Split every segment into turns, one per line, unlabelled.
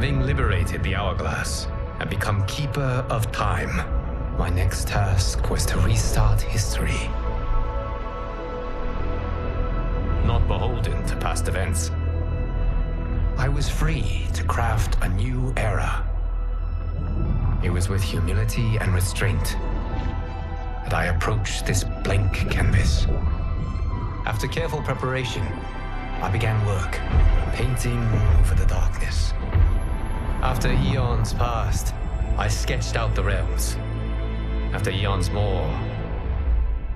Having liberated the Hourglass and become Keeper of Time, my next task was to restart history. Not beholden to past events, I was free to craft a new era. It was with humility and restraint that I approached this blank canvas. After careful preparation, I began work, painting over the darkness. After eons passed, I sketched out the realms. After eons more,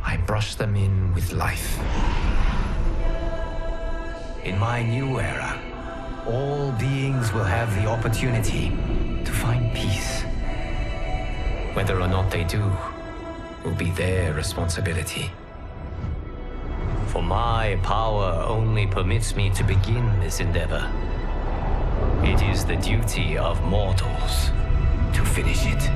I brushed them in with life. In my new era, all beings will have the opportunity to find peace. Whether or not they do will be their responsibility. For my power only permits me to begin this endeavor. It is the duty of mortals to finish it.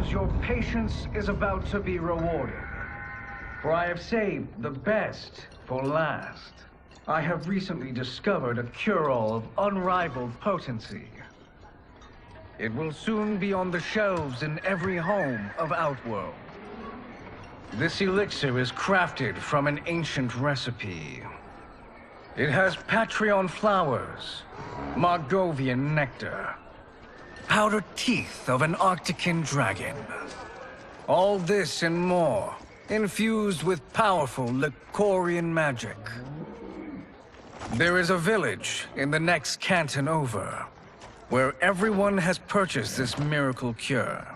Your patience is about to be rewarded, for I have saved the best for last. I have recently discovered a cure-all of unrivaled potency. It will soon be on the shelves in every home of Outworld. This elixir is crafted from an ancient recipe. It has Patreon flowers, Margovian nectar, powdered teeth of an Arctican dragon. All this and more, infused with powerful Lycorian magic. There is a village in the next canton over, where everyone has purchased this miracle cure.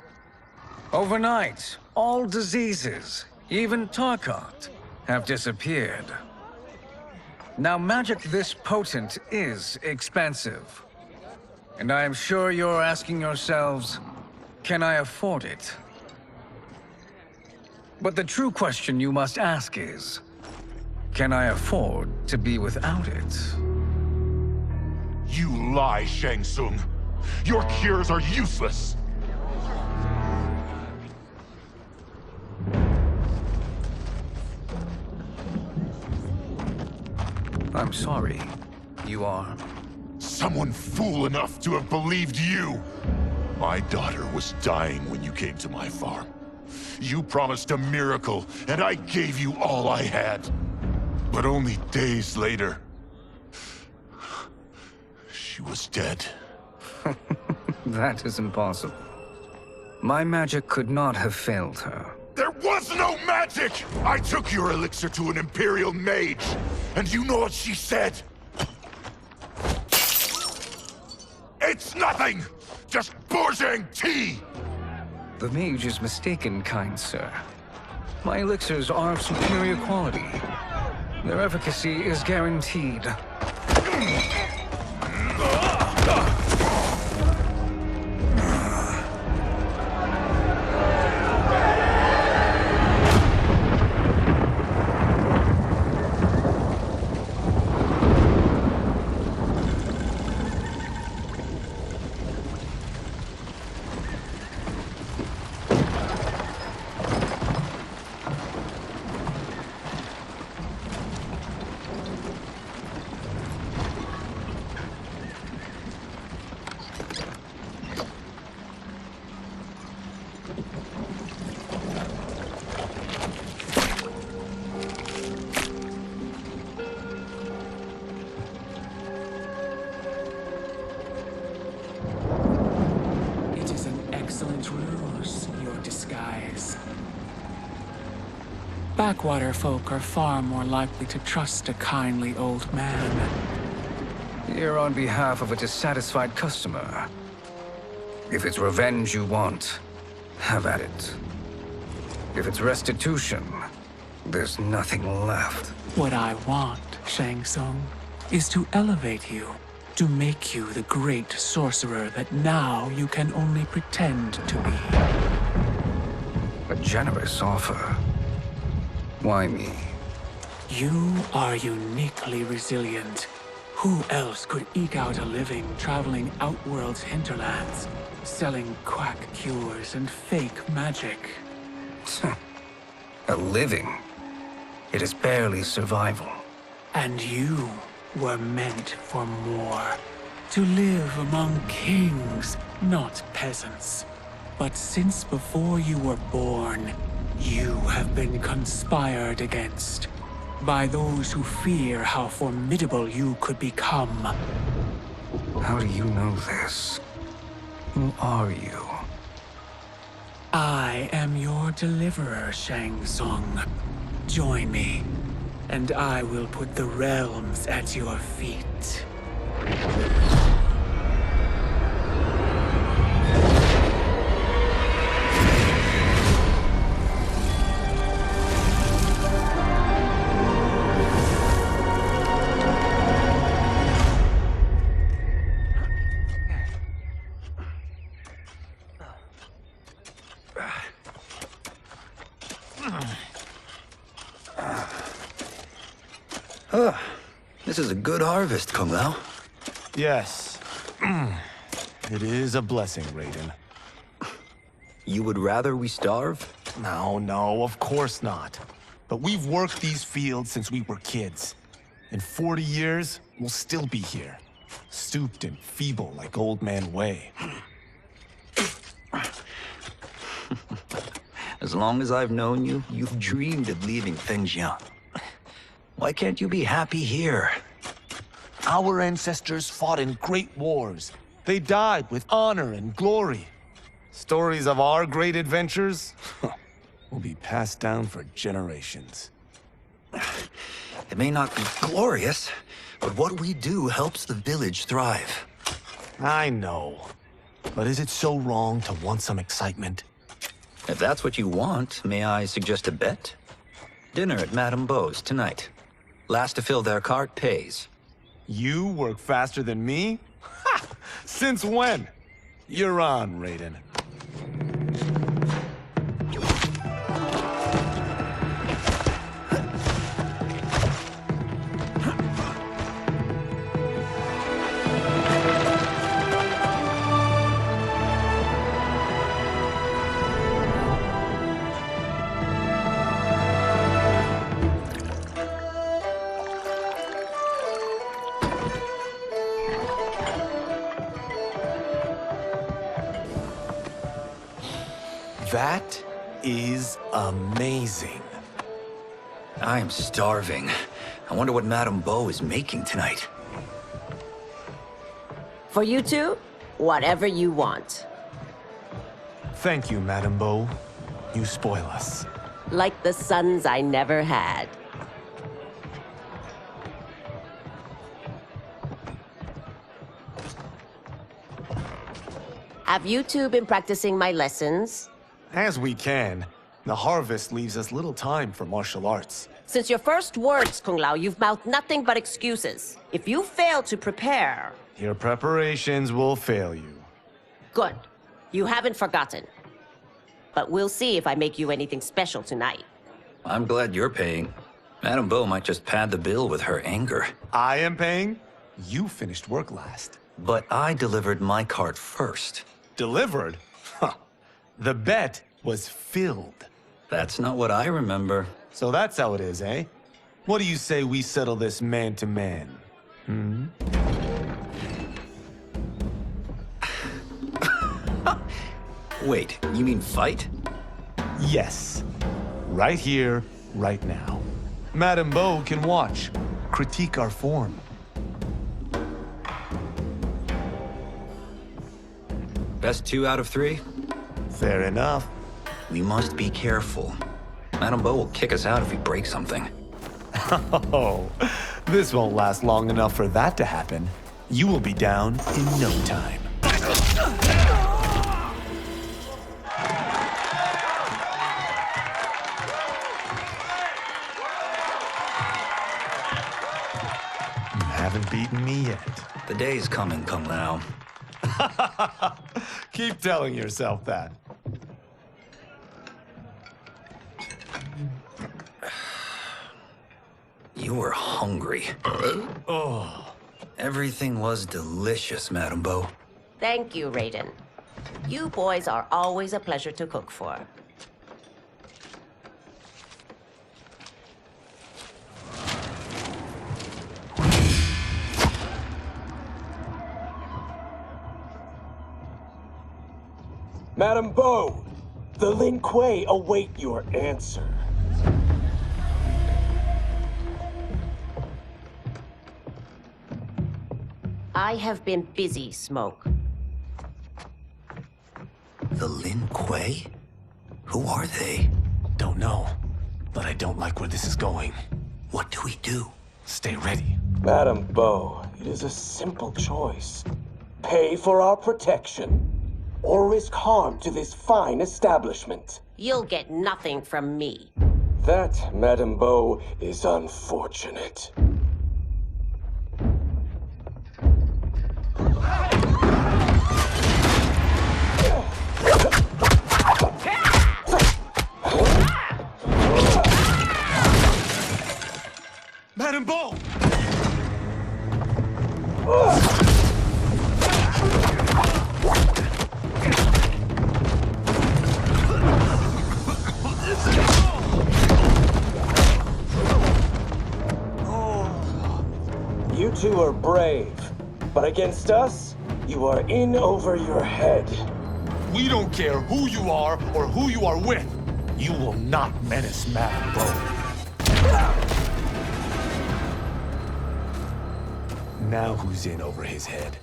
Overnight, all diseases, even Tarkat, have disappeared. Now, magic this potent is expensive. And I am sure you're asking yourselves, can I afford it? But the true question you must ask is, can I afford to be without it?
You lie, Shang Tsung. Your cures are useless.
I'm sorry. You are?
Someone fool enough to have believed you! My daughter was dying when you came to my farm. You promised a miracle, and I gave you all I had. But only days later, she was dead.
That is impossible. My magic could not have failed her.
There was no magic! I took your elixir to an Imperial mage, and you know what she said? It's nothing! Just Bourgeois tea!
The mage is mistaken, kind sir. My elixirs are of superior quality. Their efficacy is guaranteed.
Backwater folk are far more likely to trust a kindly old man.
Here on behalf of a dissatisfied customer. If it's revenge you want, have at it. If it's restitution, there's nothing left.
What I want, Shang Tsung, is to elevate you, to make you the great sorcerer that now you can only pretend to be.
generous offer. Why me?
You are uniquely resilient. Who else could eke out a living traveling Outworld's hinterlands, selling quack cures and fake magic?
A living? It is barely survival.
And you were meant for more. To live among kings, not peasants. But since before you were born, you have been conspired against by those who fear how formidable you could become.
How do you know this? Who are you?
I am your deliverer, Shang Tsung. Join me, and I will put the realms at your feet.
This is a good harvest, Kung Lao.
Yes. It is a blessing, Raiden.
You would rather we starve?
No, of course not. But we've worked these fields since we were kids. In 40 years, we'll still be here. Stooped and feeble like Old Man Wei.
As long as I've known you, you've dreamed of leaving Fengjian. Why can't you be happy here?
Our ancestors fought in great wars. They died with honor and glory. Stories of our great adventures will be passed down for generations.
It may not be glorious, but what we do helps the village thrive.
I know. But is it so wrong to want some excitement?
If that's what you want, may I suggest a bet? Dinner at Madame Beau's tonight. Last to fill their cart pays.
You work faster than me? Ha! Since when? You're on, Raiden. That is amazing.
I'm starving. I wonder what Madame Beau is making tonight.
For you two, whatever you want.
Thank you, Madame Beau. You spoil us.
Like the sons I never had. Have you two been practicing my lessons?
As we can. The harvest leaves us little time for martial arts.
Since your first words, Kung Lao, you've mouthed nothing but excuses. If you fail to prepare...
Your preparations will fail you.
Good. You haven't forgotten. But we'll see if I make you anything special tonight.
I'm glad you're paying. Madame Beau might just pad the bill with her anger.
I am paying? You finished work last.
But I delivered my cart first.
Delivered? Huh. The bet was filled.
That's not what I remember.
So that's how it is, eh? What do you say we settle this man to man? Hmm?
Wait, you mean fight?
Yes. Right here, right now. Madame Beau can watch, critique our form.
Best 2 out of 3?
Fair enough.
We must be careful. Madame Beau will kick us out if we break something.
Oh, this won't last long enough for that to happen. You will be down in no time. You haven't beaten me yet.
The day's coming, Kung Lao.
Keep telling yourself that.
You were hungry. Oh. Everything was delicious, Madame Beau.
Thank you, Raiden. You boys are always a pleasure to cook for.
Madame Beau, the Lin Kuei await your answer.
I have been busy, Smoke.
The Lin Kuei? Who are they?
Don't know, but I don't like where this is going.
What do we do?
Stay ready.
Madame Beau, it is a simple choice. Pay for our protection, or risk harm to this fine establishment.
You'll get nothing from me.
That, Madame Beau, is unfortunate.
Madame Beau!
You two are brave, but against us, you are in over your head.
We don't care who you are or who you are with. You will not menace Madame Beau. Now who's in over his head?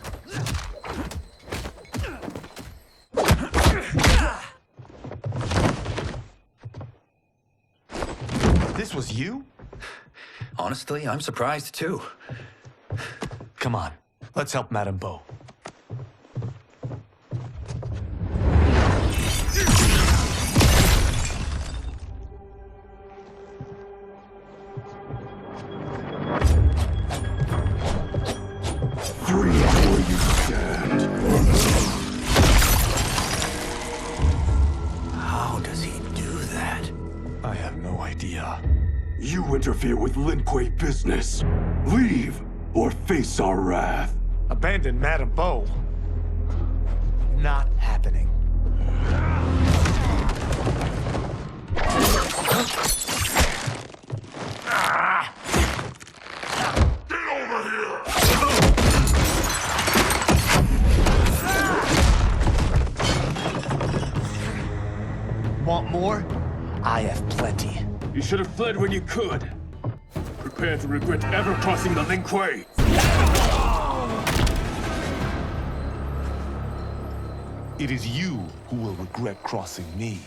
This was you?
Honestly, I'm surprised too.
Come on, let's help Madame Beau.
Free where you stand.
How does he do that?
I have no idea.
You interfere with Lin Kuei business. Leave, or face our wrath.
Abandon Madame Beau? Not happening. Want more? I have plenty.
You should have fled when you could. Prepare to regret ever crossing the Lin Kuei.
It is you who will regret crossing me.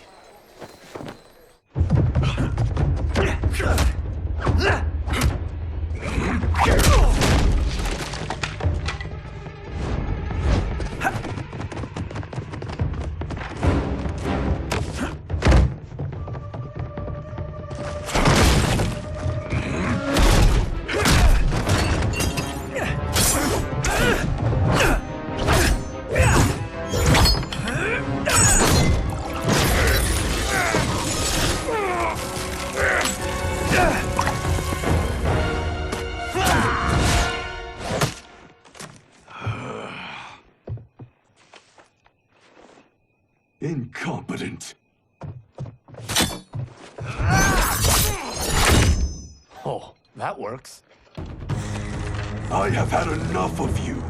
Incompetent.
Oh, that works.
I have had enough of you.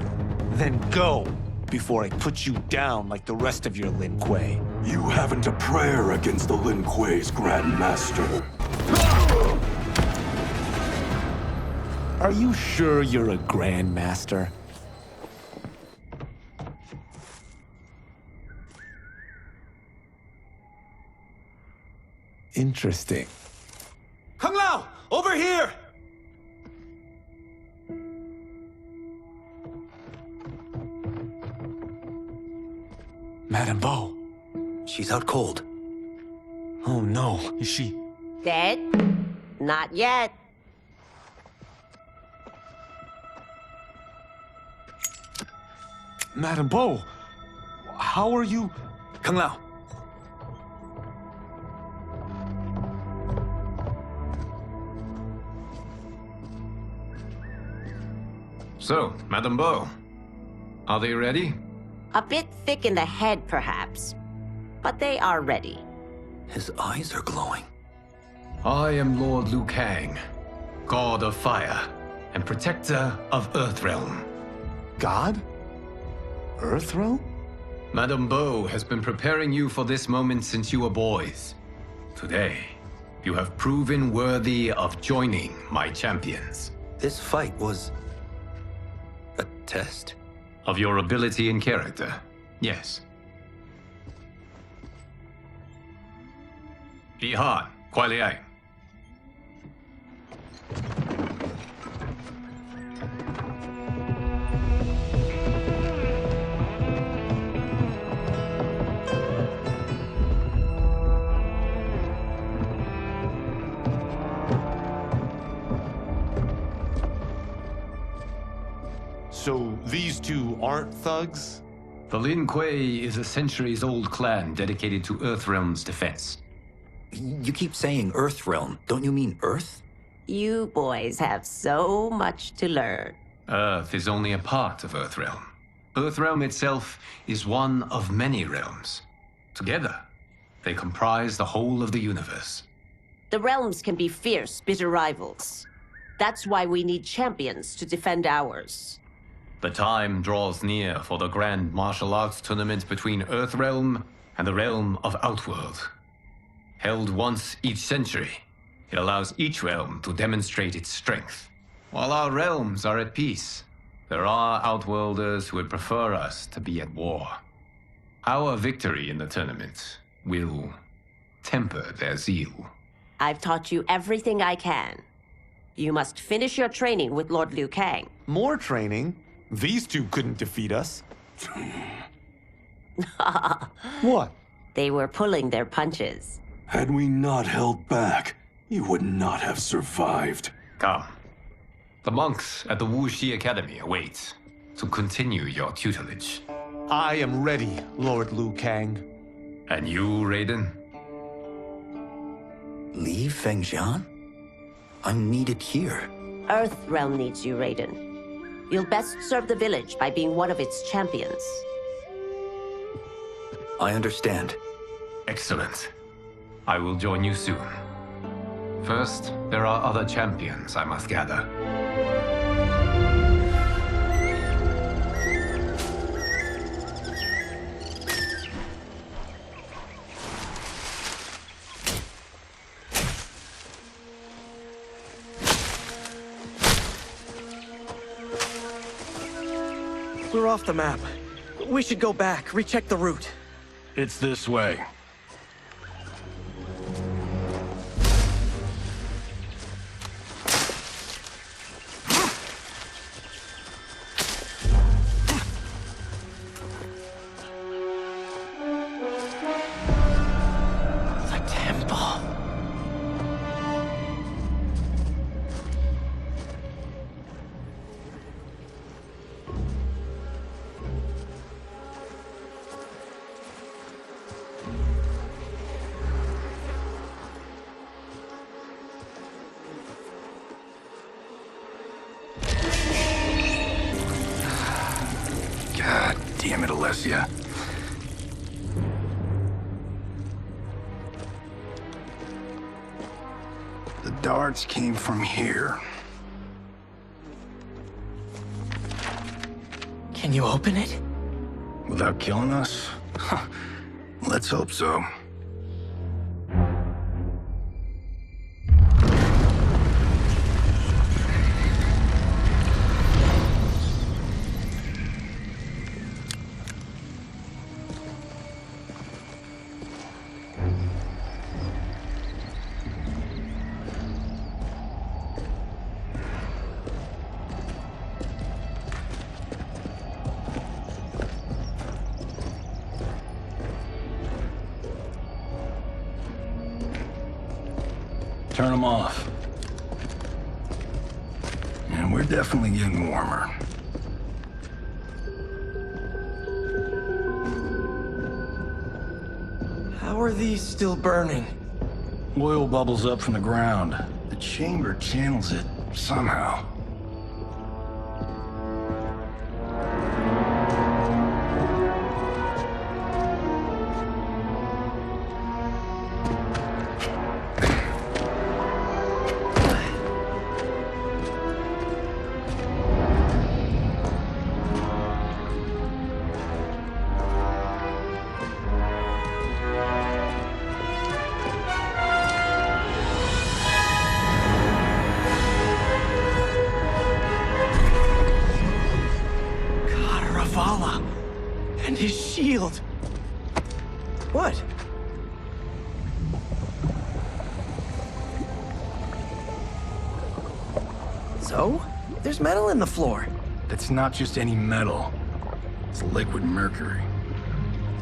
Then go, before I put you down like the rest of your Lin Kuei.
You haven't a prayer against the Lin Kuei's Grand Master.
Are you sure you're a Grand Master? Interesting. Kung Lao! Over here! Madame Beau.
She's out cold.
Oh no, is she...
Dead? Not yet.
Madame Beau, how are you...
Kung Lao.
So, Madame Beau, are they ready?
A bit thick in the head, perhaps. But they are ready.
His eyes are glowing.
I am Lord Liu Kang, God of Fire and Protector of Earthrealm.
God? Earthrealm?
Madame Beau has been preparing you for this moment since you were boys. Today, you have proven worthy of joining my champions.
This fight was a test?
Of your ability and character, yes. Li Han, Kuai Liang.
So these two aren't thugs?
The Lin Kuei is a centuries-old clan dedicated to Earthrealm's defense.
You keep saying Earthrealm. Don't you mean Earth?
You boys have so much to learn.
Earth is only a part of Earthrealm. Earthrealm itself is one of many realms. Together, they comprise the whole of the universe.
The realms can be fierce, bitter rivals. That's why we need champions to defend ours.
The time draws near for the grand martial arts tournament between Earthrealm and the realm of Outworld. Held once each century, it allows each realm to demonstrate its strength. While our realms are at peace, there are Outworlders who would prefer us to be at war. Our victory in the tournament will temper their zeal.
I've taught you everything I can. You must finish your training with Lord Liu Kang.
More training? These two couldn't defeat us. What?
They were pulling their punches.
Had we not held back, you would not have survived.
Come. The monks at the Wuxi Academy await to continue your tutelage.
I am ready, Lord Liu Kang.
And you, Raiden?
Li Fengjian? I'm needed here.
Earthrealm needs you, Raiden. You'll best serve the village by being one of its champions.
I understand.
Excellent. I will join you soon. First, there are other champions I must gather.
We're off the map. We should go back, recheck the route.
It's this way.
The temple.
God damn it, Alessia. The darts came from here.
Can you open it?
Without killing us? Let's hope so. Turn them off. And we're definitely getting warmer.
How are these still burning?
Oil bubbles up from the ground. The chamber channels it somehow.
Ravala. And his shield.
What? So? There's metal in the floor.
That's not just any metal. It's liquid mercury.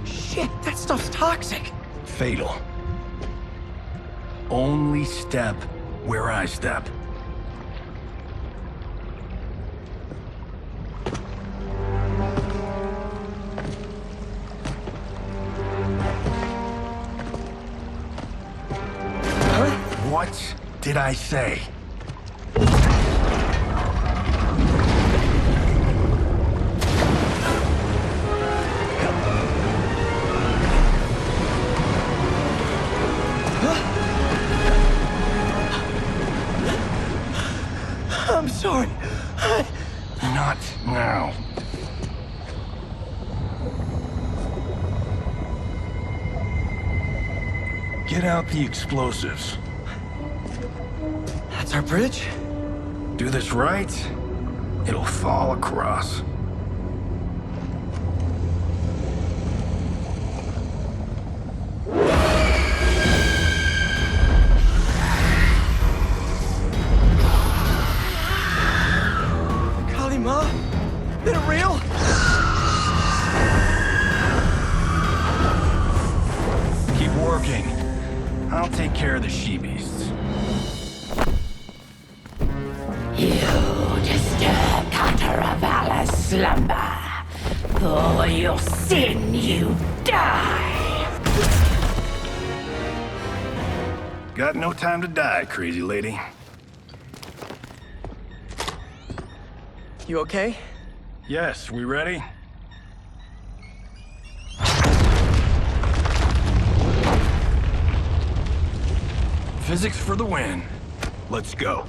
Shit, that stuff's toxic.
Fatal. Only step where I step. What did I say?
I'm sorry.
Not now. Get out the explosives.
That's our bridge?
Do this right, it'll fall across.
Kalima? Is it real?
Keep working. I'll take care of the she-beasts.
You disturb Cataravalla's slumber. For your sin, you die.
Got no time to die, crazy lady.
You okay?
Yes, we ready? Physics for the win. Let's go.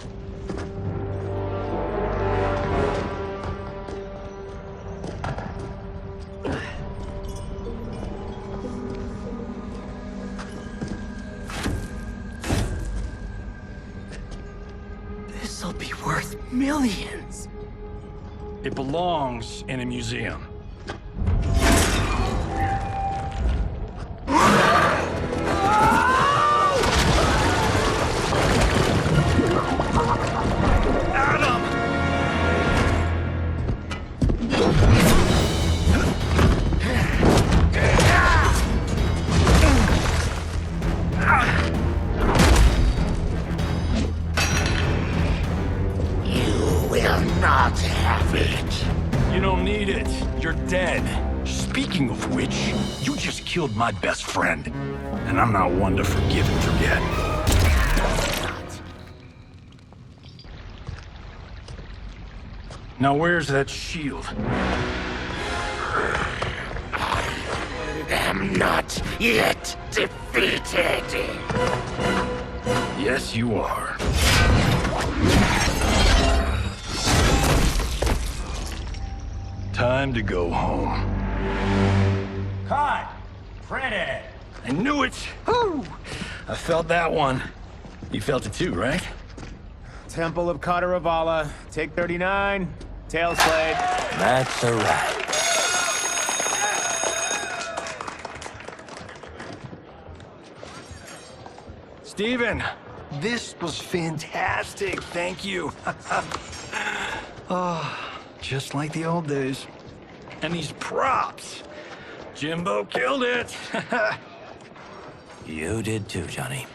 This'll be worth millions.
It belongs in a museum.
Not have it.
You don't need it. You're dead. Speaking of which, you just killed my best friend. And I'm not one to forgive and forget. Now where's that shield?
I'm not yet defeated.
Yes, you are. Time to go home.
Cut! Printed!
I knew it! Woo! I felt that one. You felt it too, right?
Temple of Kataravala, take 39, tail slade.
That's a wrap.
Steven, this was fantastic. Thank you. Oh, just like the old days. And these props. Jimbo killed it.
You did too, Johnny.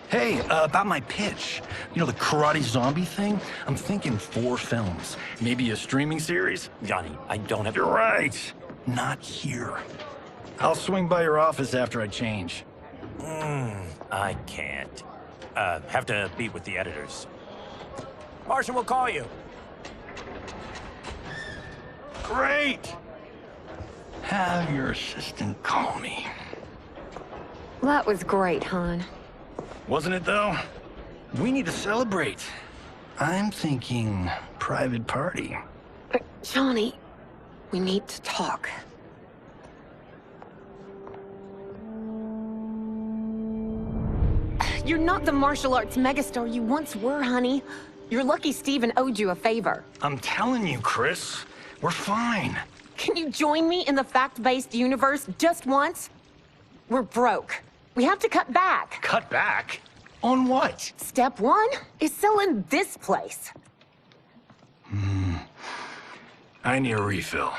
Hey, about my pitch. You know, the karate zombie thing? I'm thinking 4 films. Maybe a streaming series?
Johnny, I don't have...
You're right. Not here. I'll swing by your office after I change.
I can't. Have to meet with the editors. Martian will call you.
Great! Have your assistant call me.
That was great, hon.
Wasn't it, though? We need to celebrate. I'm thinking private party.
Johnny, we need to talk. You're not the martial arts megastar you once were, honey. You're lucky Steven owed you a favor.
I'm telling you, Chris. We're fine.
Can you join me in the fact-based universe just once? We're broke. We have to cut back.
Cut back? On what?
Step one is selling this place.
I need a refill.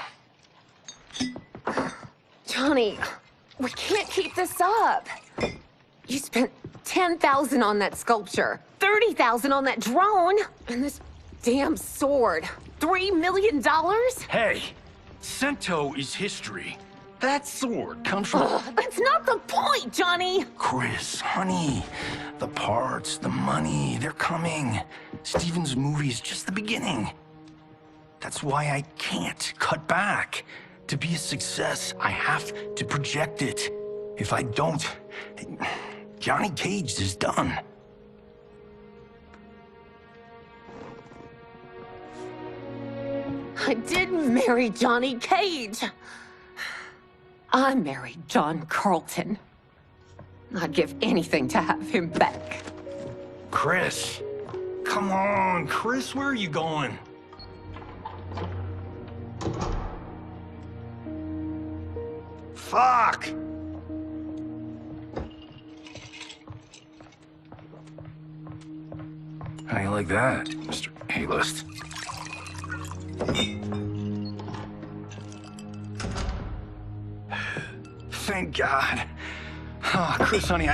Johnny, we can't keep this up. You spent $10,000 on that sculpture, $30,000 on that drone, and this damn sword. $3 million?
Hey, Sento is history. That sword comes from...
That's not the point, Johnny!
Chris, honey, the parts, the money, they're coming. Steven's movie is just the beginning. That's why I can't cut back. To be a success, I have to project it. If I don't, Johnny Cage is done.
I didn't marry Johnny Cage. I married John Carlton. I'd give anything to have him back.
Chris, come on, Chris, where are you going? Fuck! How you like that, Mr. A-list? Thank God. Oh, Chris, honey,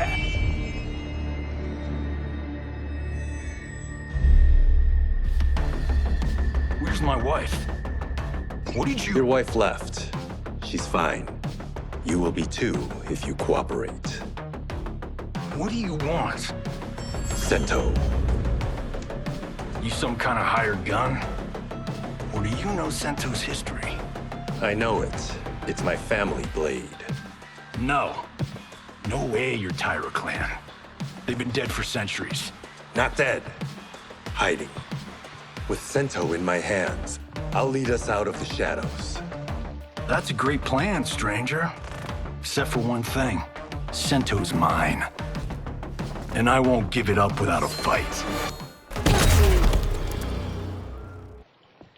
Where's my wife? What did you...
Your wife left. She's fine. You will be too if you cooperate.
What do you want?
Sento.
You some kind of hired gun? Or do you know Sento's history?
I know it. It's my family blade.
No. No way you're Tyra clan. They've been dead for centuries.
Not dead. Hiding. With Sento in my hands, I'll lead us out of the shadows.
That's a great plan, stranger. Except for one thing. Sento's mine. And I won't give it up without a fight.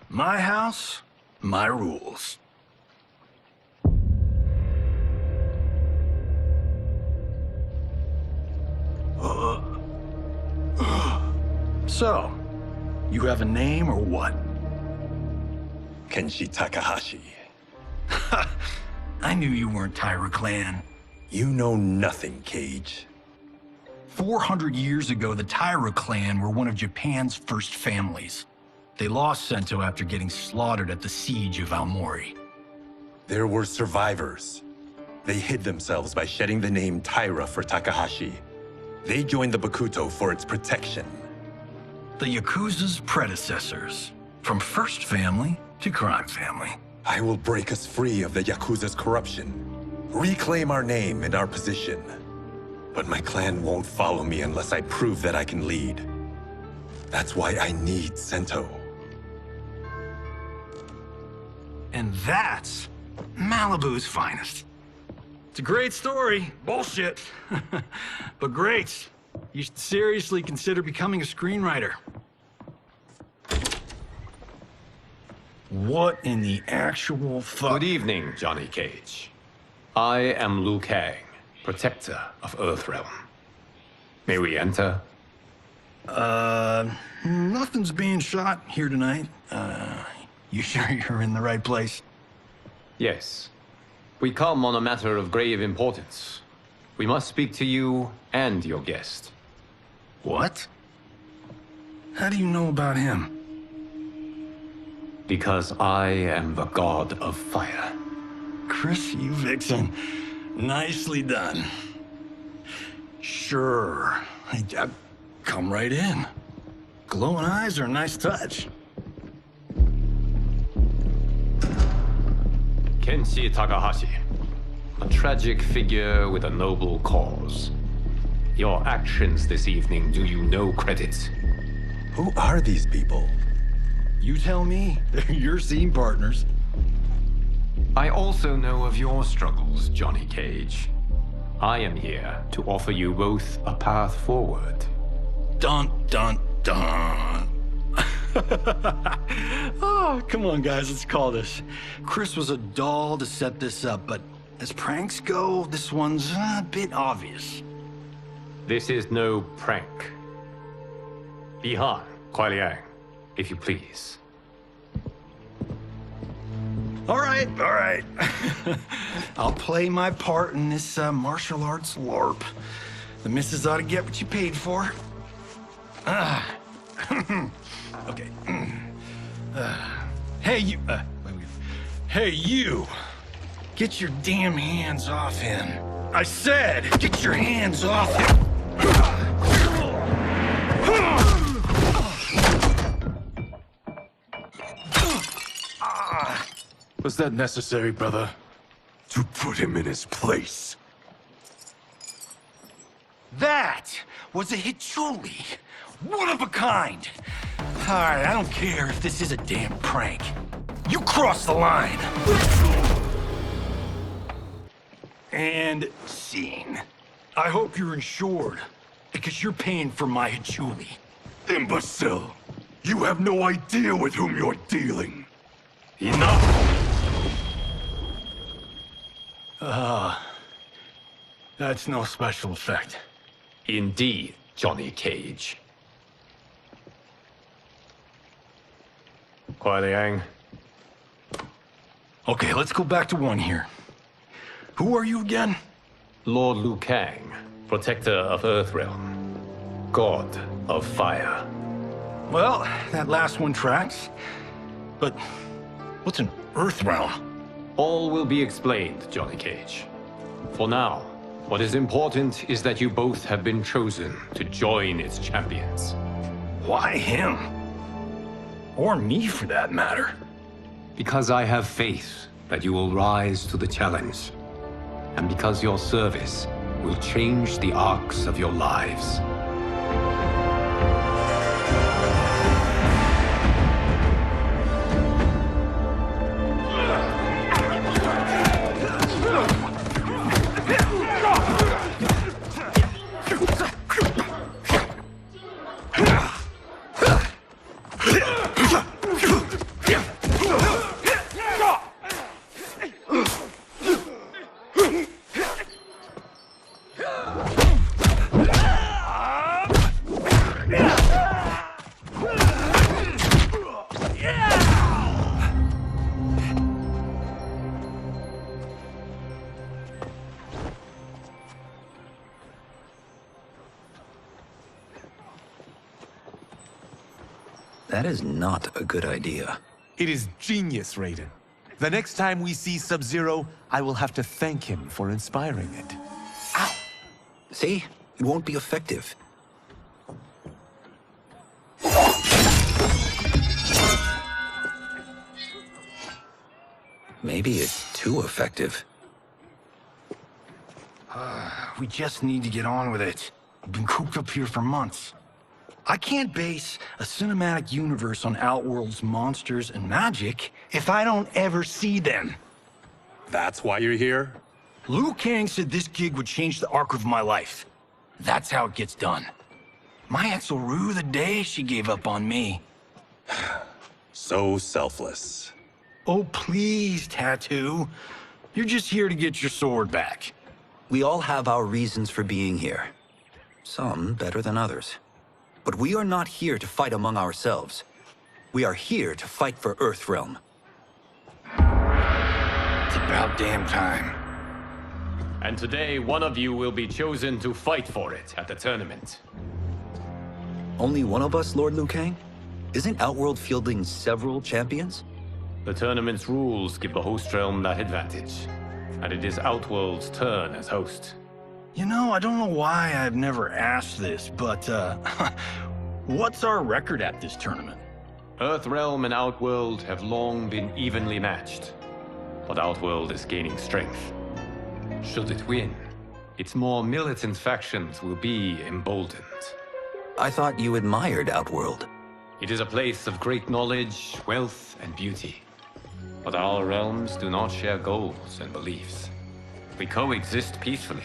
My house, my rules. So, you have a name or what?
Kenshi Takahashi.
I knew you weren't Tyra clan.
You know nothing, Cage.
400 years ago, the Tyra clan were one of Japan's first families. They lost Sento after getting slaughtered at the siege of Aomori.
There were survivors. They hid themselves by shedding the name Tyra for Takahashi. They joined the Bakuto for its protection.
The Yakuza's predecessors. From first family to crime family.
I will break us free of the Yakuza's corruption. Reclaim our name and our position. But my clan won't follow me unless I prove that I can lead. That's why I need Sento.
And that's Malibu's finest. It's a great story. Bullshit. But great. You should seriously consider becoming a screenwriter. What in the actual fuck?
Good evening, Johnny Cage. I am Liu Kang, protector of Earthrealm. May we enter?
Nothing's being shot here tonight. You sure you're in the right place?
Yes. We come on a matter of grave importance. We must speak to you and your guest.
What? How do you know about him?
Because I am the god of fire.
Chris, you vixen. Nicely done. Sure. I come right in. Glowing eyes are a nice touch.
Kenshi Takahashi. A tragic figure with a noble cause. Your actions this evening do you no credit.
Who are these people?
You tell me. They're your scene partners.
I also know of your struggles, Johnny Cage. I am here to offer you both a path forward.
Dun, dun, dun. Oh, come on, guys, let's call this. Chris was a doll to set this up, but as pranks go, this one's a bit obvious.
This is no prank. Bihan, Kuai Liang, if you please.
All right. I'll play my part in this martial arts LARP. The missus ought to get what you paid for. Okay. Hey, you. Hey, you. Get your damn hands off him. I said, get your hands off him.
Was that necessary, brother?
To put him in his place.
That was a Hichuli. One of a kind. All right, I don't care if this is a damn prank. You crossed the line. And scene. I hope you're insured, because you're paying for my Hichuli.
Imbecile! You have no idea with whom you're dealing.
Enough! That's no special effect.
Indeed, Johnny Cage. Kuai Liang.
Okay, let's go back to one here. Who are you again?
Lord Liu Kang, protector of Earthrealm, god of fire.
Well, that last one tracks. But what's an Earthrealm?
All will be explained, Johnny Cage. For now, what is important is that you both have been chosen to join its champions.
Why him? Or me, for that matter.
Because I have faith that you will rise to the challenge. And because your service will change the arcs of your lives.
That is not a good idea.
It is genius, Raiden. The next time we see Sub-Zero, I will have to thank him for inspiring it.
Ow! See? It won't be effective. Maybe it's too effective.
We just need to get on with it. I've been cooped up here for months. I can't base a cinematic universe on Outworld's monsters and magic if I don't ever see them.
That's why you're here?
Liu Kang said this gig would change the arc of my life. That's how it gets done. My ex will rue the day she gave up on me.
So selfless.
Oh, please, Tattoo. You're just here to get your sword back.
We all have our reasons for being here. Some better than others. But we are not here to fight among ourselves. We are here to fight for Earthrealm.
It's about damn time.
And today, one of you will be chosen to fight for it at the tournament.
Only one of us, Lord Liu Kang? Isn't Outworld fielding several champions?
The tournament's rules give the host realm that advantage. And it is Outworld's turn as host.
You know, I don't know why I've never asked this, but, what's our record at this tournament?
Earthrealm and Outworld have long been evenly matched. But Outworld is gaining strength. Should it win, its more militant factions will be emboldened.
I thought you admired Outworld.
It is a place of great knowledge, wealth, and beauty. But our realms do not share goals and beliefs. We coexist peacefully,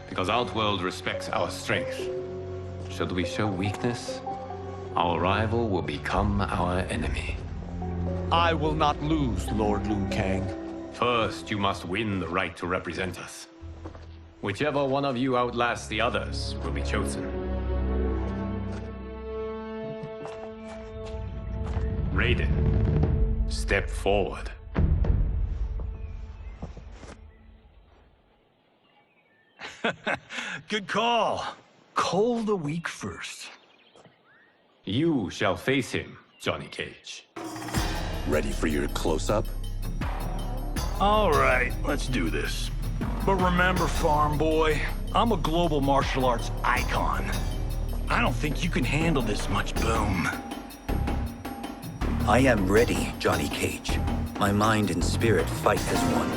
because Outworld respects our strength. Should we show weakness, our rival will become our enemy.
I will not lose, Lord Liu Kang.
First, you must win the right to represent us. Whichever one of you outlasts the others will be chosen. Raiden, step forward.
Good call. Cole the weak first.
You shall face him, Johnny Cage.
Ready for your close-up?
All right, let's do this. But remember, farm boy, I'm a global martial arts icon. I don't think you can handle this much boom.
I am ready, Johnny Cage. My mind and spirit fight as one.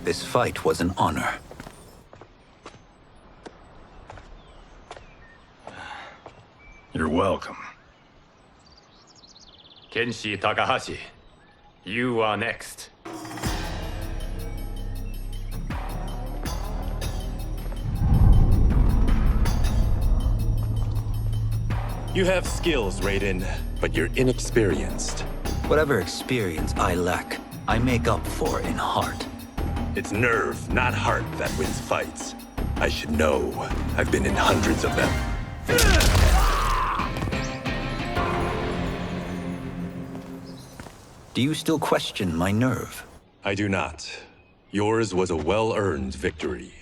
This fight was an honor.
You're welcome.
Kenshi Takahashi, you are next.
You have skills, Raiden, but you're inexperienced.
Whatever experience I lack, I make up for in heart.
It's nerve, not heart, that wins fights. I should know. I've been in hundreds of them.
Do you still question my nerve?
I do not. Yours was a well-earned victory.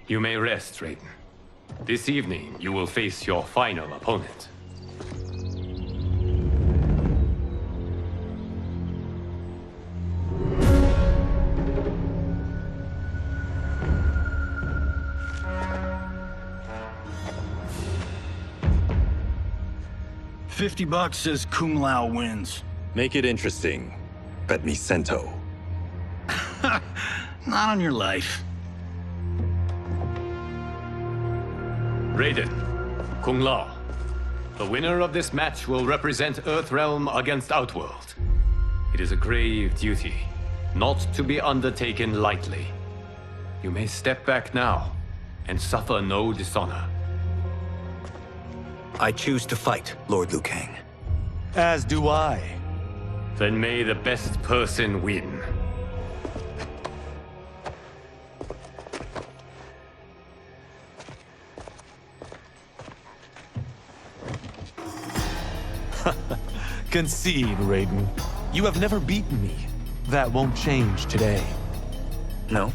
You may rest, Raiden. This evening, you will face your final opponent.
$50 says Kung Lao wins.
Make it interesting. Bet me Sento.
Not on your life.
Raiden, Kung Lao. The winner of this match will represent Earthrealm against Outworld. It is a grave duty, not to be undertaken lightly. You may step back now and suffer no dishonor.
I choose to fight, Lord Liu Kang.
As do I.
Then may the best person win.
Concede, Raiden. You have never beaten me. That won't change today.
No.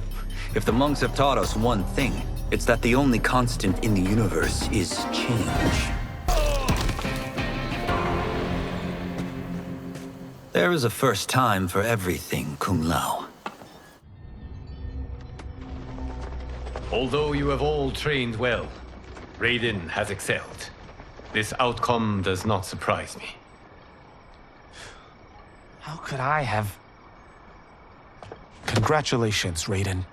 If the monks have taught us one thing, it's that the only constant in the universe is change. There is a first time for everything, Kung Lao.
Although you have all trained well, Raiden has excelled. This outcome does not surprise me.
How could I have... Congratulations, Raiden.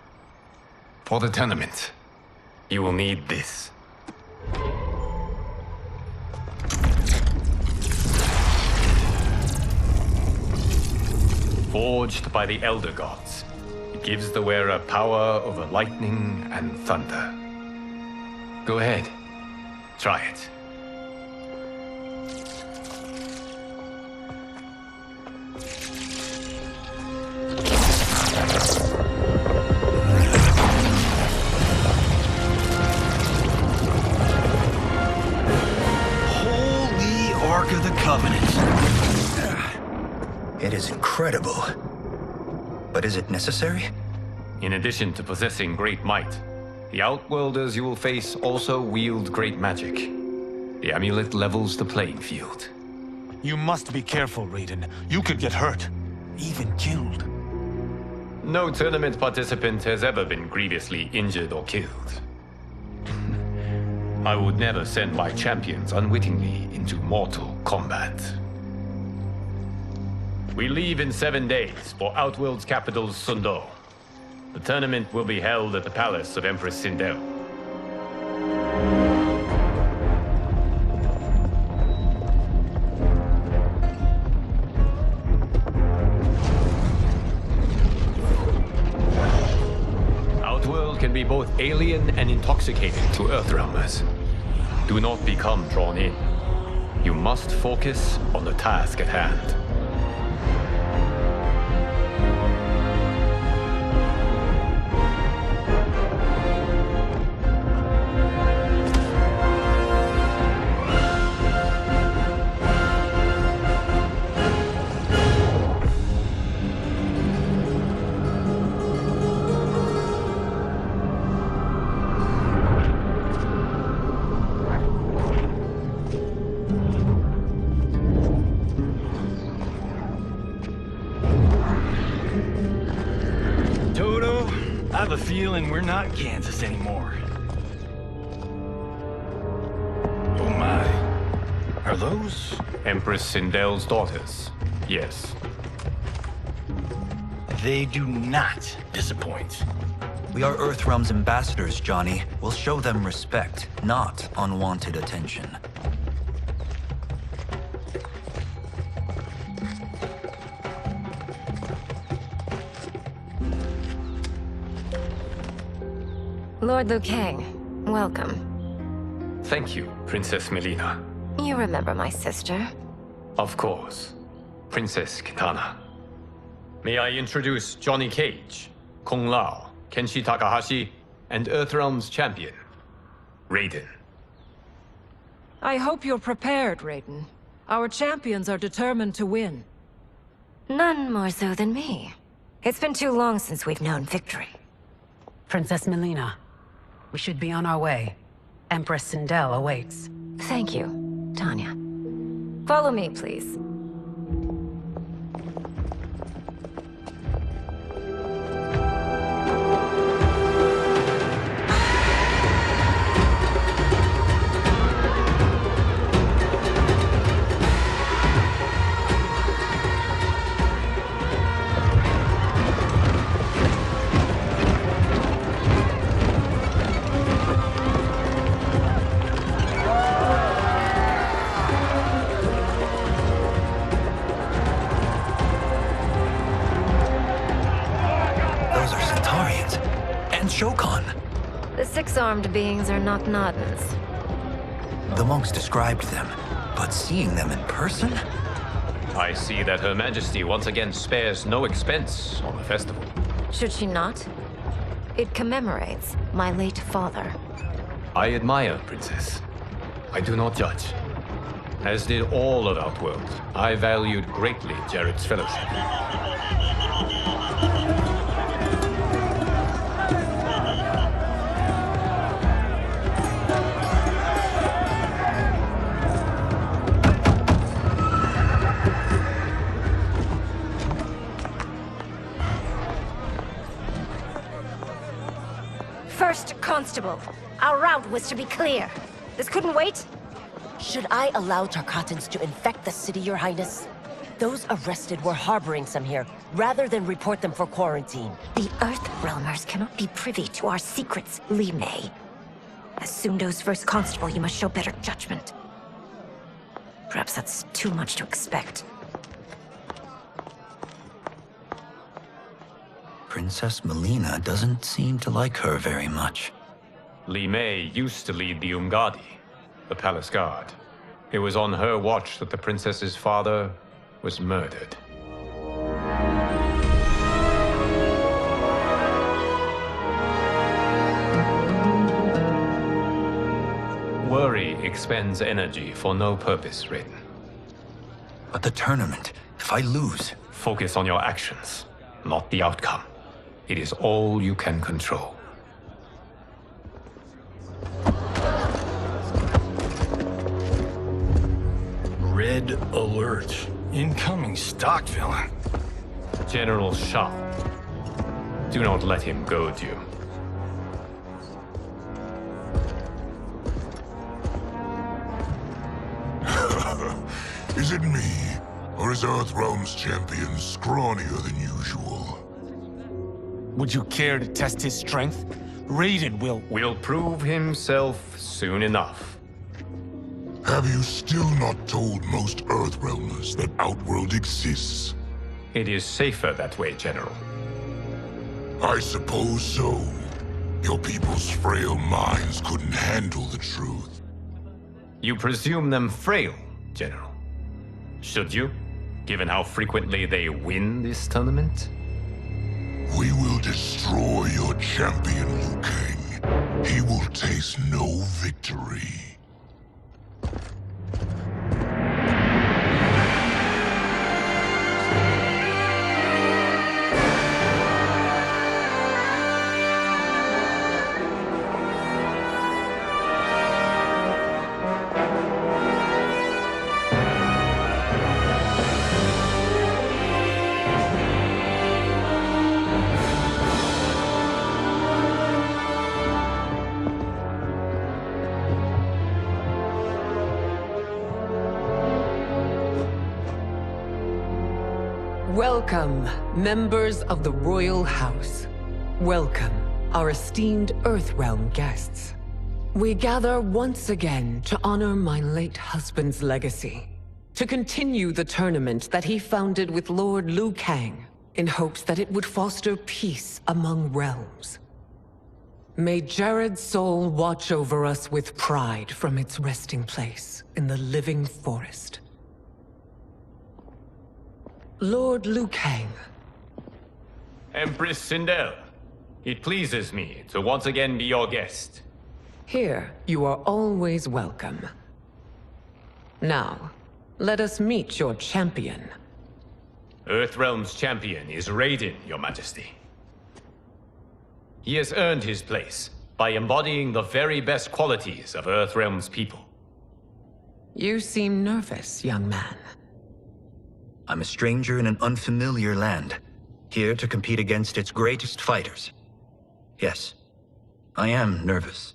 For the tournament, you will need this. Forged by the Elder Gods, it gives the wearer power over lightning and thunder. Go ahead, try it.
Holy Ark of the Covenant.
It is incredible. But is it necessary?
In addition to possessing great might, the Outworlders you will face also wield great magic. The amulet levels the playing field.
You must be careful, Raiden. You could get hurt. Even killed.
No tournament participant has ever been grievously injured or killed. I would never send my champions unwittingly into mortal combat. We leave in 7 days for Outworld's capital, Sundo. The tournament will be held at the palace of Empress Sindel. both alien and intoxicating to Earthrealmers. Do not become drawn in. You must focus on the task at hand.
I have a feeling we're not Kansas anymore. Oh my. Are those?
Empress Sindel's daughters. Yes.
They do not disappoint.
We are Earthrealm's ambassadors, Johnny. We'll show them respect, not unwanted attention.
Lord Liu Kang, welcome.
Thank you, Princess Melina.
You remember my sister?
Of course. Princess Kitana. May I introduce Johnny Cage, Kung Lao, Kenshi Takahashi, and Earthrealm's champion, Raiden.
I hope you're prepared, Raiden. Our champions are determined to win.
None more so than me. It's been too long since we've known victory.
Princess Melina, we should be on our way. Empress Sindel awaits.
Thank you, Tanya. Follow me, please. The six-armed beings are not Nodens.
The monks described them, but seeing them in person?
I see that Her Majesty once again spares no expense on the festival.
Should she not? It commemorates my late father.
I admire, Princess. I do not judge. As did all of Outworld, I valued greatly Jared's fellowship.
First Constable, our route was to be clear. This couldn't wait?
Should I allow Tarkatans to infect the city, Your Highness? Those arrested were harboring some here, rather than report them for quarantine.
The Earthrealmers cannot be privy to our secrets, Li Mei. As Sundo's first constable, you must show better judgment. Perhaps that's too much to expect.
Princess Melina doesn't seem to like her very much.
Li Mei used to lead the Umgadi, the palace guard. It was on her watch that the princess's father was murdered. Worry expends energy for no purpose, Raiden.
But the tournament, if I lose...
Focus on your actions, not the outcome. It is all you can control.
Red alert. Incoming stock villain.
General Shao. Do not let him goad you.
Is it me? Or is Earthrealm's champion scrawnier than usual?
Would you care to test his strength? Raiden
will prove himself soon enough.
Have you still not told most Earthrealmers that Outworld exists?
It is safer that way, General.
I suppose so. Your people's frail minds couldn't handle the truth.
You presume them frail, General. Should you, given how frequently they win this tournament?
We will destroy your champion, Liu Kang. He will taste no victory.
Welcome, members of the Royal House. Welcome, our esteemed Earthrealm guests. We gather once again to honor my late husband's legacy, to continue the tournament that he founded with Lord Liu Kang, in hopes that it would foster peace among realms. May Jared's soul watch over us with pride from its resting place in the living forest. Lord Liu Kang.
Empress Sindel, it pleases me to once again be your guest.
Here, you are always welcome. Now, let us meet your champion.
Earthrealm's champion is Raiden, Your Majesty. He has earned his place by embodying the very best qualities of Earthrealm's people.
You seem nervous, young man.
I'm a stranger in an unfamiliar land, here to compete against its greatest fighters. Yes, I am nervous.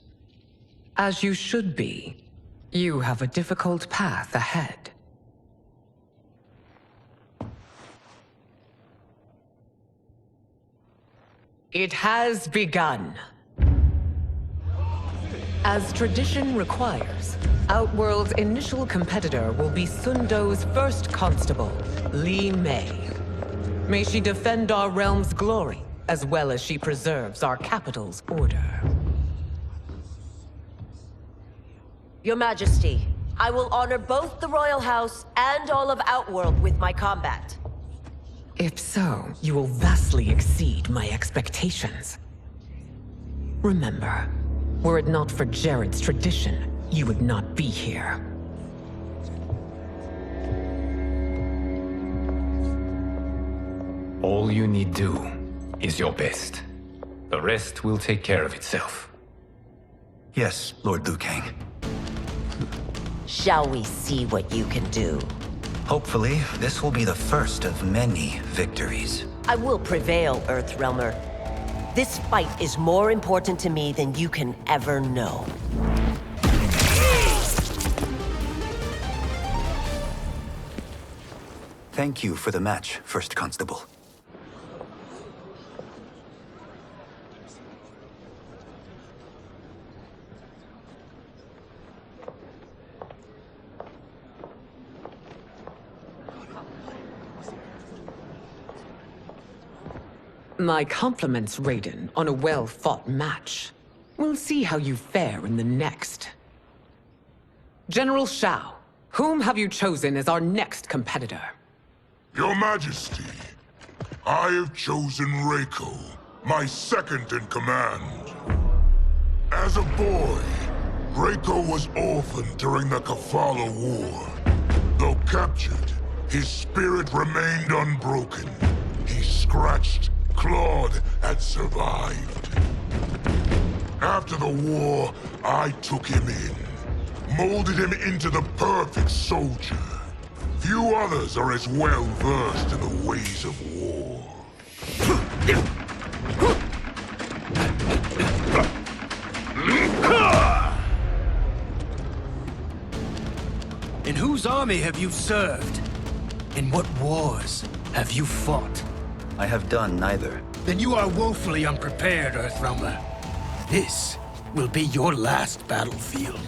As you should be. You have a difficult path ahead. It has begun. As tradition requires, Outworld's initial competitor will be Sundo's first constable, Li Mei. May she defend our realm's glory, as well as she preserves our capital's order.
Your Majesty, I will honor both the Royal House and all of Outworld with my combat.
If so, you will vastly exceed my expectations. Remember, were it not for Jared's tradition, you would not be here.
All you need do is your best. The rest will take care of itself.
Yes, Lord Liu Kang.
Shall we see what you can do?
Hopefully, this will be the first of many victories.
I will prevail, Earthrealmer. This fight is more important to me than you can ever know.
Thank you for the match, First Constable.
My compliments, Raiden, on a well-fought match. We'll see how you fare in the next. General Shao, whom have you chosen as our next competitor?
Your Majesty, I have chosen Reiko, my second in command. As a boy, Reiko was orphaned during the Kafala War. Though captured, his spirit remained unbroken. He scratched, clawed, and survived. After the war, I took him in, molded him into the perfect soldier. Few others are as well versed in the ways of war.
In whose army have you served? In what wars have you fought?
I have done neither.
Then you are woefully unprepared, Earthrealmer. This will be your last battlefield.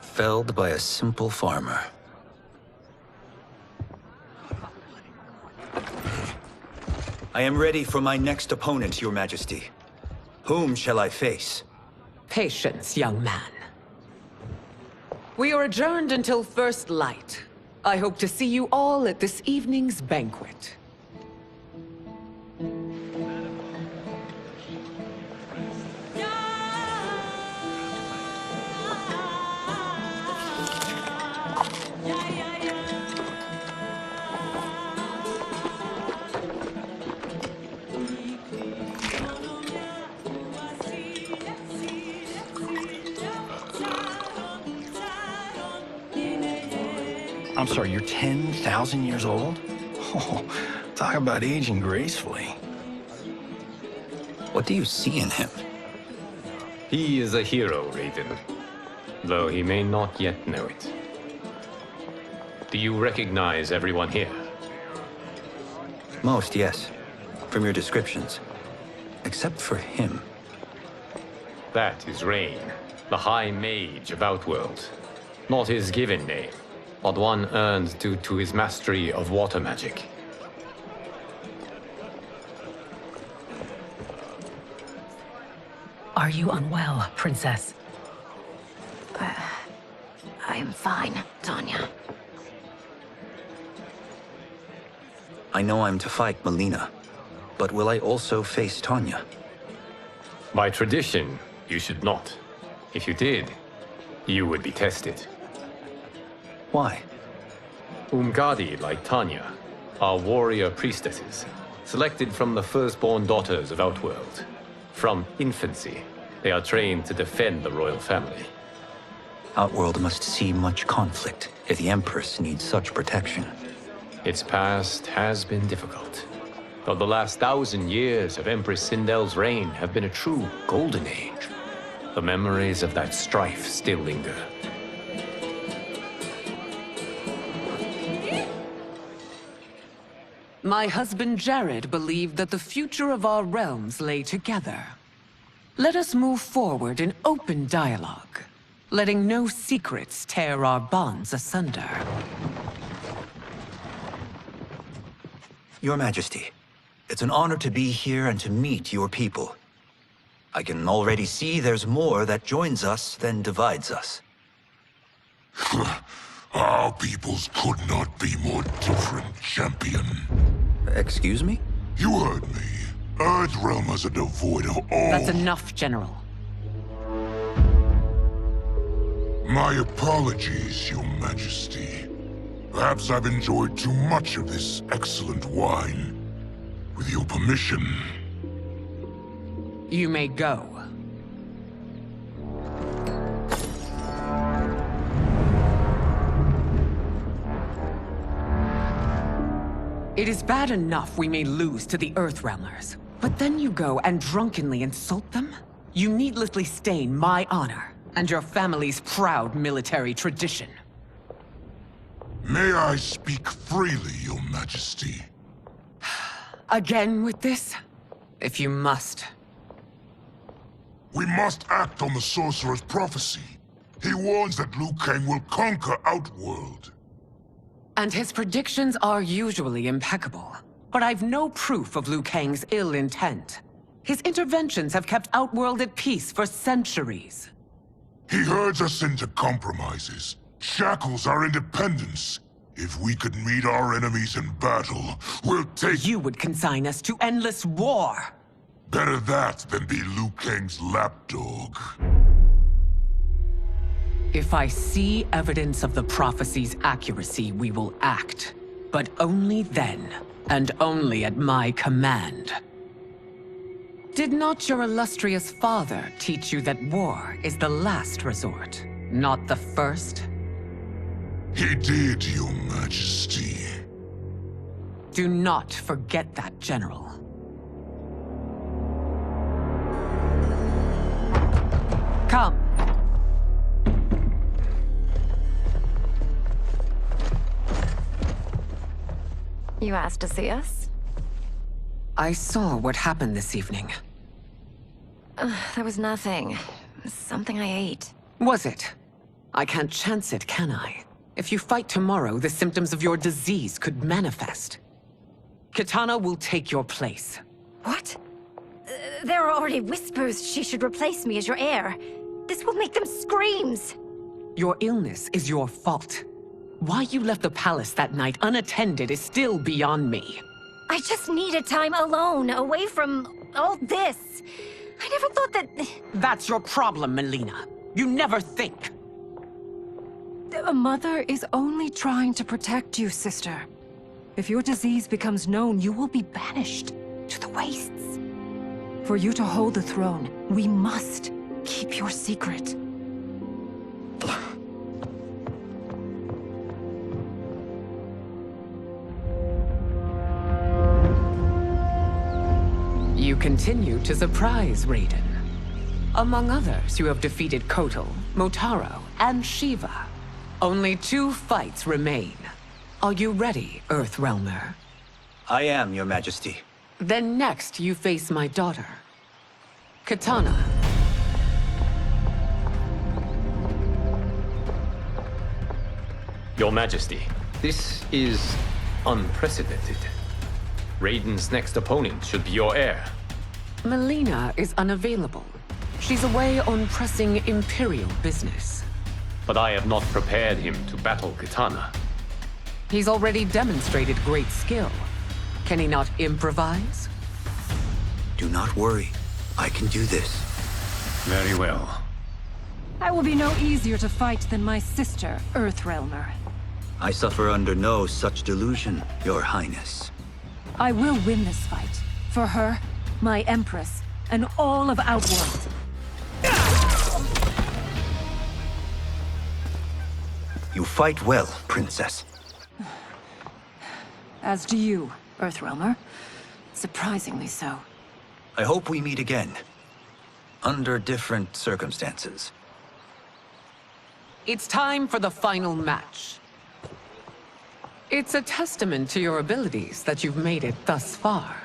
Felled by a simple farmer. I am ready for my next opponent, Your Majesty. Whom shall I face?
Patience, young man. We are adjourned until first light. I hope to see you all at this evening's banquet.
I'm sorry, you're 10,000 years old? Oh, talk about aging gracefully.
What do you see in him?
He is a hero, Raiden, though he may not yet know it. Do you recognize everyone here?
Most, yes. From your descriptions. Except for him.
That is Rain, the High Mage of Outworld. Not his given name, but one earned due to his mastery of water magic.
Are you unwell, Princess?
I am fine, Tanya.
I know I'm to fight Melina, but will I also face Tanya?
By tradition, you should not. If you did, you would be tested.
Why?
Umgadi, like Tanya, are warrior priestesses, selected from the firstborn daughters of Outworld. From infancy, they are trained to defend the royal family.
Outworld must see much conflict if the Empress needs such protection.
Its past has been difficult, though the last 1,000 years of Empress Sindel's reign have been a true golden age. The memories of that strife still linger.
My husband Jared believed that the future of our realms lay together. Let us move forward in open dialogue, letting no secrets tear our bonds asunder.
Your Majesty, it's an honor to be here and to meet your people. I can already see there's more that joins us than divides us.
Our peoples could not be more different, champion.
Excuse me?
You heard me. Earthrealm is devoid of all...
That's enough, General.
My apologies, Your Majesty. Perhaps I've enjoyed too much of this excellent wine. With your permission...
You may go. It is bad enough we may lose to the Earthrealmers, but then you go and drunkenly insult them? You needlessly stain my honor and your family's proud military tradition.
May I speak freely, Your Majesty?
Again with this? If you must.
We must act on the Sorcerer's prophecy. He warns that Liu Kang will conquer Outworld.
And his predictions are usually impeccable. But I've no proof of Liu Kang's ill intent. His interventions have kept Outworld at peace for centuries.
He herds us into compromises, shackles our independence. If we could meet our enemies in battle, we'll take...
You would consign us to endless war!
Better that than be Liu Kang's lapdog.
If I see evidence of the prophecy's accuracy, we will act. But only then, and only at my command. Did not your illustrious father teach you that war is the last resort, not the first?
He did, Your Majesty.
Do not forget that, General. Come.
You asked to see us?
I saw what happened this evening.
That was nothing. Something I ate.
Was it? I can't chance it, can I? If you fight tomorrow, the symptoms of your disease could manifest. Kitana will take your place.
What? There are already whispers she should replace me as your heir. This will make them screams.
Your illness is your fault. Why you left the palace that night unattended is still beyond me.
I just needed time alone, away from all this. I never thought that...
That's your problem, Melina. You never think.
A mother is only trying to protect you, sister. If your disease becomes known, you will be banished to the wastes. For you to hold the throne, we must keep your secret.
You continue to surprise Raiden. Among others, you have defeated Kotal, Motaro, and Shiva. Only 2 fights remain. Are you ready, Earthrealmer?
I am, Your Majesty.
Then next, you face my daughter, Kitana.
Your Majesty, this is unprecedented. Raiden's next opponent should be your heir.
Melina is unavailable. She's away on pressing Imperial business.
But I have not prepared him to battle Kitana.
He's already demonstrated great skill. Can he not improvise?
Do not worry. I can do this.
Very well.
I will be no easier to fight than my sister, Earthrealmer.
I suffer under no such delusion, Your Highness.
I will win this fight. For her, my Empress, and all of Outworld.
You fight well, Princess.
As do you, Earthrealmer. Surprisingly so.
I hope we meet again. Under different circumstances.
It's time for the final match. It's a testament to your abilities that you've made it thus far.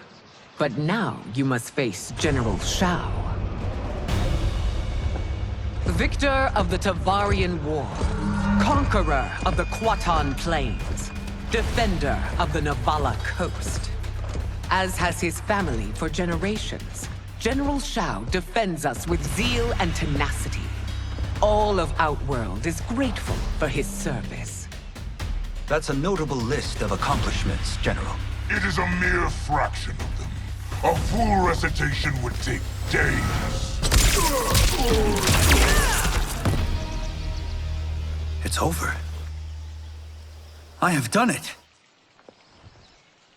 But now you must face General Shao. Victor of the Tavarian War. Conqueror of the Kwatan Plains. Defender of the Navala Coast. As has his family for generations, General Shao defends us with zeal and tenacity. All of Outworld is grateful for his service.
That's a notable list of accomplishments, General.
It is a mere fraction of them. A full recitation would take days.
It's over. I have done it.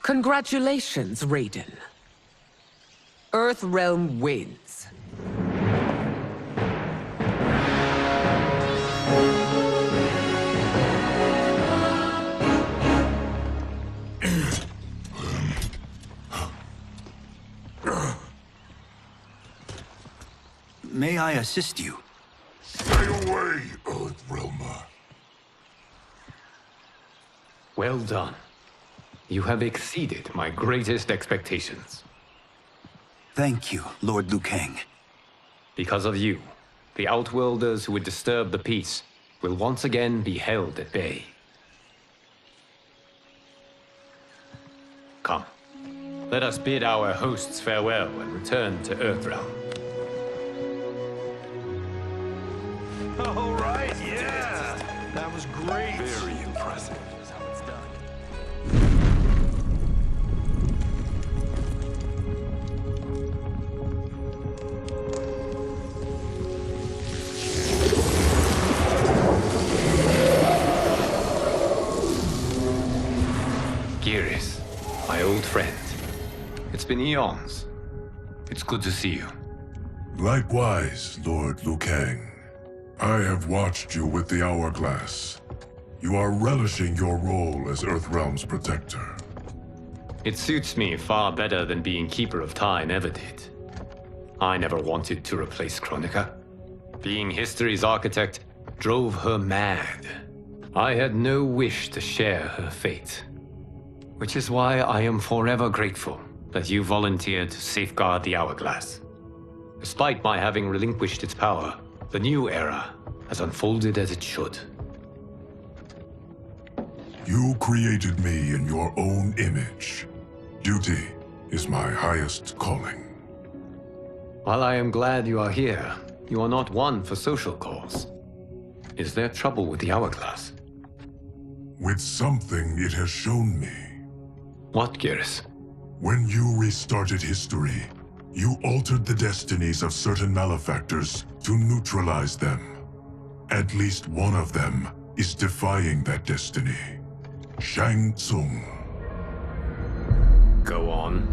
Congratulations, Raiden. Earthrealm wins.
May I assist you?
Stay away, Earthrealmer.
Well done. You have exceeded my greatest expectations.
Thank you, Lord Liu Kang.
Because of you, the Outworlders who would disturb the peace will once again be held at bay. Come, let us bid our hosts farewell and return to Earthrealm.
All right, yeah! That was great!
Very impressive.
Here's how it's done.
Geras, my old friend. It's been eons. It's good to see you.
Likewise, Lord Liu Kang. I have watched you with the Hourglass. You are relishing your role as Earthrealm's protector.
It suits me far better than being Keeper of Time ever did. I never wanted to replace Kronika. Being history's architect drove her mad. I had no wish to share her fate. Which is why I am forever grateful that you volunteered to safeguard the Hourglass. Despite my having relinquished its power, the new era has unfolded as it should.
You created me in your own image. Duty is my highest calling.
While I am glad you are here, you are not one for social calls. Is there trouble with the hourglass?
With something it has shown me.
What, Geras?
When you restarted history, you altered the destinies of certain malefactors to neutralize them. At least one of them is defying that destiny. Shang Tsung.
Go on.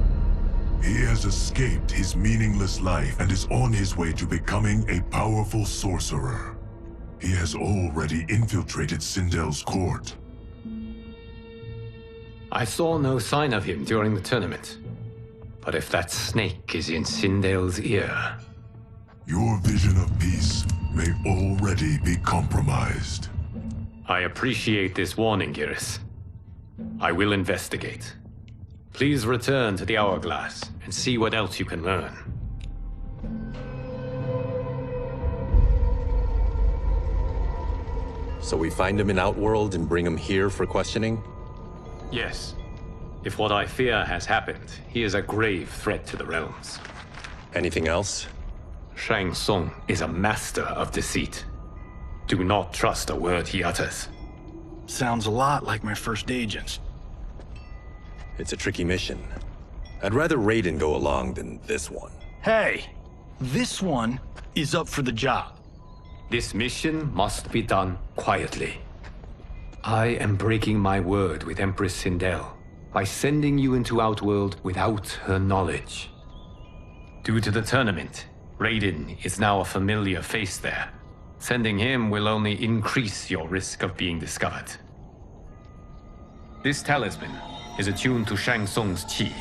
He has escaped his meaningless life and is on his way to becoming a powerful sorcerer. He has already infiltrated Sindel's court.
I saw no sign of him during the tournament. But if that snake is in Sindel's ear...
Your vision of peace may already be compromised.
I appreciate this warning, Geras. I will investigate. Please return to the Hourglass and see what else you can learn.
So we find him in Outworld and bring him here for questioning?
Yes. If what I fear has happened, he is a grave threat to the realms.
Anything else?
Shang Tsung is a master of deceit. Do not trust a word he utters.
Sounds a lot like my first agents.
It's a tricky mission. I'd rather Raiden go along than this one.
Hey! This one is up for the job.
This mission must be done quietly. I am breaking my word with Empress Sindel by sending you into Outworld without her knowledge. Due to the tournament, Raiden is now a familiar face there. Sending him will only increase your risk of being discovered. This talisman is attuned to Shang Tsung's chi.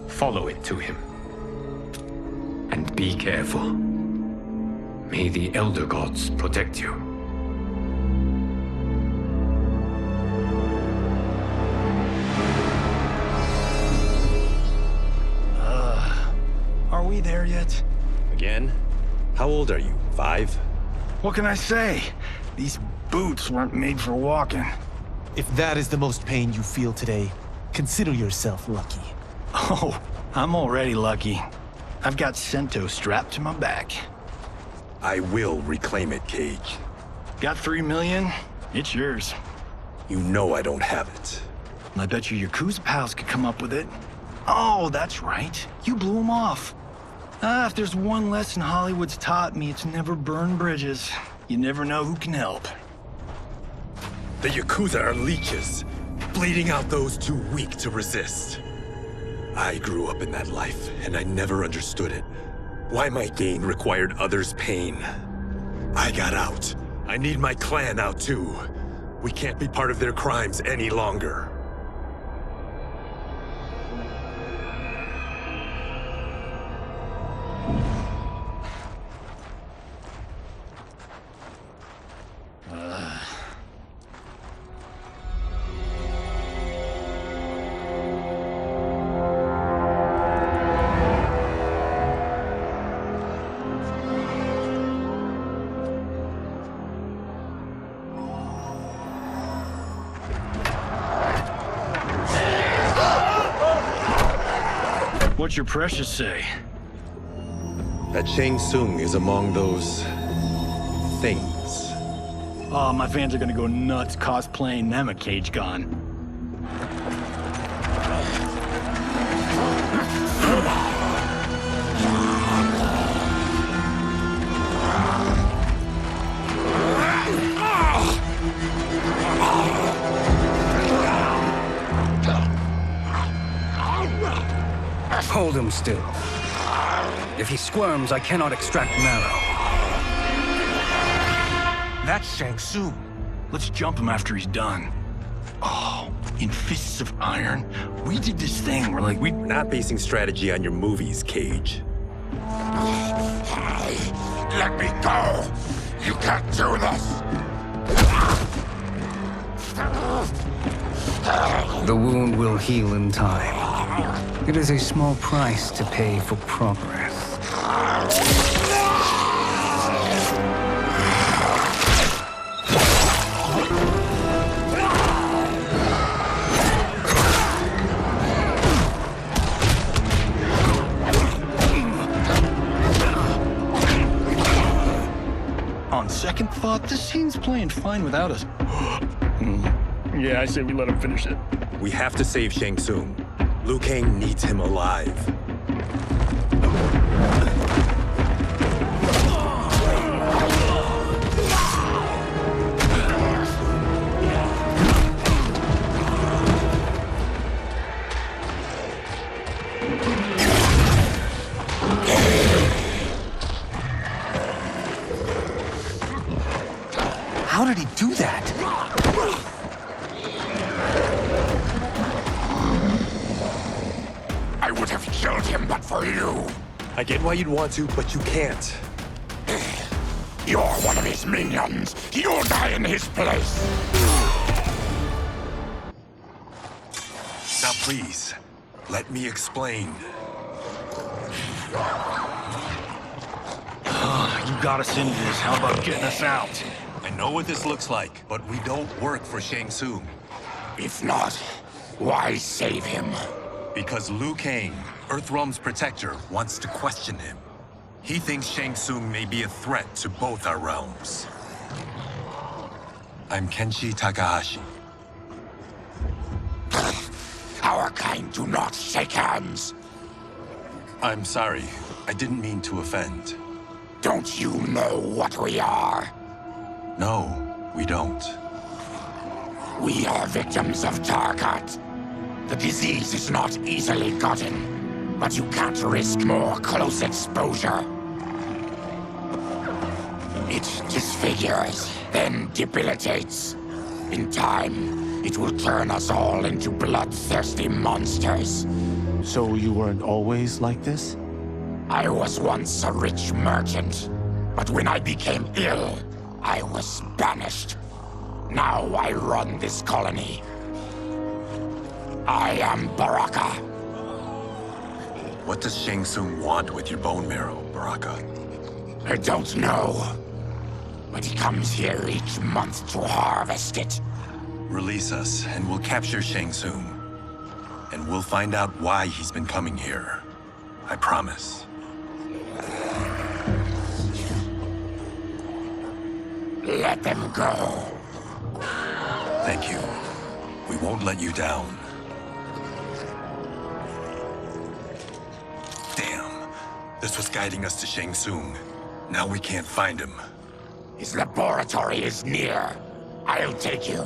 Follow it to him. And be careful. May the Elder Gods protect you.
Are we there yet?
Again? How old are you? 5?
What can I say? These boots weren't made for walking.
If that is the most pain you feel today, consider yourself lucky.
Oh, I'm already lucky. I've got Sento strapped to my back.
I will reclaim it, Cage.
Got 3 million? It's yours.
You know I don't have it.
I bet your Yakuza pals could come up with it. Oh, that's right. You blew them off. If there's one lesson Hollywood's taught me, it's never burn bridges. You never know who can help.
The Yakuza are leeches, bleeding out those too weak to resist. I grew up in that life, and I never understood it. Why my gain required others' pain. I got out. I need my clan out too. We can't be part of their crimes any longer.
What's your precious say?
That Shang Tsung is among those... things.
Oh, my fans are gonna go nuts cosplaying them a Cage Gon.
Hold him still. If he squirms, I cannot extract marrow.
That's Shang Tsung. Let's jump him after he's done. Oh, in Fists of Iron, we did this thing where we're
not basing strategy on your movies, Cage.
Let me go! You can't do this!
The wound will heal in time. It is a small price to pay for progress.
On second thought, this scene's playing fine without us. Yeah, I say we let him finish it.
We have to save Shang Tsung. Liu Kang needs him alive.
How did he do that?
I would have killed him but for you.
I get why you'd want to, but you can't.
You're one of his minions. You'll die in his place.
Now please, let me explain.
You got us into this. How about getting us out?
I know what this looks like, but we don't work for Shang Tsung.
If not, why save him?
Because Liu Kang, Earthrealm's protector, wants to question him. He thinks Shang Tsung may be a threat to both our realms. I'm Kenshi Takahashi.
Our kind do not shake hands.
I'm sorry. I didn't mean to offend.
Don't you know what we are?
No, we don't.
We are victims of Tarkat. The disease is not easily gotten, but you can't risk more close exposure. It disfigures, then debilitates. In time, it will turn us all into bloodthirsty monsters.
So you weren't always like this?
I was once a rich merchant, but when I became ill, I was banished. Now I run this colony. I am Baraka.
What does Shang Tsung want with your bone marrow, Baraka?
I don't know. But he comes here each month to harvest it.
Release us, and we'll capture Shang Tsung. And we'll find out why he's been coming here. I promise.
Let them go.
Thank you. We won't let you down. Damn. This was guiding us to Shang Tsung. Now we can't find him.
His laboratory is near. I'll take you.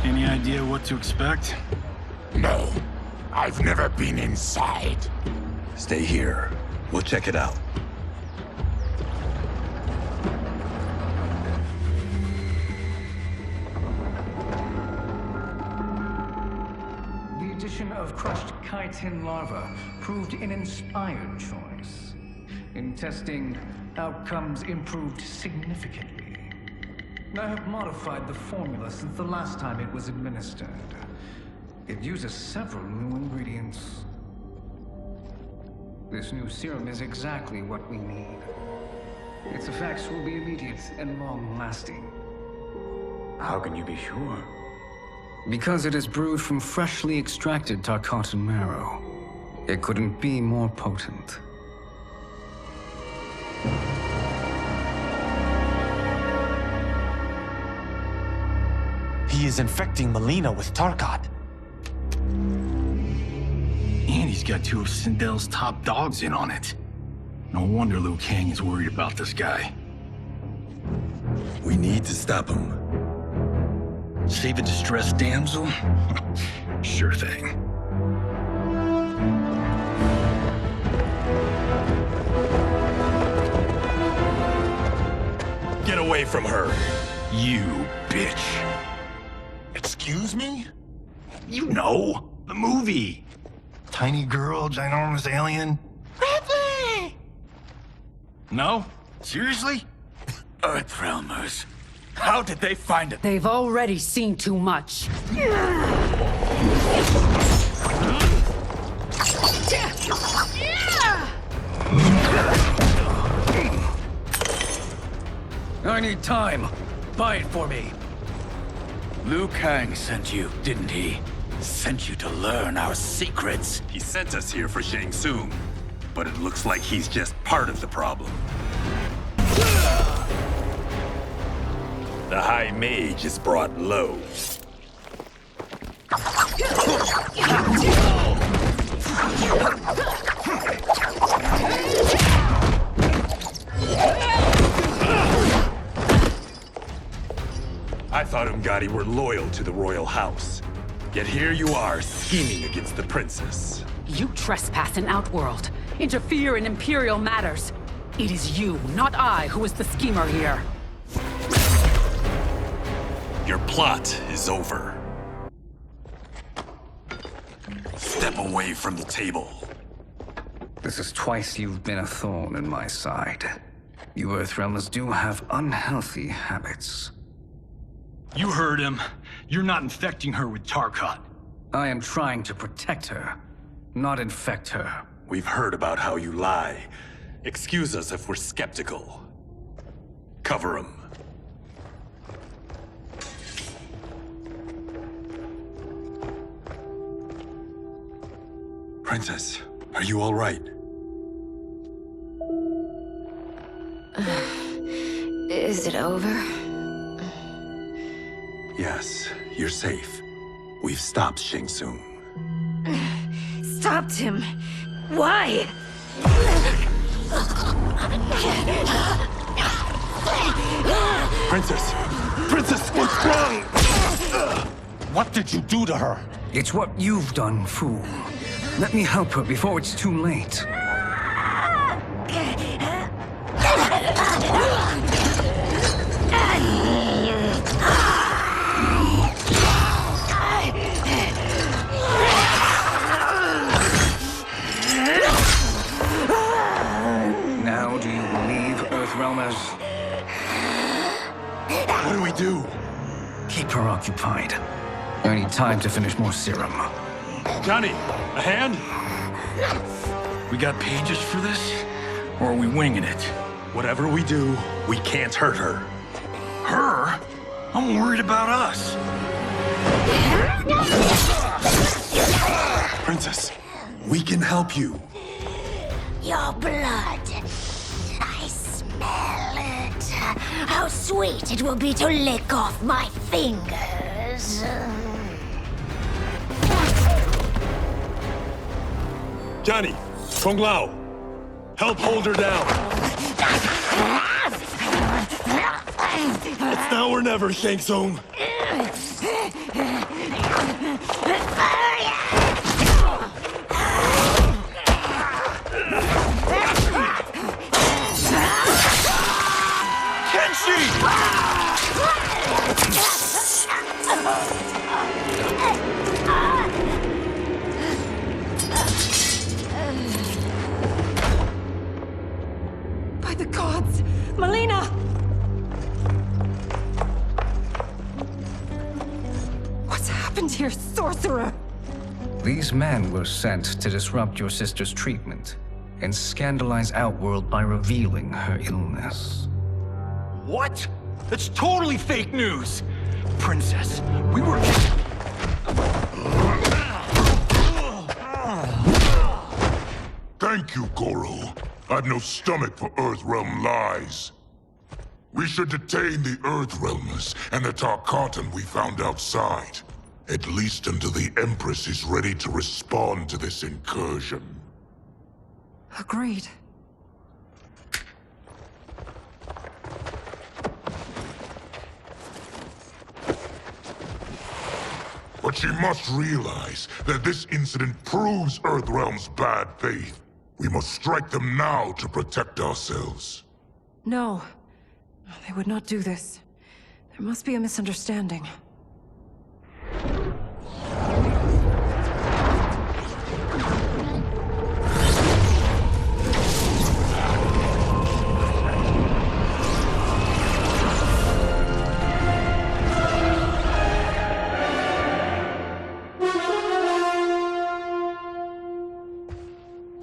Any idea what to expect?
No. I've never been inside.
Stay here. We'll check it out.
The addition of crushed chitin larva proved an inspired choice. In testing, outcomes improved significantly. I have modified the formula since the last time it was administered. It uses several new ingredients. This new serum is exactly what we need. Its effects will be immediate and long-lasting. How can you be sure? Because it is brewed from freshly extracted Tarkatan marrow. It couldn't be more potent.
He is infecting Melina with Tarkat.
And he's got two of Sindel's top dogs in on it. No wonder Liu Kang is worried about this guy.
We need to stop him.
Save the distressed damsel? Sure thing.
Get away from her!
You bitch.
Excuse me?
You know, the movie. Tiny girl, ginormous alien.
Ripley!
No? Seriously?
Earthrealmers. How did they find it?
They've already seen too much.
I need time. Buy it for me. Liu Kang sent you, didn't he?
Sent you to learn our secrets. He sent us here for Shang Tsung, but it looks like he's just part of the problem. The High Mage is brought low. I thought Umgadi were loyal to the royal house. Yet here you are, scheming against the princess.
You trespass in Outworld, interfere in Imperial matters. It is you, not I, who is the schemer here.
Your plot is over. Step away from the table.
This is twice you've been a thorn in my side. You Earthrealmers do have unhealthy habits.
You heard him. You're not infecting her with Tarkat.
I am trying to protect her, not infect her.
We've heard about how you lie. Excuse us if we're skeptical. Cover him. Princess, are you all right?
Is it over?
Yes, you're safe. We've stopped Shang Tsung.
Stopped him? Why?
Princess! Princess, what's wrong?
What did you do to her? It's what you've done, fool. Let me help her before it's too late. Now do you believe, Earthrealmers?
What do we do?
Keep her occupied. I need time to finish more serum.
Johnny, a hand?
We got pages for this? Or are we winging it?
Whatever we do, we can't hurt her.
Her? I'm worried about us.
Princess, we can help you.
Your blood. I smell it. How sweet it will be to lick off my fingers.
Johnny, Kung Lao, help hold her down. It's now or never, Shang Tsung.
By the gods! Melina! What's happened here, sorcerer?
These men were sent to disrupt your sister's treatment and scandalize Outworld by revealing her illness.
What? That's totally fake news! Princess, we were...
Thank you, Goro. I've no stomach for Earthrealm lies. We should detain the Earthrealmers and the Tarkatan we found outside. At least until the Empress is ready to respond to this incursion.
Agreed.
But she must realize that this incident proves Earthrealm's bad faith. We must strike them now to protect ourselves.
No. They would not do this. There must be a misunderstanding.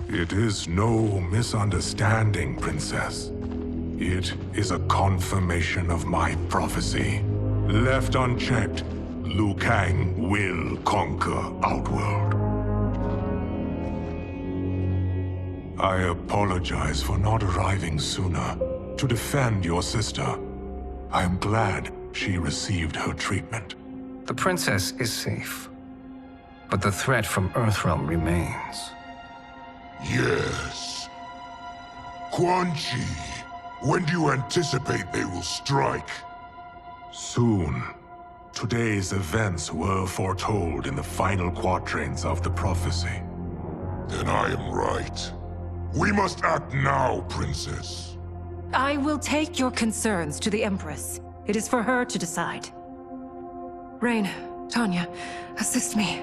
It is no misunderstanding, Princess. It is a confirmation of my prophecy. Left unchecked, Liu Kang will conquer Outworld. I apologize for not arriving sooner to defend your sister. I am glad she received her treatment.
The princess is safe, but the threat from Earthrealm remains.
Yes. Quan Chi, when do you anticipate they will strike? Soon. Today's events were foretold in the final quatrains of the prophecy. Then I am right. We must act now, Princess.
I will take your concerns to the Empress. It is for her to decide. Rain, Tanya, assist me.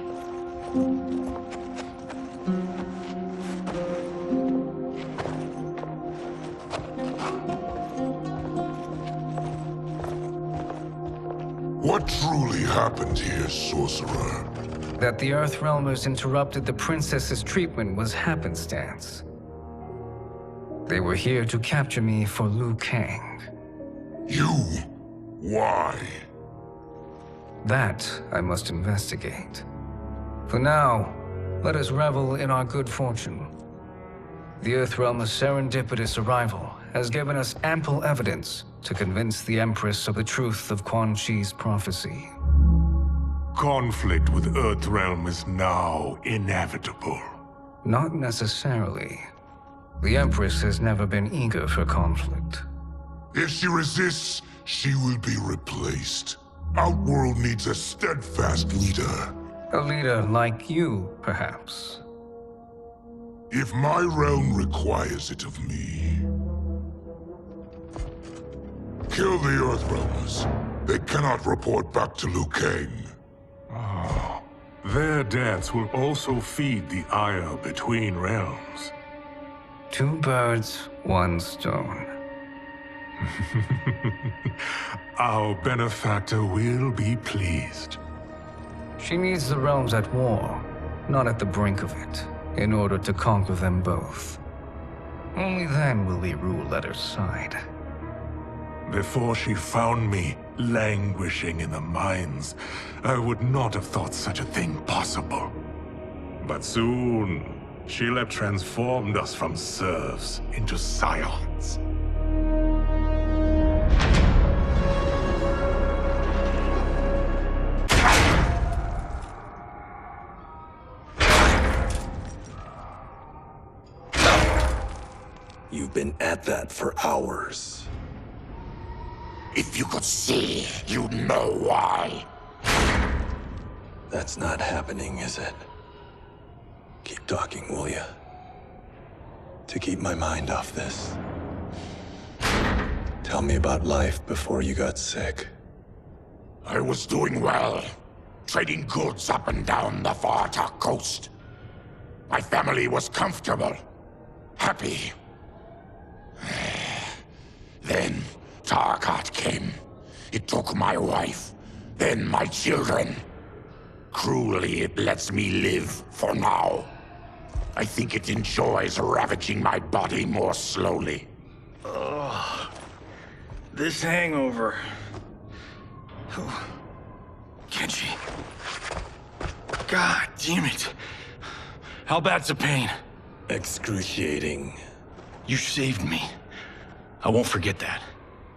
What truly happened here, Sorcerer?
That the Earthrealmers interrupted the princess's treatment was happenstance. They were here to capture me for Liu Kang.
You? Why?
That I must investigate. For now, let us revel in our good fortune. The Earthrealm's serendipitous arrival has given us ample evidence to convince the Empress of the truth of Quan Chi's prophecy.
Conflict with Earthrealm is now inevitable.
Not necessarily. The Empress has never been eager for conflict.
If she resists, she will be replaced. Outworld needs a steadfast leader.
A leader like you, perhaps.
If my realm requires it of me. Kill the Earthrealmers. They cannot report back to Liu Kang. Oh. Their deaths will also feed the ire between realms.
2 birds, 1 stone.
Our benefactor will be pleased.
She needs the realms at war, not at the brink of it, in order to conquer them both. Only then will we rule at her side.
Before she found me languishing in the mines, I would not have thought such a thing possible. But soon, she'll have transformed us from serfs into scions.
You've been at that for hours.
If you could see, you'd know why.
That's not happening, is it? Keep talking, will ya? To keep my mind off this. Tell me about life before you got sick.
I was doing well, trading goods up and down the Varta coast. My family was comfortable, happy. Then Tarkat came. It took my wife, then my children. Cruelly, it lets me live for now. I think it enjoys ravaging my body more slowly.
Ugh. This hangover. Kenji. God damn it. How bad's the pain?
Excruciating.
You saved me. I won't forget that.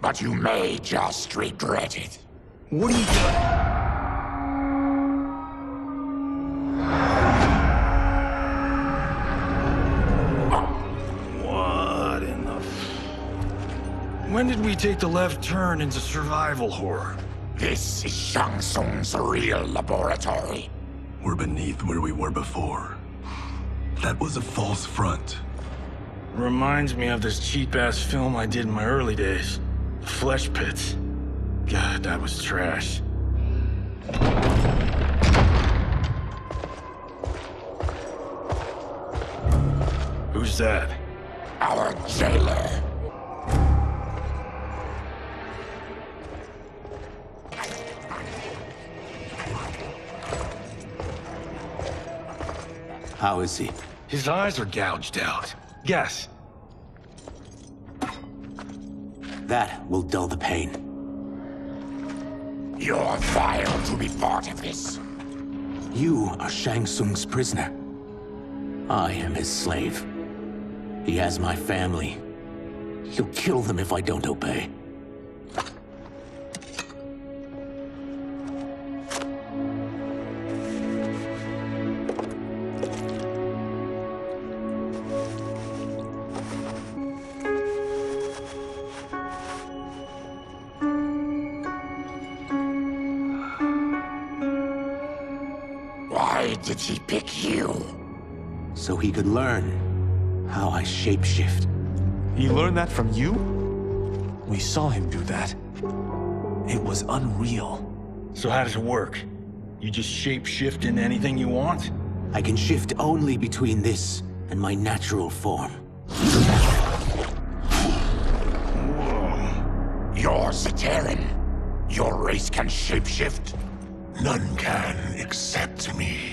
But you may just regret it.
What are you doing? What in the... When did we take the left turn into survival horror?
This is Shang Tsung's real laboratory.
We're beneath where we were before. That was a false front.
Reminds me of this cheap-ass film I did in my early days. The Flesh Pits. God, that was trash. Who's that?
Our jailer.
How is he?
His eyes are gouged out. Guess.
That will dull the pain.
You're vile to be part of this.
You are Shang Tsung's prisoner. I am his slave. He has my family. He'll kill them if I don't obey.
Why did he pick you?
So he could learn how I shapeshift.
He learned that from you? We saw him do that. It was unreal.
So how does it work? You just shape-shift into anything you want?
I can shift only between this and my natural form.
You're Zaterran. Your race can shapeshift.
None can except me.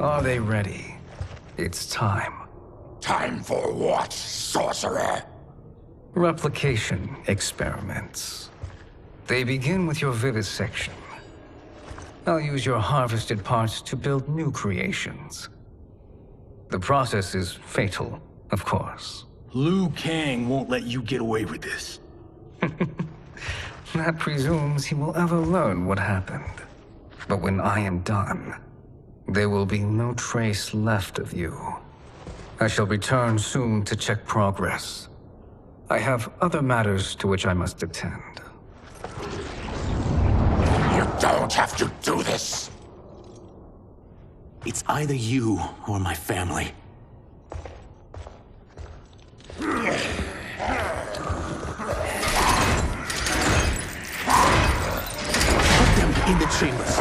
Are they ready? It's time.
Time for what, sorcerer?
Replication experiments. They begin with your vivisection. I'll use your harvested parts to build new creations. The process is fatal, of course.
Liu Kang won't let you get away with this.
That presumes he will ever learn what happened. But when I am done, there will be no trace left of you. I shall return soon to check progress. I have other matters to which I must attend.
You don't have to do this.
It's either you or my family. Put them in the chambers.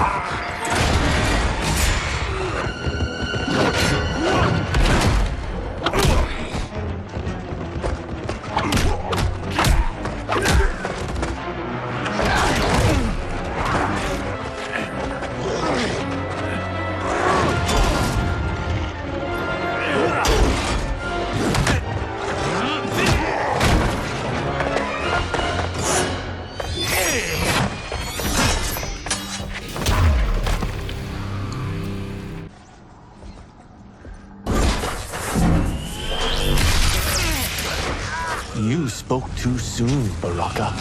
You spoke too soon, Baraka.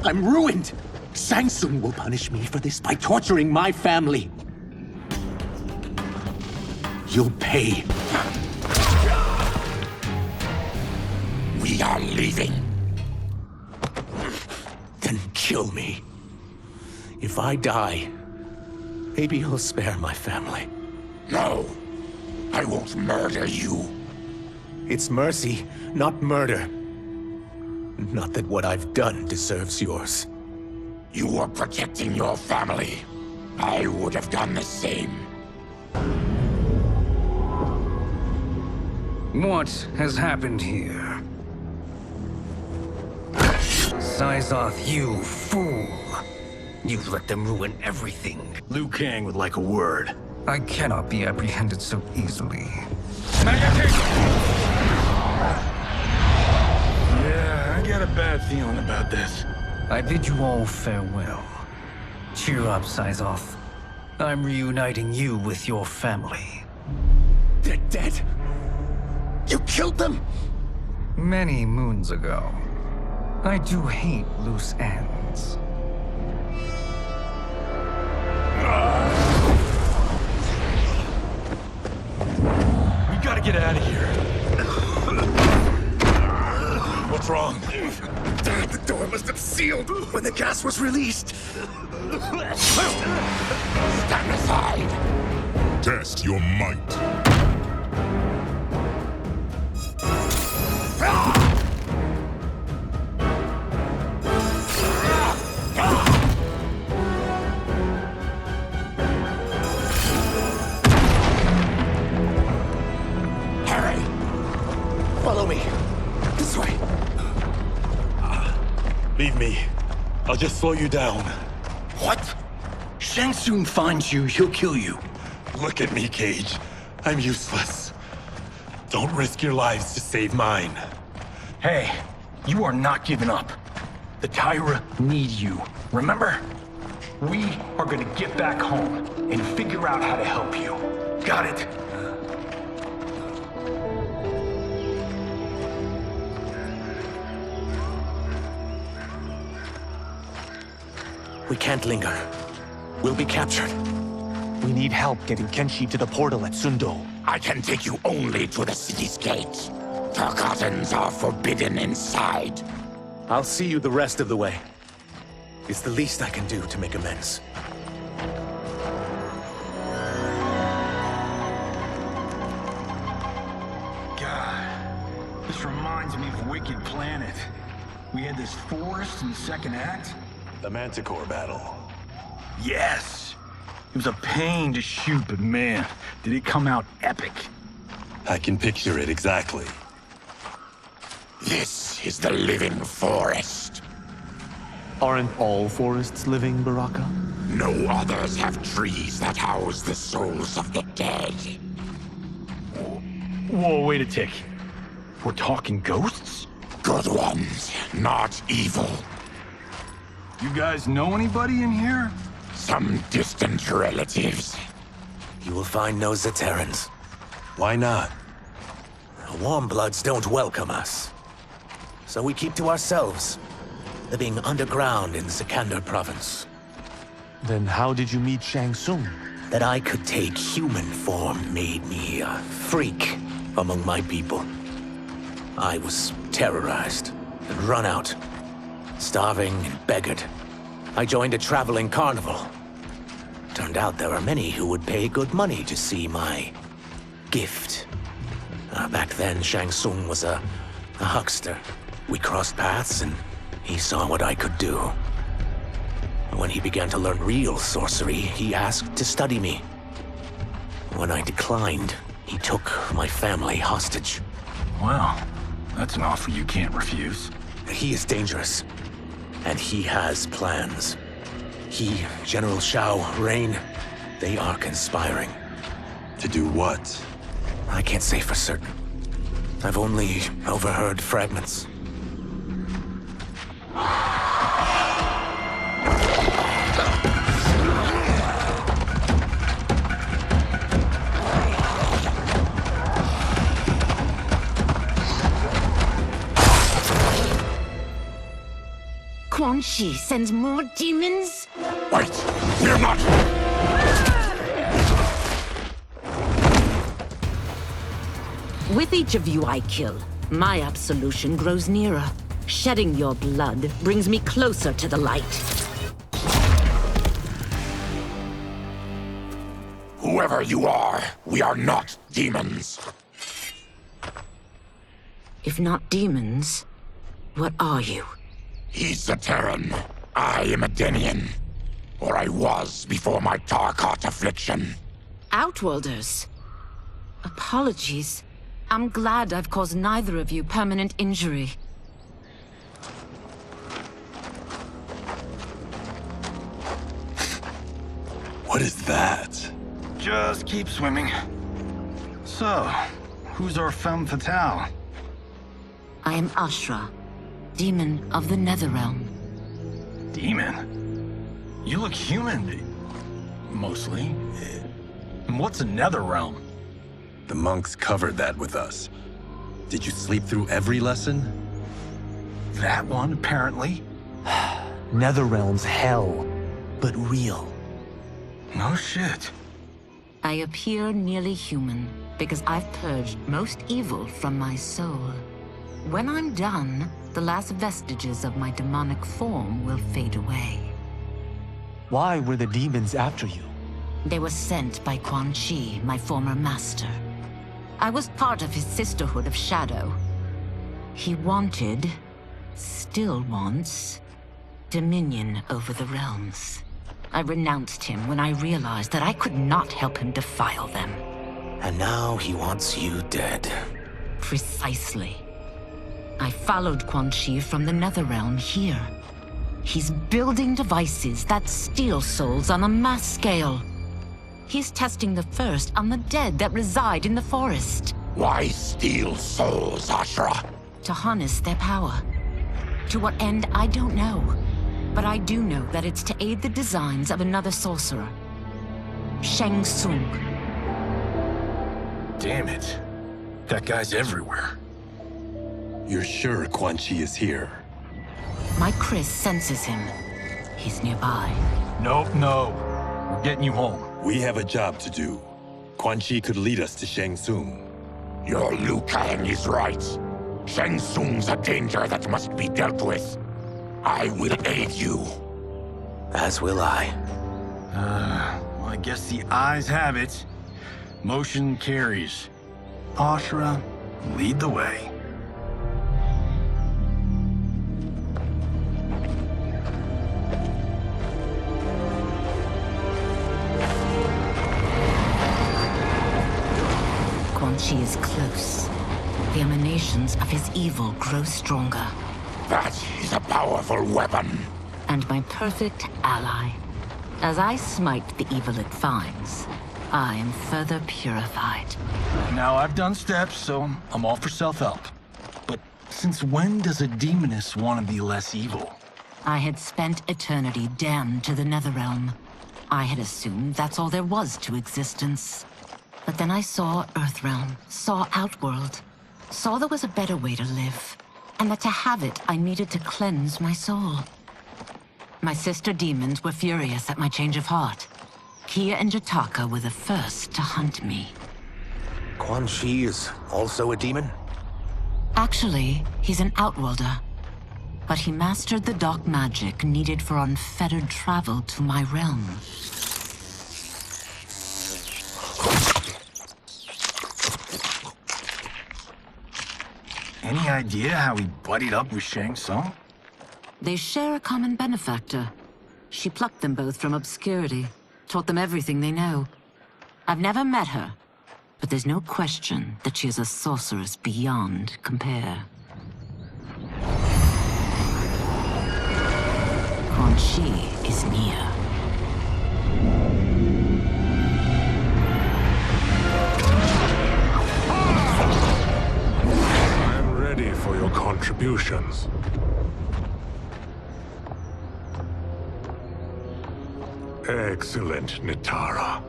I'm ruined! Shang Tsung will punish me for this by torturing my family. You'll pay.
We are leaving.
Then kill me. If I die, maybe you'll spare my family.
No, I won't murder you.
It's mercy, not murder. Not that what I've done deserves yours.
You were protecting your family. I would have done the same.
What has happened here? Syzoth, you fool! You let them ruin everything.
Liu Kang would like a word.
I cannot be apprehended so easily.
Yeah, I got a bad feeling about this.
I bid you all farewell. Cheer up, Syzoth. I'm reuniting you with your family.
They're dead? You killed them?
Many moons ago. I do hate loose ends.
We gotta get out of here.
What's wrong?
The door must have sealed when the gas was released.
Stand aside.
Test your might.
I'll just slow you down.
What? Shang Tsung finds you, he'll kill you.
Look at me, Cage. I'm useless. Don't risk your lives to save mine.
Hey, you are not giving up. The Tyra need you, remember? We are gonna get back home and figure out how to help you. Got it?
We can't linger. We'll be captured.
We need help getting Kenshi to the portal at Sundo.
I can take you only to the city's gate. Tarkatans are forbidden inside.
I'll see you the rest of the way. It's the least I can do to make amends.
God, this reminds me of Wicked Planet. We had this forest in the second act.
The Manticore battle.
Yes! It was a pain to shoot, but man, did it come out epic.
I can picture it exactly.
This is the living forest.
Aren't all forests living, Baraka?
No others have trees that house the souls of the dead.
Whoa, wait a tick. We're talking ghosts?
Good ones, not evil.
You guys know anybody in here?
Some distant relatives.
You will find no Zaterrans.
Why not?
The Warmbloods don't welcome us. So we keep to ourselves, living underground in Sikander province.
Then how did you meet Shang Tsung?
That I could take human form made me a freak among my people. I was terrorized and run out, starving and beggared. I joined a traveling carnival. Turned out there are many who would pay good money to see my gift. Back then, Shang Tsung was a huckster. We crossed paths and he saw what I could do. When he began to learn real sorcery, he asked to study me. When I declined, he took my family hostage.
Wow, that's an offer you can't refuse.
He is dangerous, and he has plans. He, General Shao, Rain, they are conspiring.
To do what?
I can't say for certain. I've only overheard fragments.
Quan Chi sends more demons?
Wait! We're not...
With each of you I kill, my absolution grows nearer. Shedding your blood brings me closer to the light.
Whoever you are, we are not demons.
If not demons, what are you?
He's a Terran. I am a Denian. Or I was before my Tarkat affliction.
Outworlders. Apologies. I'm glad I've caused neither of you permanent injury.
What is that?
Just keep swimming. So, who's our femme fatale?
I am Ashra, demon of the Netherrealm.
Demon? You look human. Mostly. And what's a Netherrealm?
The monks covered that with us. Did you sleep through every lesson?
That one, apparently.
Netherrealm's hell, but real.
No shit.
I appear nearly human because I've purged most evil from my soul. When I'm done, the last vestiges of my demonic form will fade away.
Why were the demons after you?
They were sent by Quan Chi, my former master. I was part of his Sisterhood of Shadow. He wanted, still wants, dominion over the realms. I renounced him when I realized that I could not help him defile them.
And now he wants you dead.
Precisely. I followed Quan Chi from the Netherrealm here. He's building devices that steal souls on a mass scale. He's testing the first on the dead that reside in the forest.
Why steal souls, Ashra?
To harness their power. To what end, I don't know. But I do know that it's to aid the designs of another sorcerer. Shang Tsung.
Damn it. That guy's everywhere.
You're sure Quan Chi is here?
My Chris senses him. He's nearby.
Nope, no. We're getting you home.
We have a job to do. Quan Chi could lead us to Shang Tsung.
Your Liu Kang is right. Shang Tsung's a danger that must be dealt with. I will aid you.
As will I.
Well, I guess the eyes have it. Motion carries. Ashra, lead the way.
Quan Chi is close. The emanations of his evil grow stronger.
That is a powerful weapon.
And my perfect ally. As I smite the evil it finds, I am further purified.
Now, I've done steps, so I'm all for self-help. But since when does a demoness want to be less evil?
I had spent eternity damned to the Netherrealm. I had assumed that's all there was to existence. But then I saw Earthrealm, saw Outworld, saw there was a better way to live, and that to have it, I needed to cleanse my soul. My sister demons were furious at my change of heart. Kia and Jataka were the first to hunt me.
Quan Chi is also a demon?
Actually, he's an Outworlder. But he mastered the dark magic needed for unfettered travel to my realm.
Any idea how he buddied up with Shang Tsung?
They share a common benefactor. She plucked them both from obscurity, taught them everything they know. I've never met her, but there's no question that she is a sorceress beyond compare. Quan Chi is near.
I'm ready for your contributions. Excellent, Nitara.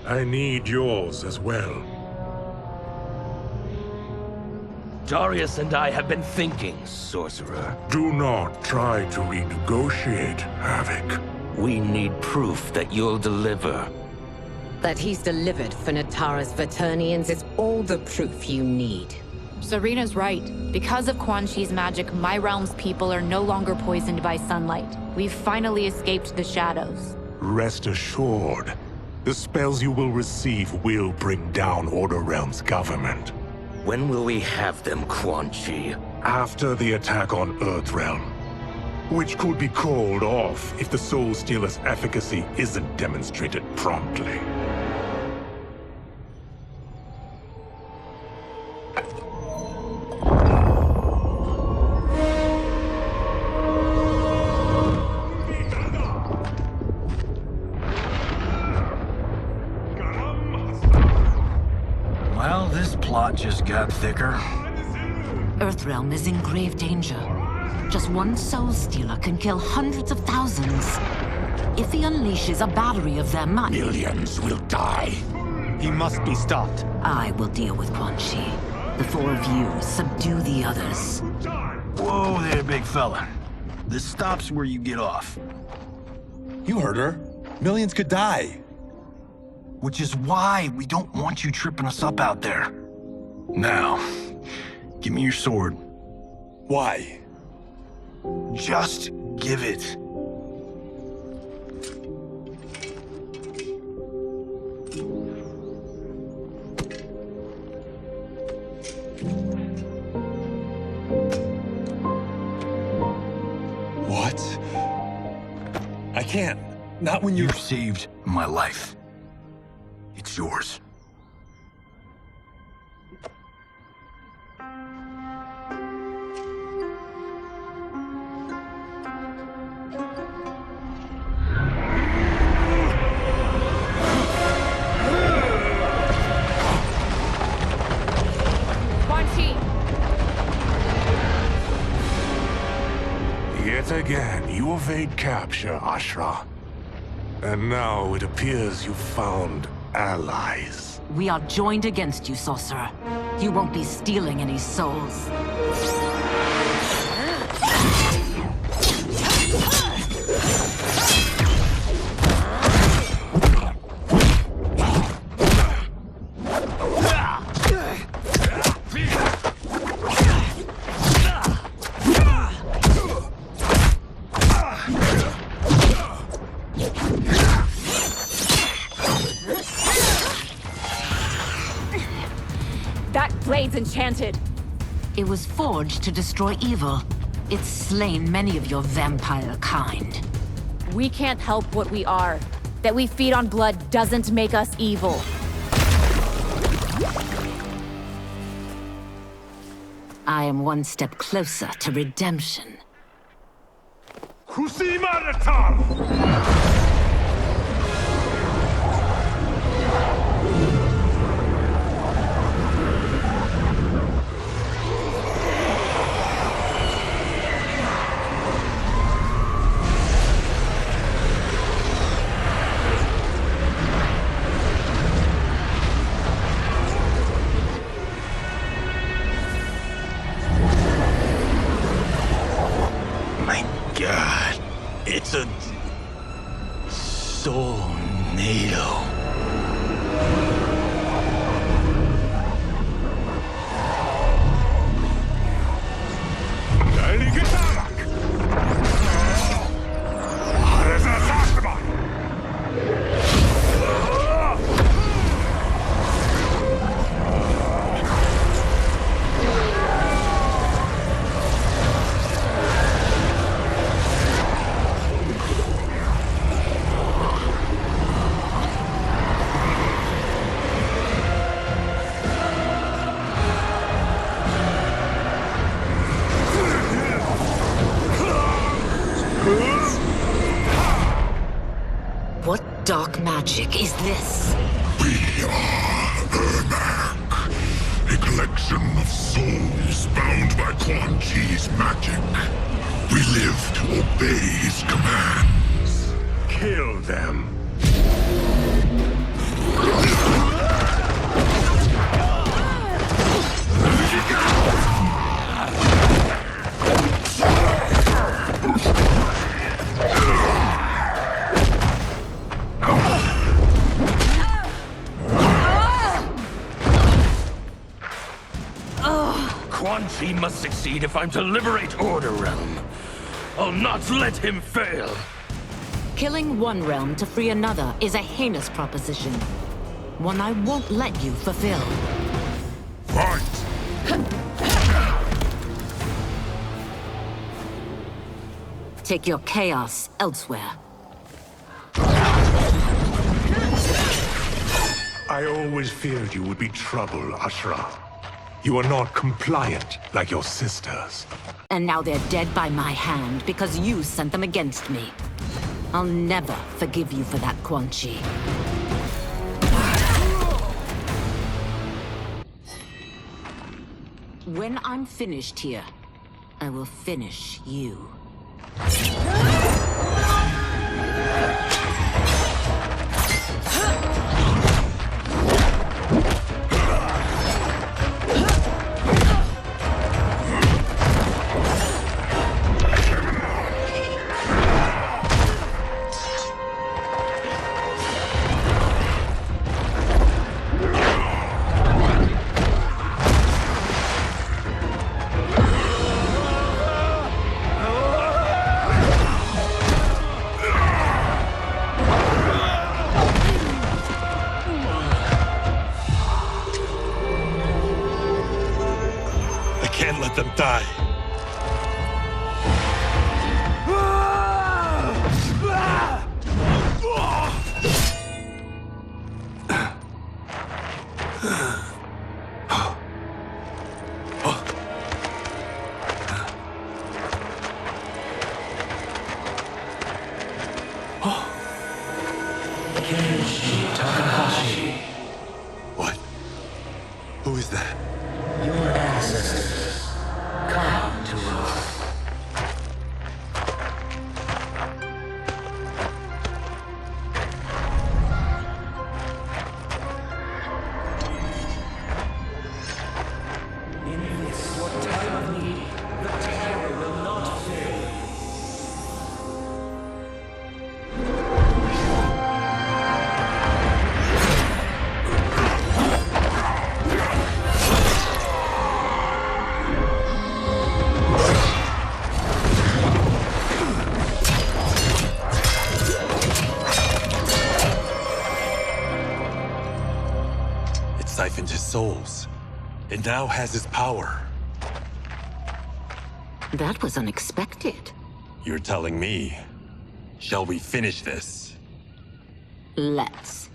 I need yours as well.
Darius and I have been thinking, Sorcerer.
Do not try to renegotiate, Havoc.
We need proof that you'll deliver.
That he's delivered for Natara's Vaternians is all the proof you need.
Serena's right. Because of Quan Chi's magic, my realm's people are no longer poisoned by sunlight. We've finally escaped the shadows.
Rest assured, the spells you will receive will bring down Order Realm's government.
When will we have them, Quan Chi?
After the attack on Earthrealm, which could be called off if the Soul Stealer's efficacy isn't demonstrated promptly.
Well, this plot just got thicker.
Earthrealm is in grave danger. Just one Soul Stealer can kill hundreds of thousands. If he unleashes a battery of them,
Millions will die.
He must be stopped.
I will deal with Quan Chi. The four of you subdue the others.
Whoa there, big fella. This stops where you get off.
You heard her. Millions could die.
Which is why we don't want you tripping us up out there. Now, give me your sword.
Why?
Just give it.
What? I can't. Not when
You've saved my life. It's yours.
evade capture, Ashra. And now it appears you've found allies.
We are joined against you, sorcerer. You won't be stealing any souls.
That blade's enchanted.
It was forged to destroy evil. It's slain many of your vampire kind.
We can't help what we are. That we feed on blood doesn't make us evil.
I am one step closer to redemption.
God, it's a soulnado.
What dark magic is this?
We are Ermac, a collection of souls bound by Quan Chi's magic. We live to obey his commands.
Kill them.
Quan Chi must succeed if I'm to liberate Order Realm. I'll not let him fail.
Killing one realm to free another is a heinous proposition. One I won't let you fulfill.
Fight!
Take your chaos elsewhere.
I always feared you would be trouble, Ashra. You are not compliant like your sisters.
And now they're dead by my hand because you sent them against me. I'll never forgive you for that, Quan Chi. When I'm finished here, I will finish you.
Can't let them die. What? Who is that?
Your ancestors. Come to us.
siphoned his souls. It now has his power.
That was unexpected.
You're telling me. Shall we finish this?
Let's.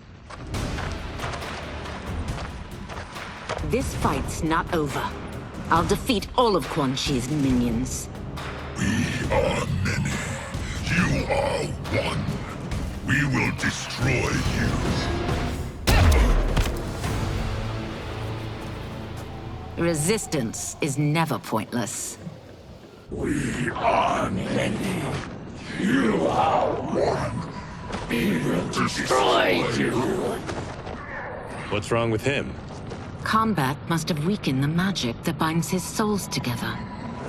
This fight's not over. I'll defeat all of Quan Chi's minions.
We are many. You are one. We will destroy you.
Resistance is never pointless.
We are many. You are one. We will destroy you.
What's wrong with him?
Kombat must have weakened the magic that binds his souls together.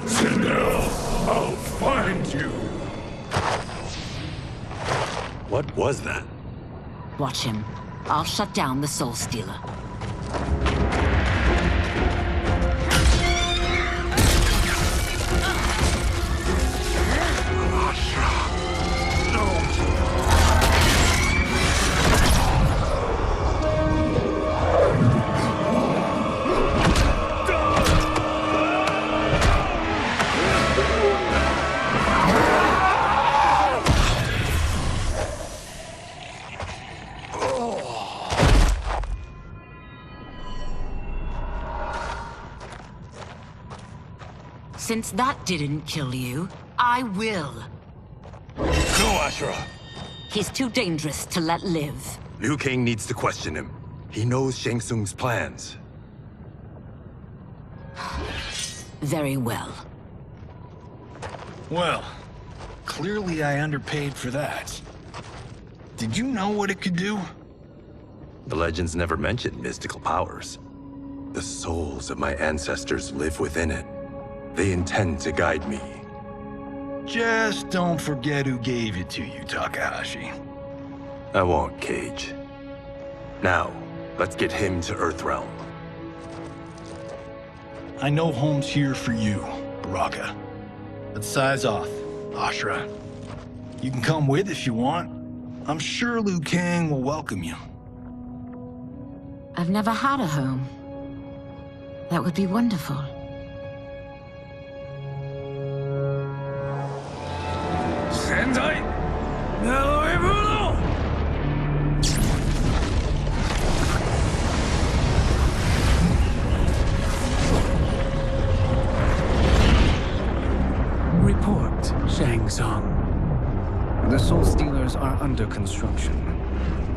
Sinel, I'll find you.
What was that?
Watch him. I'll shut down the Soul Stealer. Since that didn't kill you, I will.
No, Ashura!
He's too dangerous to let live.
Liu Kang needs to question him. He knows Shang Tsung's plans.
Very well.
Well, clearly I underpaid for that. Did you know what it could do?
The legends never mentioned mystical powers. The souls of my ancestors live within it. They intend to guide me.
Just don't forget who gave it to you, Takahashi.
I won't, Cage. Now, let's get him to Earthrealm.
I know home's here for you, Baraka. Let's size off, Ashura. You can come with if you want. I'm sure Liu Kang will welcome you.
I've never had a home. That would be wonderful.
Sendai! Naoibuno!
Report, Shang Tsung.
The Soul Stealers are under construction.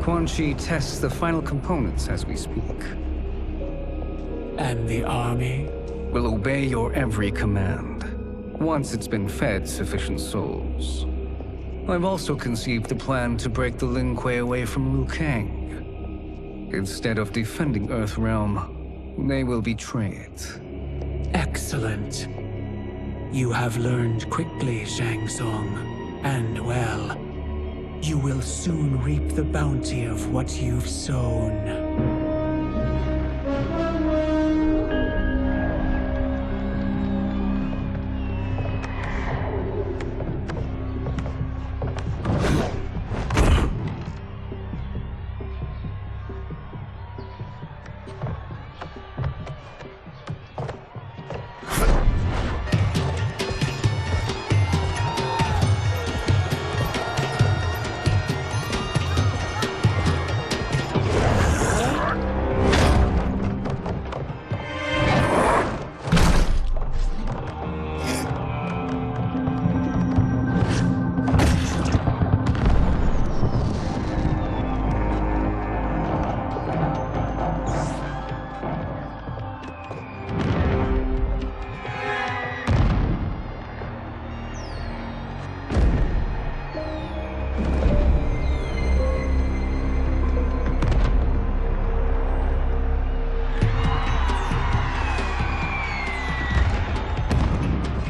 Quan Chi tests the final components as we speak.
And the army?
Will obey your every command, once it's been fed sufficient souls. I've also conceived a plan to break the Lin Kuei away from Liu Kang. Instead of defending Earthrealm, they will betray it.
Excellent. You have learned quickly, Shang Tsung, and well. You will soon reap the bounty of what you've sown.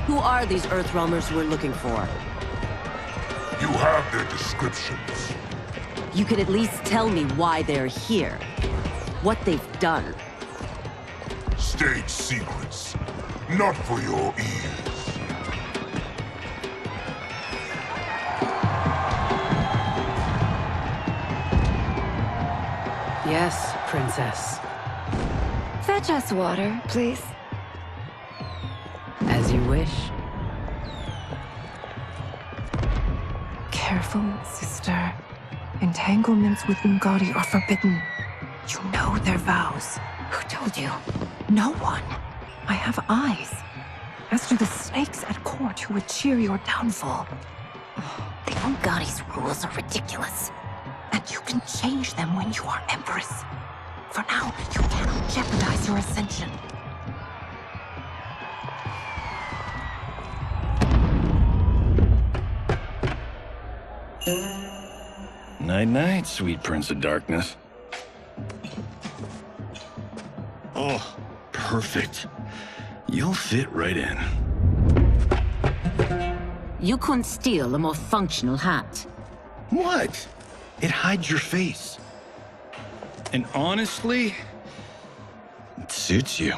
Who are these Earthrealmers we're looking for?
You have their descriptions.
You could at least tell me why they're here. What they've done.
State secrets. Not for your ears.
Yes, Princess.
fetch us water, please?
As you wish.
Careful, sister. Entanglements with Ungadi are forbidden. You know their vows. Who told you? No one. I have eyes. As do the snakes at court who would cheer your downfall.
The Ungadi's rules are ridiculous.
And you can change them when you are Empress. For now, you cannot jeopardize your ascension.
Night-night, sweet Prince of Darkness. Oh, perfect. You'll fit right in.
You couldn't steal a more functional hat.
What? It hides your face. And honestly, it suits you.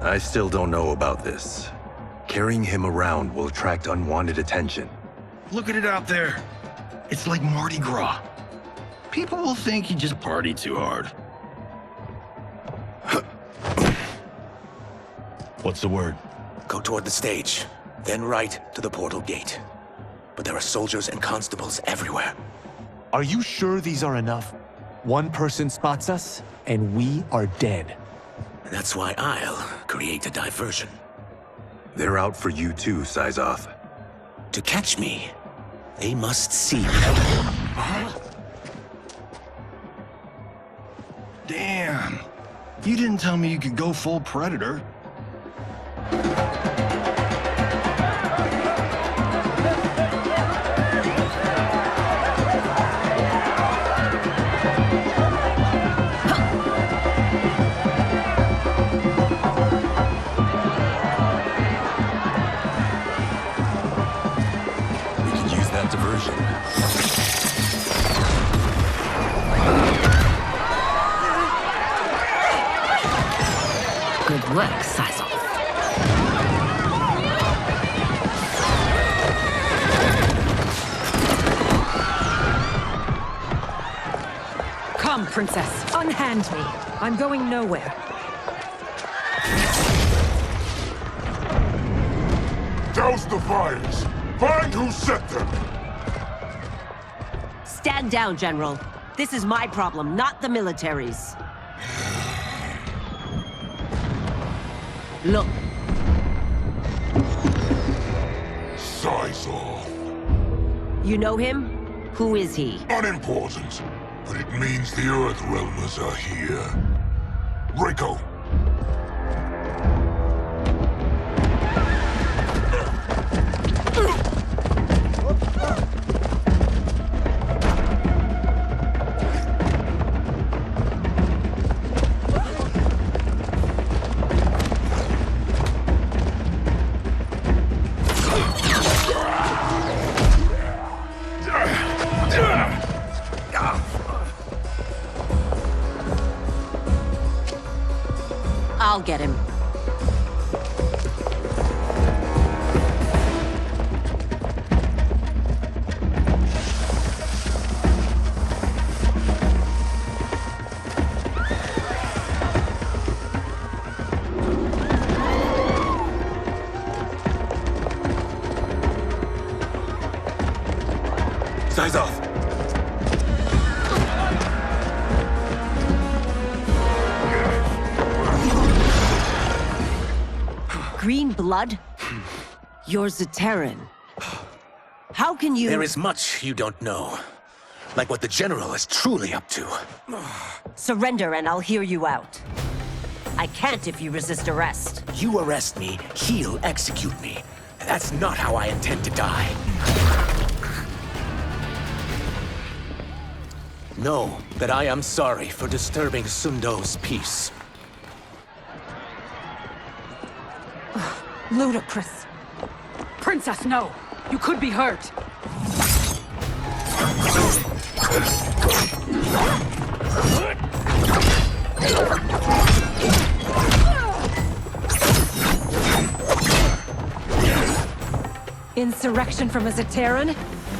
I still don't know about this. Carrying him around will attract unwanted attention.
Look at it out there. It's like Mardi Gras. People will think you just party too hard. What's the word?
Go toward the stage, then right to the portal gate. But there are soldiers and constables everywhere.
Are you sure these are enough? One person spots us, and we are dead.
That's why I'll create a diversion.
They're out for you too, Syzoth.
To catch me, they must see me.
Damn. You didn't tell me you could go full Predator.
Good work, Syzoth.
Come, Princess.
Unhand me. I'm going nowhere.
Douse the fires! Find who set them!
Stand down, General. This is my problem, not the military's. Look.
Syzoth.
You know him? Who is he?
Unimportant, but it means the Earthrealmers are here. Rico.
I'll get him.
Syzoth!
Green blood? You're Zaterran. How can you—
There is much you don't know. Like what the General is truly up to.
Surrender and I'll hear you out. I can't if you resist arrest.
You arrest me, he'll execute me. That's not how I intend to die. Know that I am sorry for disturbing Sundo's peace.
Ludicrous.
Princess, no! You could be hurt!
Insurrection from a Zaterran?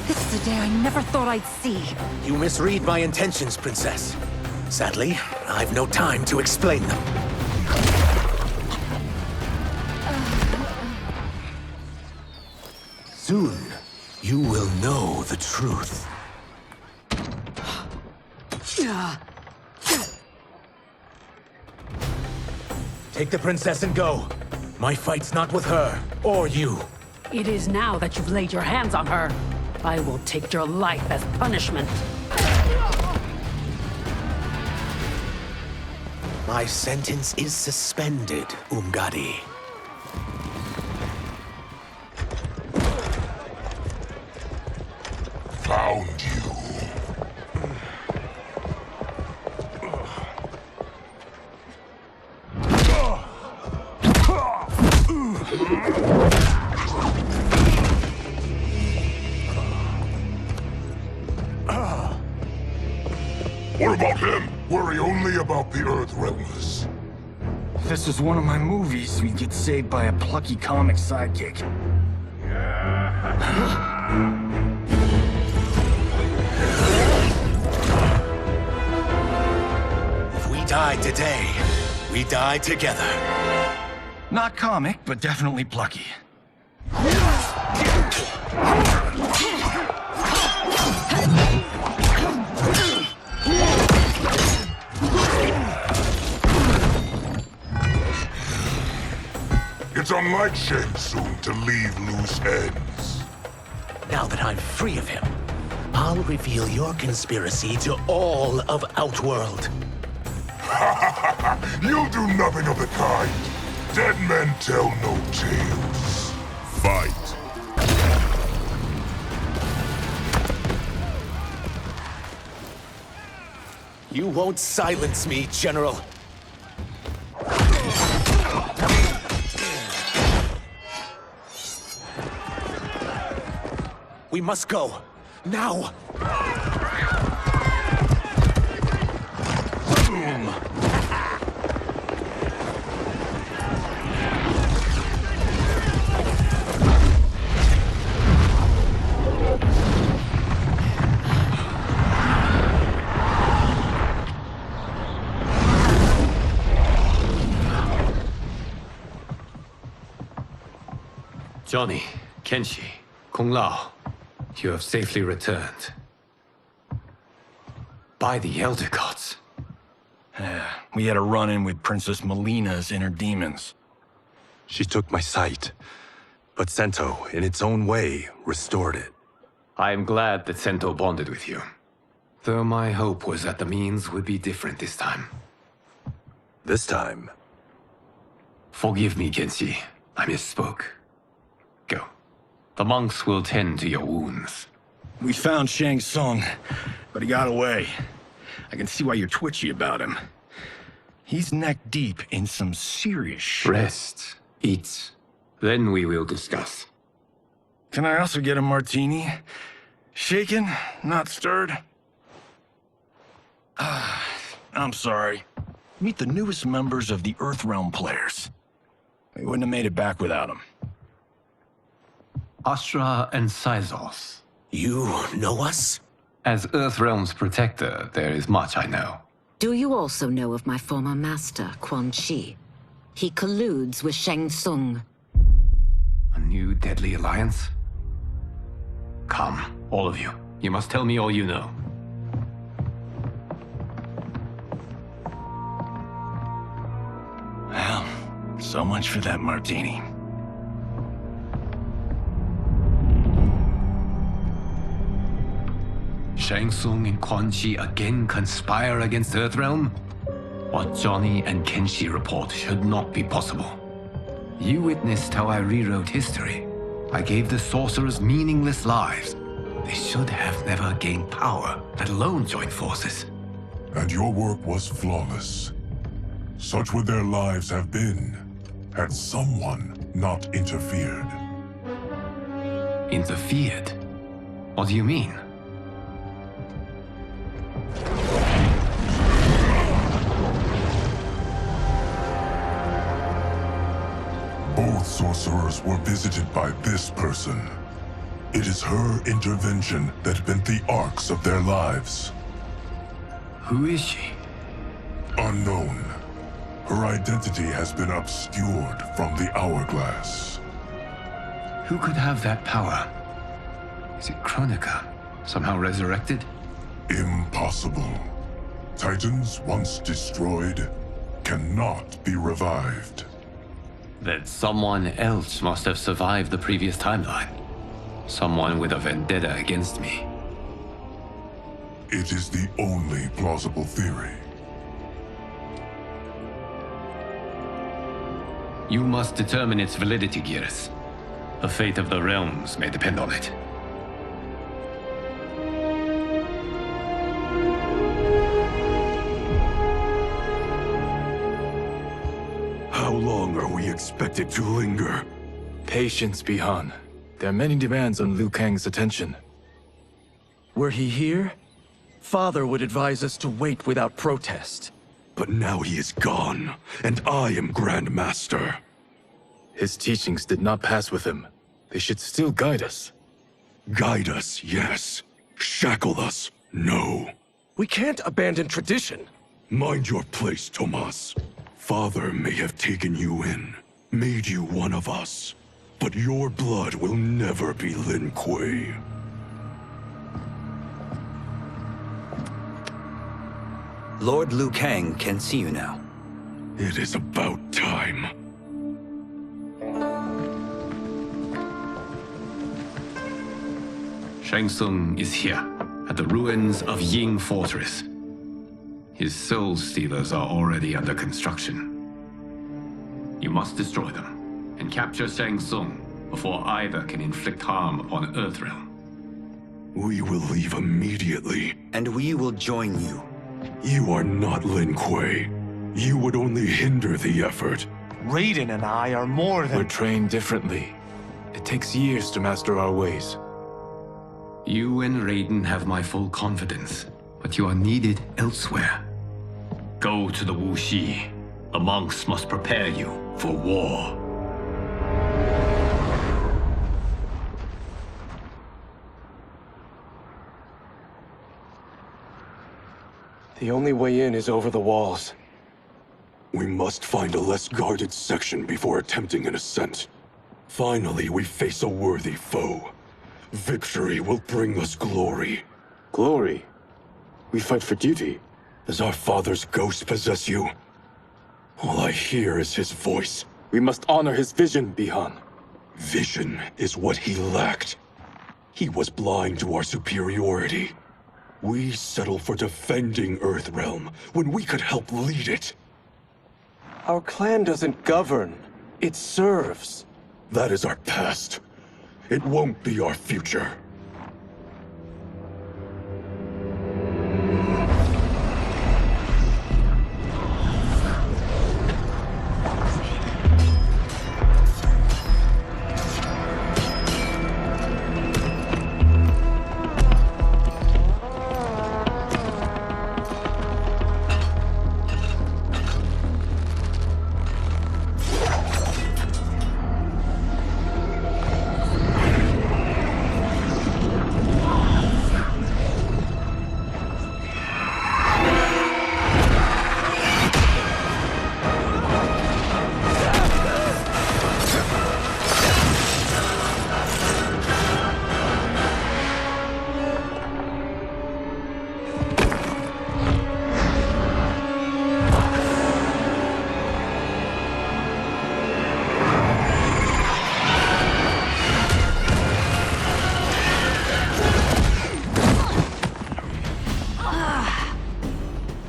This is a day I never thought I'd see.
You misread my intentions, Princess. Sadly, I've no time to explain them. Soon, you will know the truth. Take the princess and go. My fight's not with her, or you.
It is now that you've laid your hands on her. I will take your life as punishment.
My sentence is suspended, Umgadi.
Found you. What about him? Worry only about the Earthrealmers.
If this was one of my movies, we'd get saved by a plucky comic sidekick.
If we die today, we die together.
Not comic, but definitely plucky.
It's unlike Shang Tsung to leave loose ends.
Now that I'm free of him, I'll reveal your conspiracy to all of Outworld.
You'll do nothing of the kind. Dead men tell no tales. Fight.
You won't silence me, General. We must go. Now! Boom!
Johnny, Kenshi, Kung Lao, you have safely returned. By the Elder Gods.
We had a run-in with Princess Melina's inner demons.
She took my sight, but Sento, in its own way, restored it.
I am glad that Sento bonded with you. Though my hope was that the means would be different this time.
This time?
Forgive me, Kenshi. I misspoke. Go. The monks will tend to your wounds.
We found Shang Tsung, but he got away. I can see why you're twitchy about him. He's neck-deep in some serious shit.
Rest. Eat. Then we will discuss.
Can I also get a martini? Shaken, not stirred? I'm sorry. Meet the newest members of the Earthrealm players. We wouldn't have made it back without them.
Astra and Syzos.
You know us?
As Earthrealm's protector, there is much I know.
Do you also know of my former master, Quan Chi? He colludes with Shang Tsung.
A new deadly alliance? Come, all of you. You must tell me all you know.
Well, so much for that martini.
Shang Tsung and Quan Chi again conspire against Earthrealm? What Johnny and Kenshi report should not be possible. You witnessed how I rewrote history. I gave the sorcerers meaningless lives. They should have never gained power, let alone joined forces.
And your work was flawless. Such would their lives have been, had someone not interfered.
Interfered? What do you mean?
Both sorcerers were visited by this person. It is her intervention that bent the arcs of their lives.
Who is she?
Unknown. Her identity has been obscured from the hourglass.
Who could have that power? Is it Kronika? Somehow resurrected?
Impossible. Titans once destroyed cannot be revived.
Then someone else must have survived the previous timeline. Someone with a vendetta against me.
It is the only plausible theory.
You must determine its validity, Geras. The fate of the realms may depend on it.
How long are we expected to linger?
Patience, Bihan. There are many demands on Liu Kang's attention. Were he here, Father would advise us to wait without protest.
But now he is gone, and I am Grand Master.
His teachings did not pass with him. They should still guide us.
Guide us, yes. Shackle us, no.
We can't abandon tradition.
Mind your place, Tomas. Father may have taken you in, made you one of us. But your blood will never be Lin Kuei.
Lord Liu Kang can see you now.
It is about time.
Shang Tsung is here, at the ruins of Ying Fortress. His Soul Stealers are already under construction. You must destroy them, and capture Shang Tsung before either can inflict harm upon Earthrealm.
We will leave immediately.
And we will join you.
You are not Lin Kuei. You would only hinder the effort.
Raiden and I are more than...
We're trained differently. It takes years to master our ways.
You and Raiden have my full confidence, but you are needed elsewhere. Go to the Wuxi. The monks must prepare you for war.
The only way in is over the walls.
We must find a less guarded section before attempting an ascent. Finally, we face a worthy foe. Victory will bring us glory.
Glory? We fight for duty.
Does our father's ghost possess you? All I hear is his voice.
We must honor his vision, Bihan.
Vision is what he lacked. He was blind to our superiority. We settle for defending Earthrealm when we could help lead it.
Our clan doesn't govern. It serves.
That is our past. It won't be our future.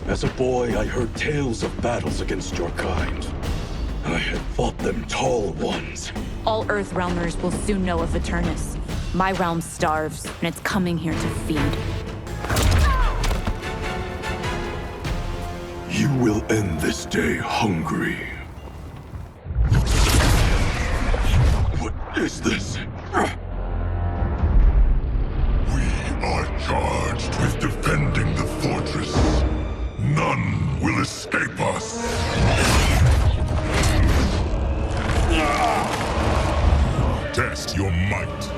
As a boy, I heard tales of battles against your kind. I had fought them tall ones.
All Earthrealmers will soon know of Eternus. My realm starves, and it's coming here to feed.
You will end this day hungry. What is this?
We are charged with defending the fortress. None will escape us. Test your might.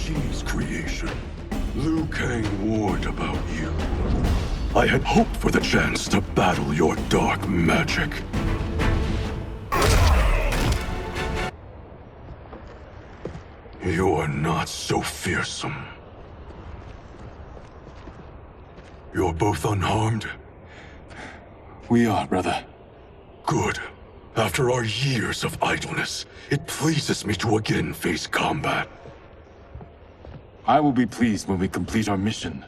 Chi's creation. Liu Kang warned about you. I had hoped for the chance to battle your dark magic. You're not so fearsome. You're both unharmed?
We are, brother.
Good. After our years of idleness, it pleases me to again face combat.
I will be pleased when we complete our mission.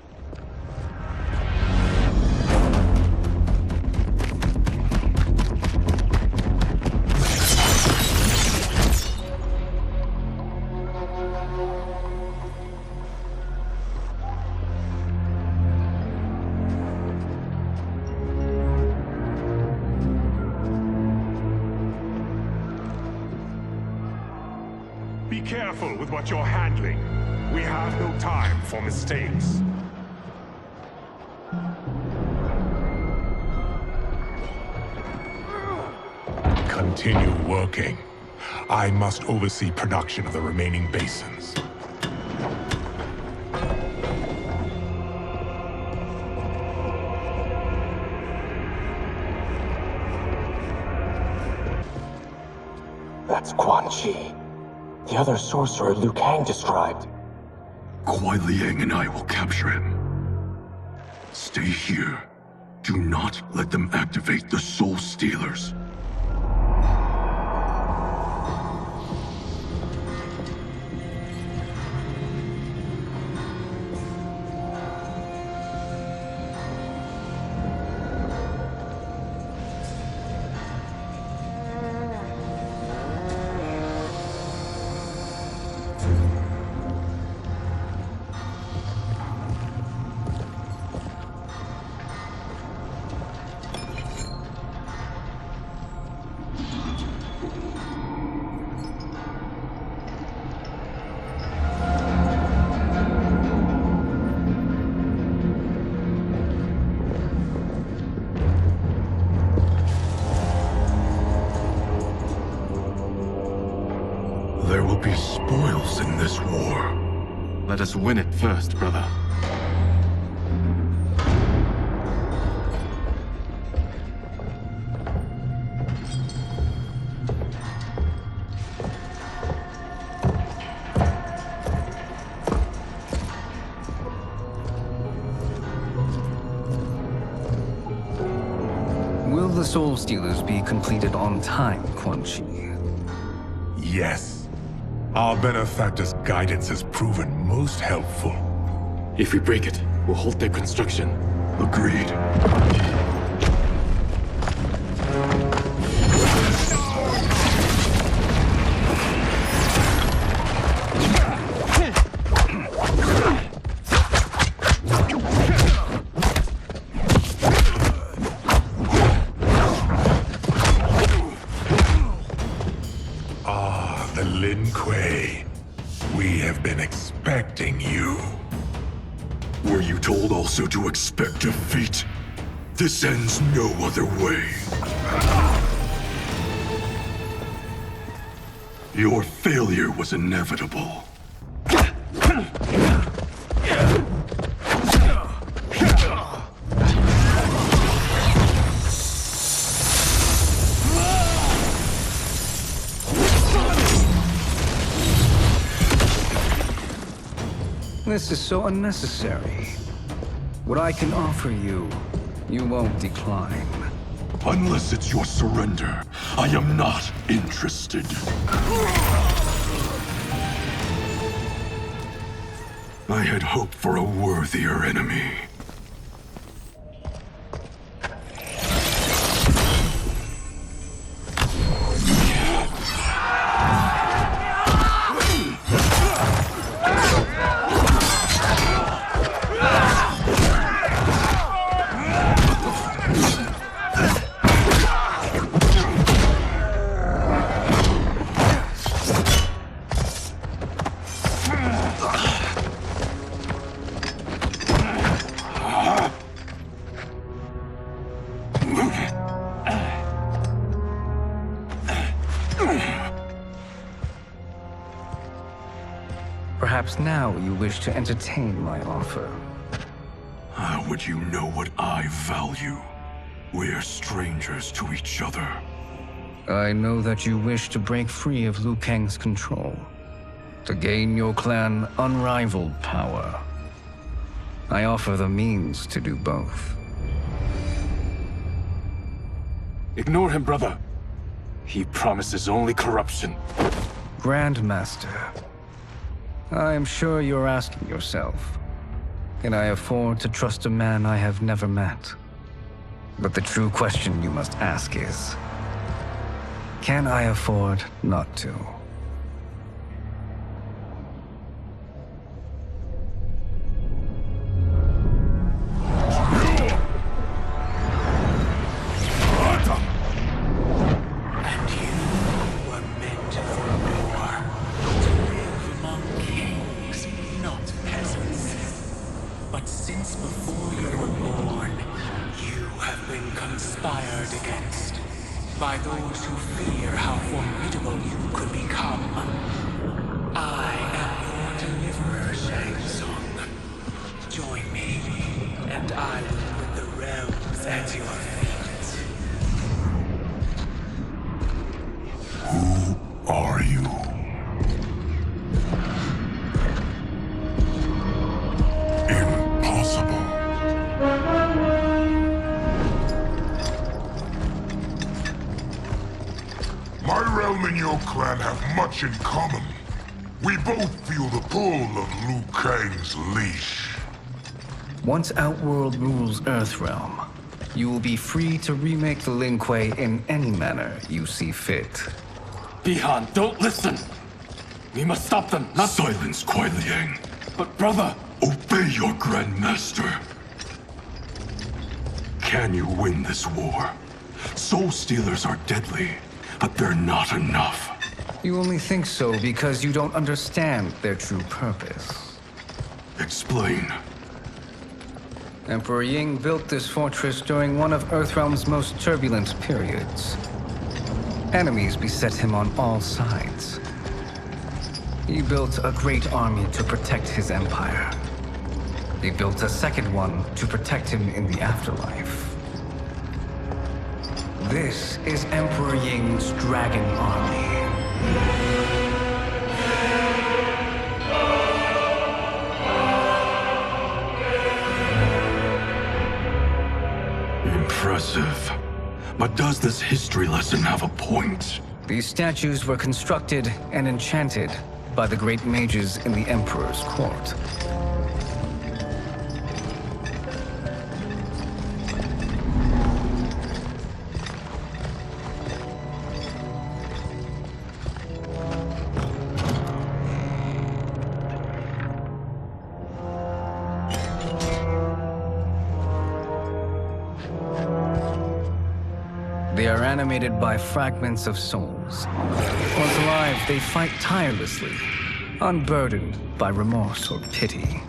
Be careful with what you're handling. We have no time for mistakes. Continue working. I must oversee production of the remaining basins.
That's Quan Chi. The other sorcerer Liu Kang described.
Kuai Liang and I will capture him. Stay here. Do not let them activate the Soul Stealers. There will be spoils in this war.
Let us win it first, brother.
Will the Soul Stealers be completed on time, Quan Chi?
Yes. Our benefactor's guidance has proven most helpful.
If we break it, we'll halt their construction.
Agreed.
Lin Kuei, we have been expecting you.
Were you told also to expect defeat? This ends no other way. Your failure was inevitable.
This is so unnecessary. What I can offer you, you won't decline.
Unless it's your surrender, I am not interested. I had hoped for a worthier enemy.
Perhaps now you wish to entertain my offer.
How would you know what I value? We're strangers to each other.
I know that you wish to break free of Liu Kang's control, to gain your clan unrivaled power. I offer the means to do both.
Ignore him, brother. He promises only corruption.
Grandmaster, I am sure you're asking yourself, can I afford to trust a man I have never met? But the true question you must ask is, can I afford not to?
And you were meant for war, to live among kings, not peasants. But since before you were born, you have been conspired against by those who fear how formidable you could become. I am your deliverer, Shang Tsung. Join me, and I will put the realms at your feet.
Who are you? Impossible. My realm and your clan have much in common. We both feel the pull of Liu Kang's leash.
Once Outworld rules Earthrealm, you will be free to remake the Lin Kuei in any manner you see fit.
Bihan, don't listen! We must stop them, not—
Silence, Kuai Liang.
But brother!
Obey your Grandmaster. Can you win this war? Soul Stealers are deadly, but they're not enough.
You only think so because you don't understand their true purpose.
Explain.
Emperor Ying built this fortress during one of Earthrealm's most turbulent periods. Enemies beset him on all sides. He built a great army to protect his empire. He built a second one to protect him in the afterlife. This is Emperor Ying's Dragon Army.
Impressive. But does this history lesson have a point?
These statues were constructed and enchanted by the great mages in the Emperor's court. They are animated by fragments of souls. Once alive, they fight tirelessly, unburdened by remorse or pity.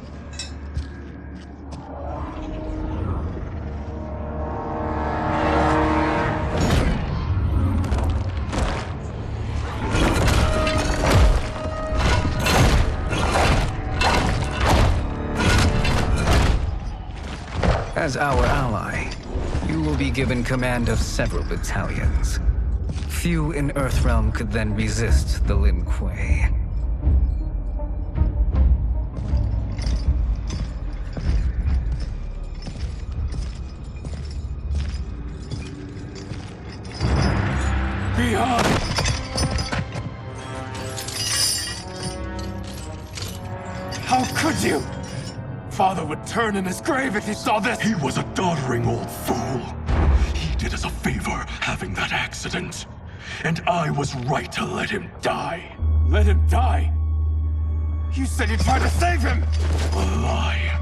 As our ally, you will be given command of several battalions. Few in Earthrealm could then resist the Lin Kuei.
Bihan! How could you? Father would turn in his grave if he saw this!
He was a doddering old fool. He did us a favor having that accident. And I was right to let him die.
Let him die? You said you tried to save him!
A lie.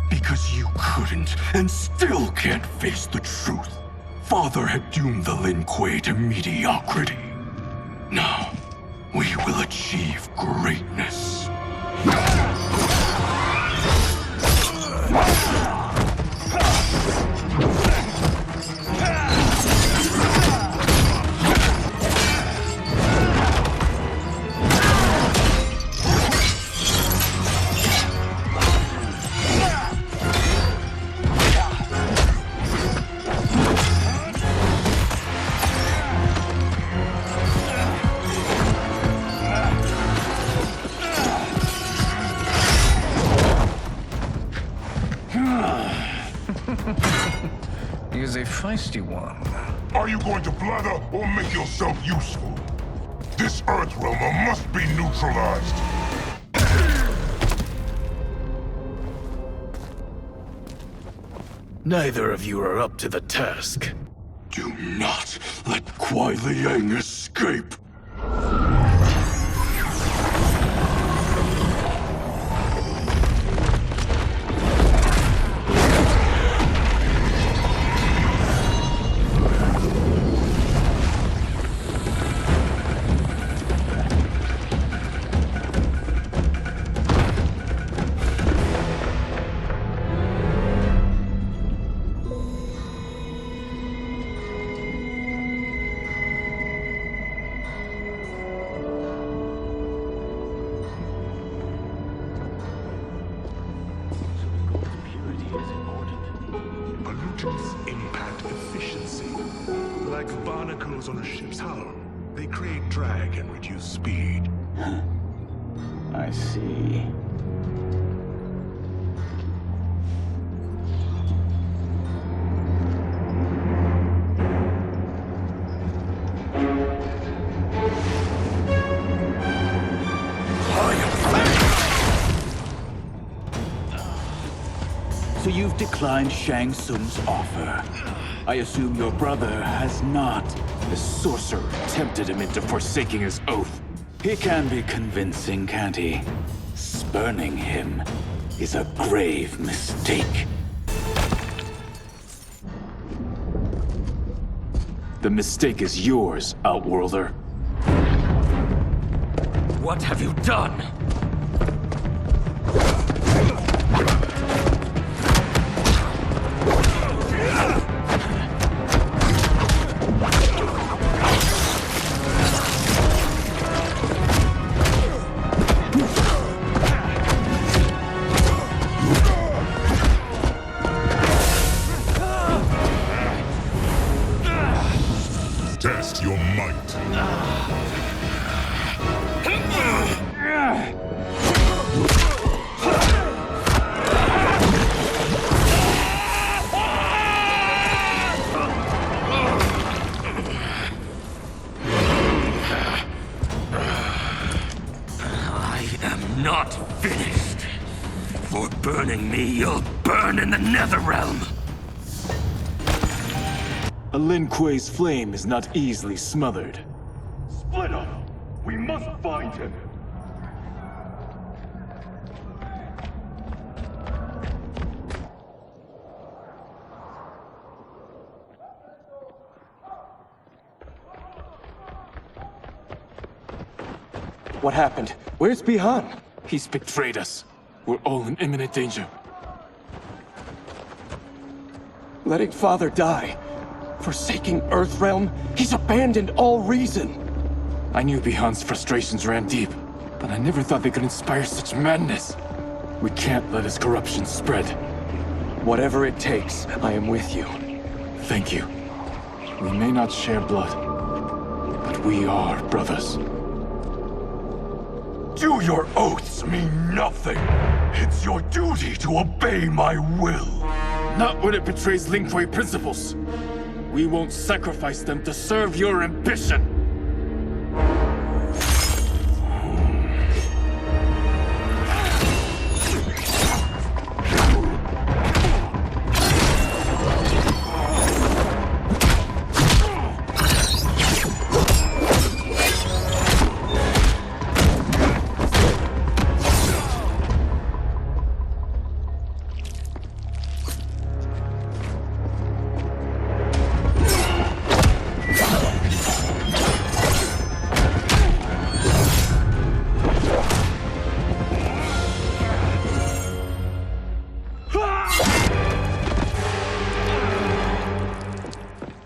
Because you couldn't and still can't face the truth. Father had doomed the Lin Kuei to mediocrity. Now, we will achieve greatness.
feisty one.
Are you going to blather or make yourself useful? This Earthrealmer must be neutralized.
Neither of you are up to the task.
Do not let Kuai Liang escape!
Pollutants impact efficiency. Like barnacles on a ship's hull. They create drag and reduce speed.
I see. So you've declined Shang Tsung's offer. I assume your brother has not. The sorcerer tempted him into forsaking his oath. He can be convincing, can't he? Spurning him is a grave mistake.
The mistake is yours, Outworlder.
What have you done?
Test your might.
I am not finished. For burning me, you'll burn in the Netherrealm.
A Lin Kuei's flame is not easily smothered.
Split up! We must find him!
What happened? Where's Bihan? He's betrayed us. We're all in imminent danger.
Letting Father die. Forsaking Earthrealm, he's abandoned all reason.
I knew Bihan's frustrations ran deep, but I never thought they could inspire such madness. We can't let his corruption spread.
Whatever it takes, I am with you.
Thank you. We may not share blood, but we are brothers.
Do your oaths mean nothing? It's your duty to obey my will.
Not when it betrays Lin Kuei principles. We won't sacrifice them to serve your ambition!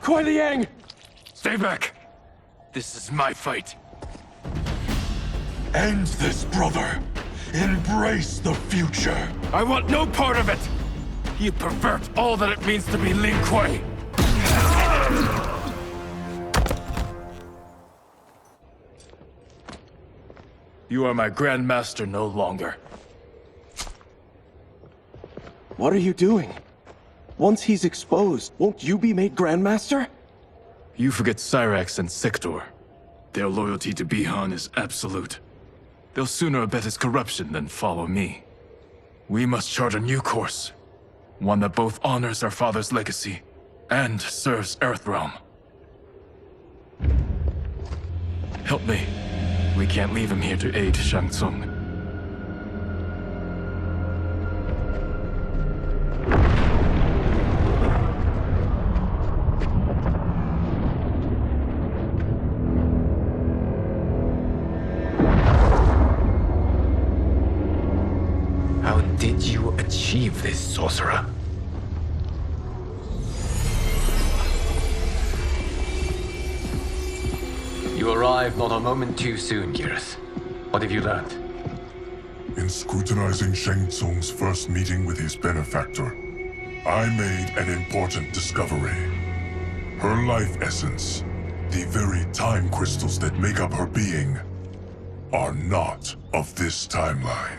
Kuai Liang!
Stay back! This is my fight.
End this, brother. Embrace the future.
I want no part of it! You pervert all that it means to be Lin Kuei! You are my Grand Master no longer.
What are you doing? Once he's exposed, won't you be made Grandmaster?
You forget Cyrax and Sector. Their loyalty to Bihan is absolute. They'll sooner abet his corruption than follow me. We must chart a new course. One that both honors our father's legacy and serves Earthrealm. Help me. We can't leave him here to aid Shang Tsung.
How did you achieve this, sorcerer? You arrived not a moment too soon, Geras. What have you learned?
In scrutinizing Shang Tsung's first meeting with his benefactor, I made an important discovery. Her life essence, the very time crystals that make up her being, are not of this timeline.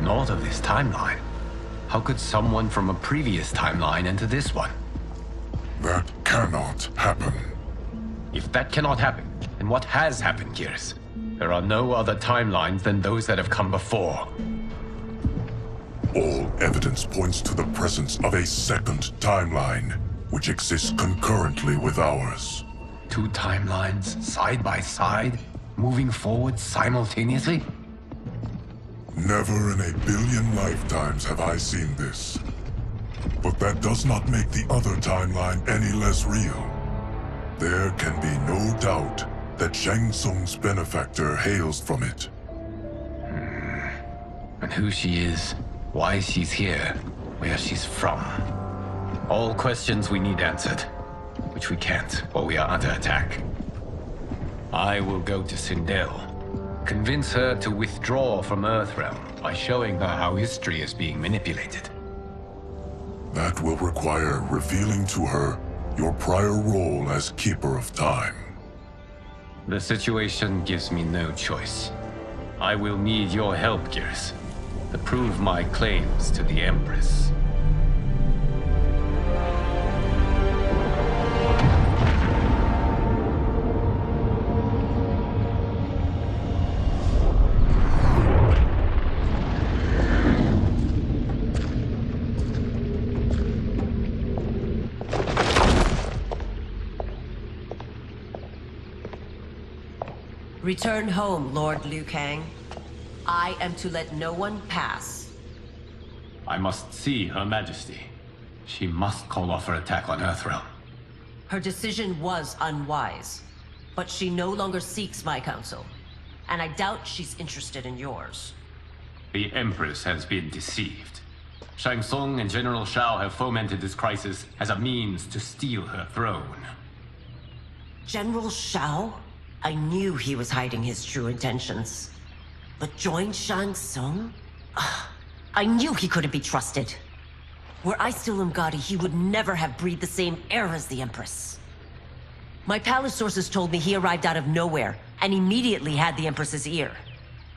Not of this timeline? How could someone from a previous timeline enter this one?
That cannot happen.
If that cannot happen, then what has happened, Geras? There are no other timelines than those that have come before.
All evidence points to the presence of a second timeline, which exists concurrently with ours.
Two timelines, side by side, moving forward simultaneously?
Never in a billion lifetimes have I seen this. But that does not make the other timeline any less real. There can be no doubt that Shang Tsung's benefactor hails from it.
And who she is, why she's here, where she's from. All questions we need answered, which we can't while we are under attack. I will go to Sindel, convince her to withdraw from Earthrealm by showing her how history is being manipulated.
That will require revealing to her your prior role as Keeper of Time.
The situation gives me no choice. I will need your help, Geras, to prove my claims to the Empress.
Return home, Lord Liu Kang. I am to let no one pass.
I must see Her Majesty. She must call off her attack on Earthrealm.
Her decision was unwise, but she no longer seeks my counsel, and I doubt she's interested in yours.
The Empress has been deceived. Shang Tsung and General Shao have fomented this crisis as a means to steal her throne.
General Shao? I knew he was hiding his true intentions. But join Shang Tsung? I knew he couldn't be trusted. Were I still Umgadi, he would never have breathed the same air as the Empress. My palace sources told me he arrived out of nowhere, and immediately had the Empress's ear.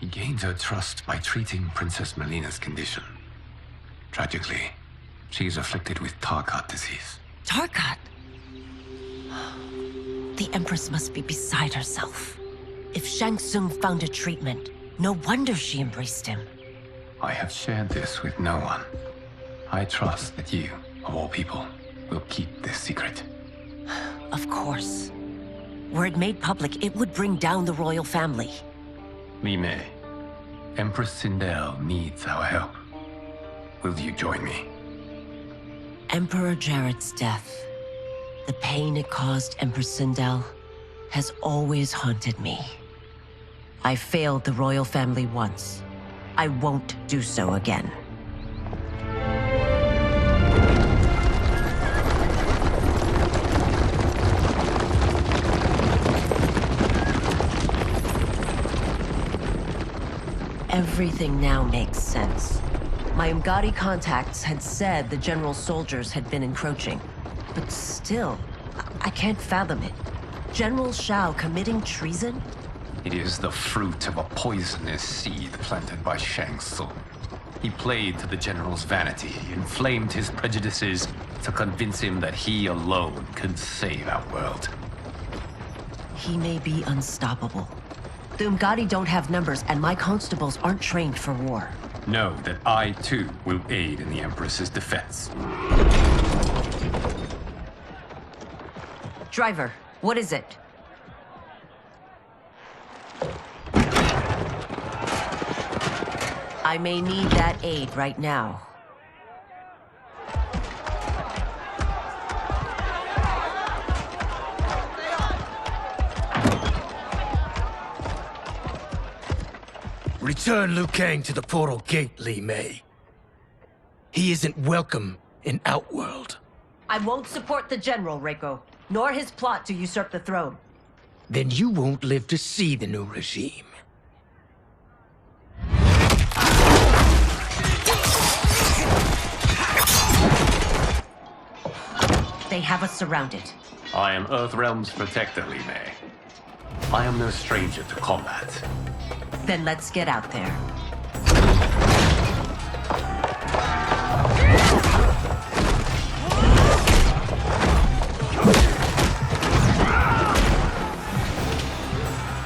He gained her trust by treating Princess Melina's condition. Tragically, she is afflicted with Tarkat disease.
Tarkat? The Empress must be beside herself. If Shang Tsung found a treatment, no wonder she embraced him.
I have shared this with no one. I trust that you, of all people, will keep this secret.
Of course. Were it made public, it would bring down the royal family.
Li Mei, Empress Sindel needs our help. Will you join me?
Emperor Jarrett's death, the pain it caused Empress Sindel, has always haunted me. I failed the royal family once. I won't do so again. Everything now makes sense. My Umgadi contacts had said the general soldiers had been encroaching. But still, I can't fathom it. General Shao committing treason?
It is the fruit of a poisonous seed planted by Shang Tsung.
He played to the General's vanity, inflamed his prejudices to convince him that he alone could save our world.
He may be unstoppable. The Umgadi don't have numbers, and my constables aren't trained for war.
Know that I, too, will aid in the Empress's defense.
Driver, what is it? I may need that aid right now.
Return Liu Kang to the portal gate, Li Mei. He isn't welcome in Outworld.
I won't support the General, Reiko, nor his plot to usurp the throne.
Then you won't live to see the new regime.
They have us surrounded.
I am Earthrealm's protector, Li Mei. I am no stranger to combat.
Then let's get out there.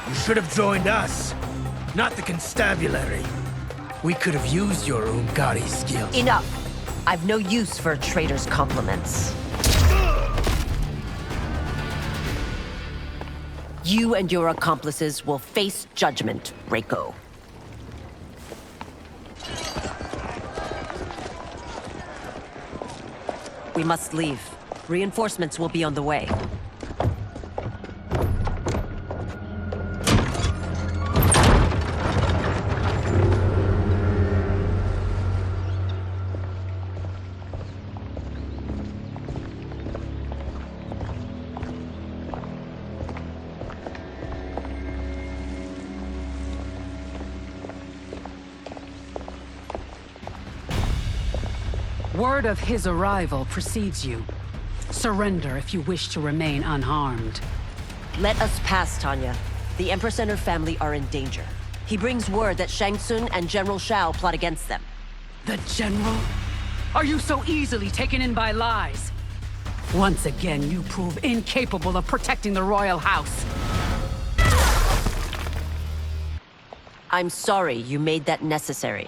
You should have joined us, not the constabulary. We could have used your Umgadi skills.
Enough! I've no use for a traitor's compliments. You and your accomplices will face judgment, Reiko. We must leave. Reinforcements will be on the way.
Word of his arrival precedes you. Surrender if you wish to remain unharmed.
Let us pass, Tanya. The Empress and her family are in danger. He brings word that Shang Tsung and General Shao plot against them.
The General? Are you so easily taken in by lies? Once again, you prove incapable of protecting the royal house.
I'm sorry you made that necessary.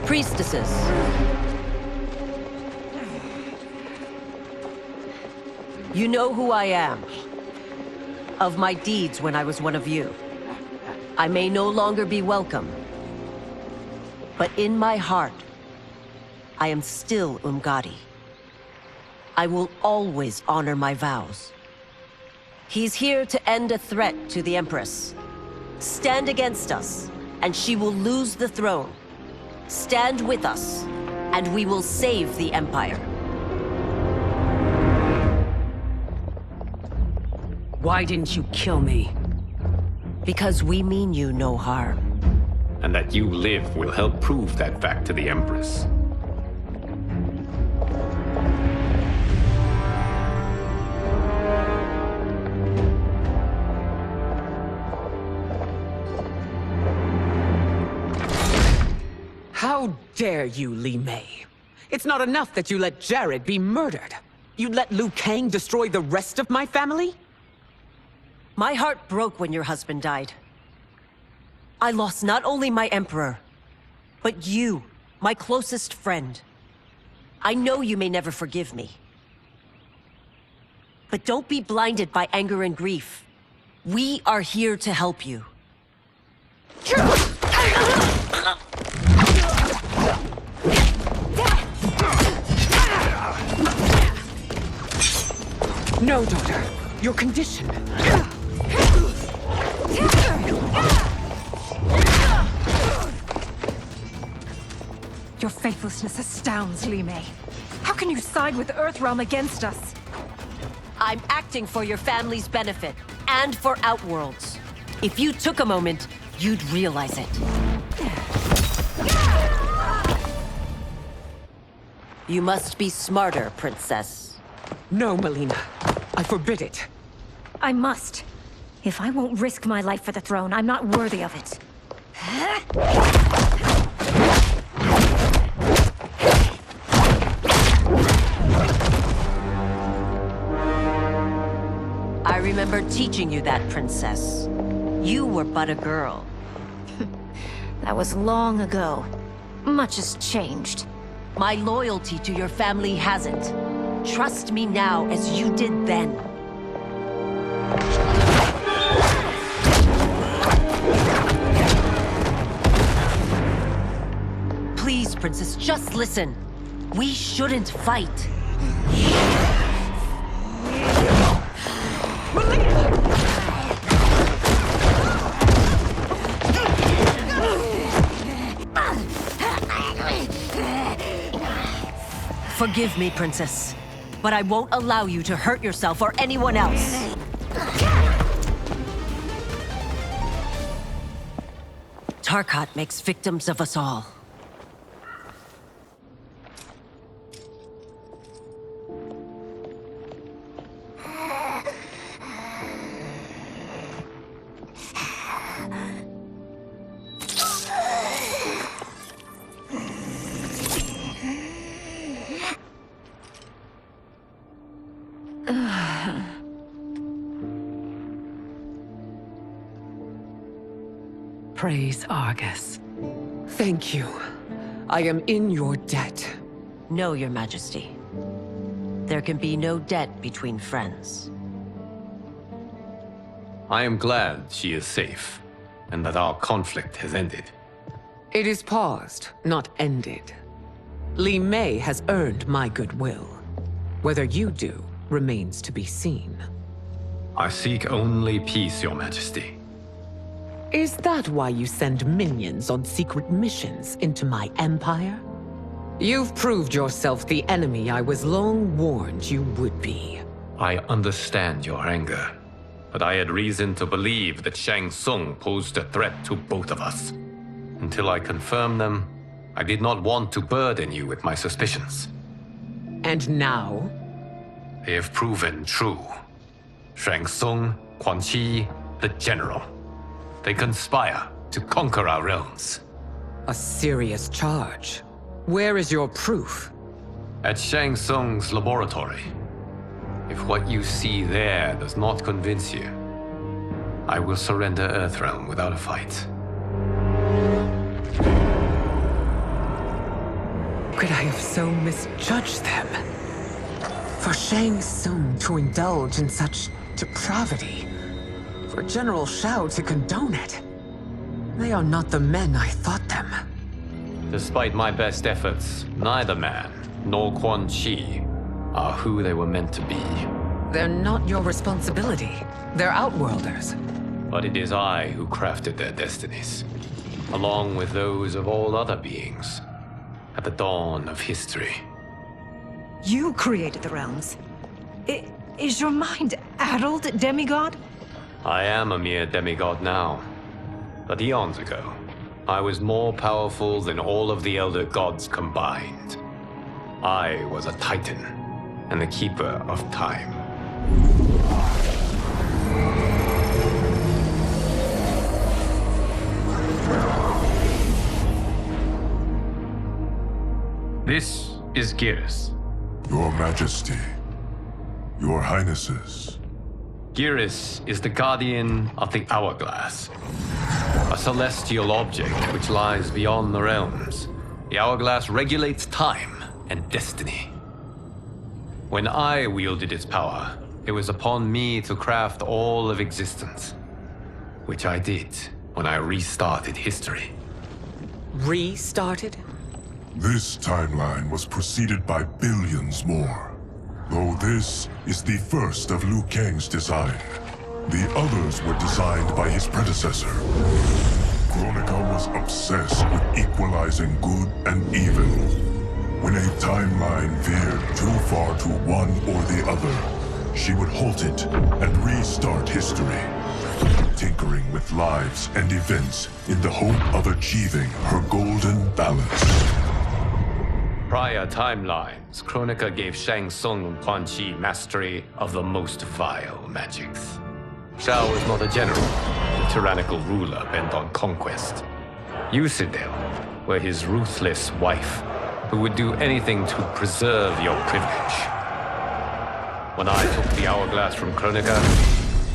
Priestesses. You know who I am. Of my deeds when I was one of you. I may no longer be welcome. But in my heart, I am still Umgadi. I will always honor my vows. He's here to end a threat to the Empress. Stand against us, and she will lose the throne. Stand with us, and we will save the Empire.
Why didn't you kill me?
Because we mean you no harm.
And that you live will help prove that fact to the Empress.
How dare you, Li Mei? It's not enough that you let Jared be murdered. You'd let Liu Kang destroy the rest of my family?
My heart broke when your husband died. I lost not only my Emperor, but you, my closest friend. I know you may never forgive me. But don't be blinded by anger and grief. We are here to help you.
No, daughter. Your condition.
Your faithlessness astounds, Li Mei. How can you side with Earthrealm against us?
I'm acting for your family's benefit, and for Outworld's. If you took a moment, you'd realize it. You must be smarter, Princess.
No, Melina. I forbid it.
I must. If I won't risk my life for the throne, I'm not worthy of it.
I remember teaching you that, Princess. You were but a girl.
That was long ago. Much has changed.
My loyalty to your family hasn't. Trust me now as you did then. Please, Princess, just listen. We shouldn't fight. Forgive me, Princess, but I won't allow you to hurt yourself or anyone else. Tarkat makes victims of us all.
Praise Argus. Thank you. I am in your debt.
No, Your Majesty. There can be no debt between friends.
I am glad she is safe, and that our conflict has ended.
It is paused, not ended. Li Mei has earned my goodwill. Whether you do remains to be seen.
I seek only peace, Your Majesty.
Is that why you send minions on secret missions into my empire? You've proved yourself the enemy I was long warned you would be.
I understand your anger, but I had reason to believe that Shang Tsung posed a threat to both of us. Until I confirmed them, I did not want to burden you with my suspicions.
And now?
They have proven true. Shang Tsung, Quan Chi, the General. They conspire to conquer our realms.
A serious charge. Where is your proof?
At Shang Tsung's laboratory. If what you see there does not convince you, I will surrender Earthrealm without a fight.
Could I have so misjudged them? For Shang Tsung to indulge in such depravity, for General Shao to condone it, they are not the men I thought them.
Despite my best efforts, neither man nor Quan Chi are who they were meant to be.
They're not your responsibility. They're outworlders.
But it is I who crafted their destinies, along with those of all other beings, at the dawn of history.
You created the realms. Is your mind addled, demigod?
I am a mere demigod now. But eons ago, I was more powerful than all of the Elder Gods combined. I was a Titan, and the Keeper of Time. This is Geras.
Your Majesty. Your Highnesses.
Geras is the guardian of the Hourglass. A celestial object which lies beyond the realms. The Hourglass regulates time and destiny. When I wielded its power, it was upon me to craft all of existence. Which I did when I restarted history.
Restarted?
This timeline was preceded by billions more. Though this is the first of Liu Kang's design. The others were designed by his predecessor. Kronika was obsessed with equalizing good and evil. When a timeline veered too far to one or the other, she would halt it and restart history, tinkering with lives and events in the hope of achieving her golden balance.
Prior timelines, Kronika gave Shang Tsung and Quan Chi mastery of the most vile magics. Shao was not a general, a tyrannical ruler bent on conquest. You, Sindel, were his ruthless wife, who would do anything to preserve your privilege. When I took the hourglass from Kronika,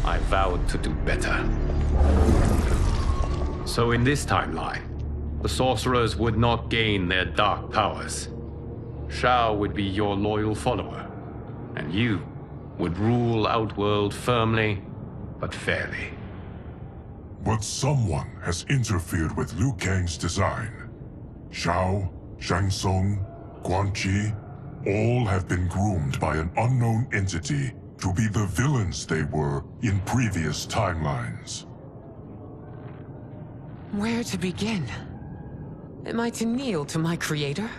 I vowed to do better. So in this timeline, the sorcerers would not gain their dark powers. Shao would be your loyal follower, and you would rule Outworld firmly, but fairly.
But someone has interfered with Liu Kang's design. Shao, Shang Tsung, Quan Chi, all have been groomed by an unknown entity to be the villains they were in previous timelines.
Where to begin? Am I to kneel to my creator?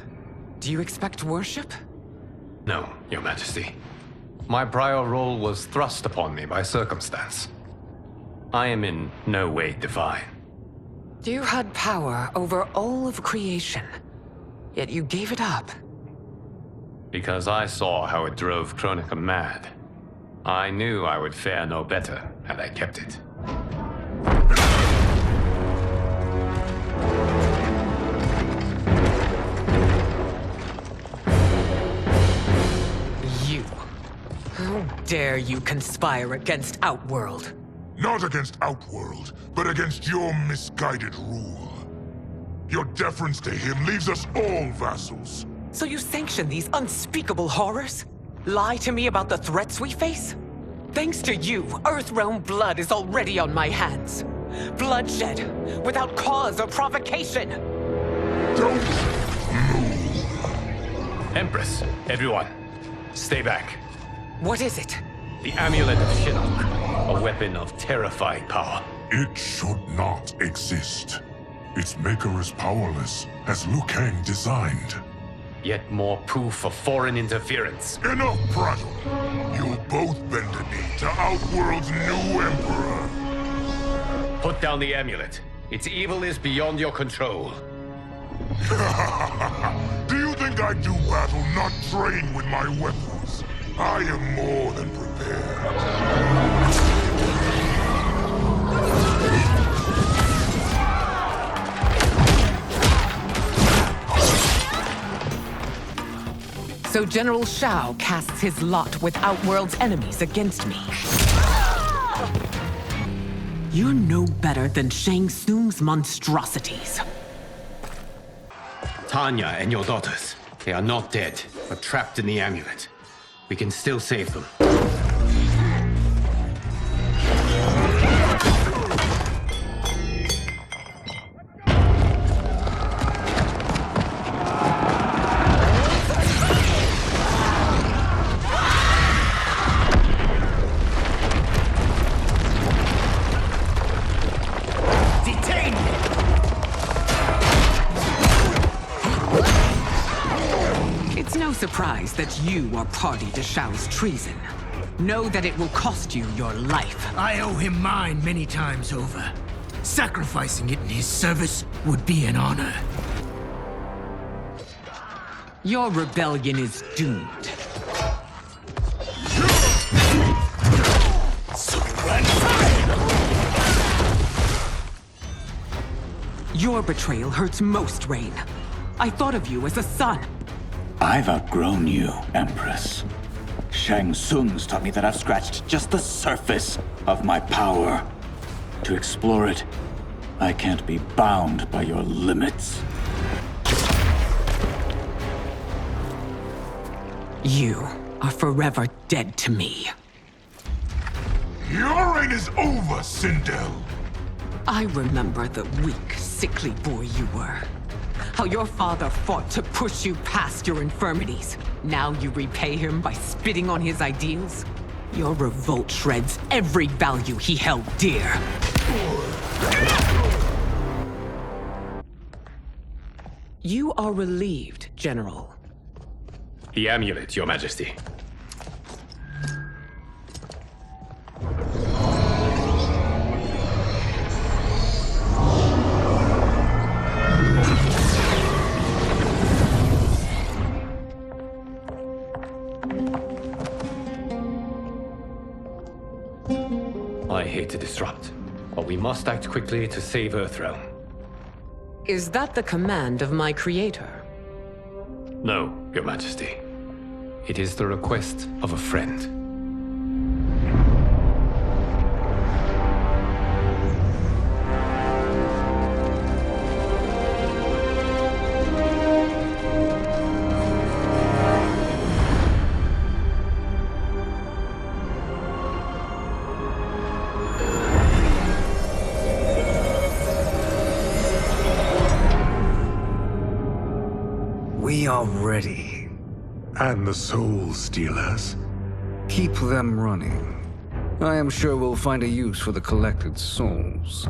Do you expect worship?
No, Your Majesty. My prior role was thrust upon me by circumstance. I am in no way divine.
You had power over all of creation, yet you gave it up.
Because I saw how it drove Kronika mad. I knew I would fare no better had I kept it.
You. How dare you conspire against Outworld?
Not against Outworld, but against your misguided rule. Your deference to him leaves us all vassals.
So you sanction these unspeakable horrors? Lie to me about the threats we face? Thanks to you, Earthrealm blood is already on my hands. Bloodshed, without cause or provocation.
Don't move.
Empress, everyone, stay back.
What is it?
The Amulet of Shinnok, a weapon of terrifying power.
It should not exist. Its maker is powerless, as Liu Kang designed.
Yet more proof of foreign interference.
Enough prattle! You'll both bend a knee to Outworld's new emperor.
Put down the amulet. Its evil is beyond your control.
Do you think I do battle not trained with my weapons? I am more than prepared.
So General Shao casts his lot with Outworld's enemies against me. You're no better than Shang Tsung's monstrosities.
Tanya and your daughters, they are not dead, but trapped in the amulet. We can still save them.
Surprise that you are party to Shao's treason. Know that it will cost you your life.
I owe him mine many times over. Sacrificing it in his service would be an honor.
Your rebellion is doomed. Your betrayal hurts most, Rain. I thought of you as a son.
I've outgrown you, Empress. Shang Tsung's taught me that I've scratched just the surface of my power. To explore it, I can't be bound by your limits.
You are forever dead to me.
Your reign is over, Sindel.
I remember the weak, sickly boy you were. How your father fought to push you past your infirmities. Now you repay him by spitting on his ideals? Your revolt shreds every value he held dear. You are relieved, General.
The amulet, Your Majesty. I here to disrupt. But we must act quickly to save Earthrealm.
Is that the command of my creator?
No, Your Majesty. It is the request of a friend.
We are ready.
And the Soul Stealers?
Keep them running. I am sure we'll find a use for the collected souls.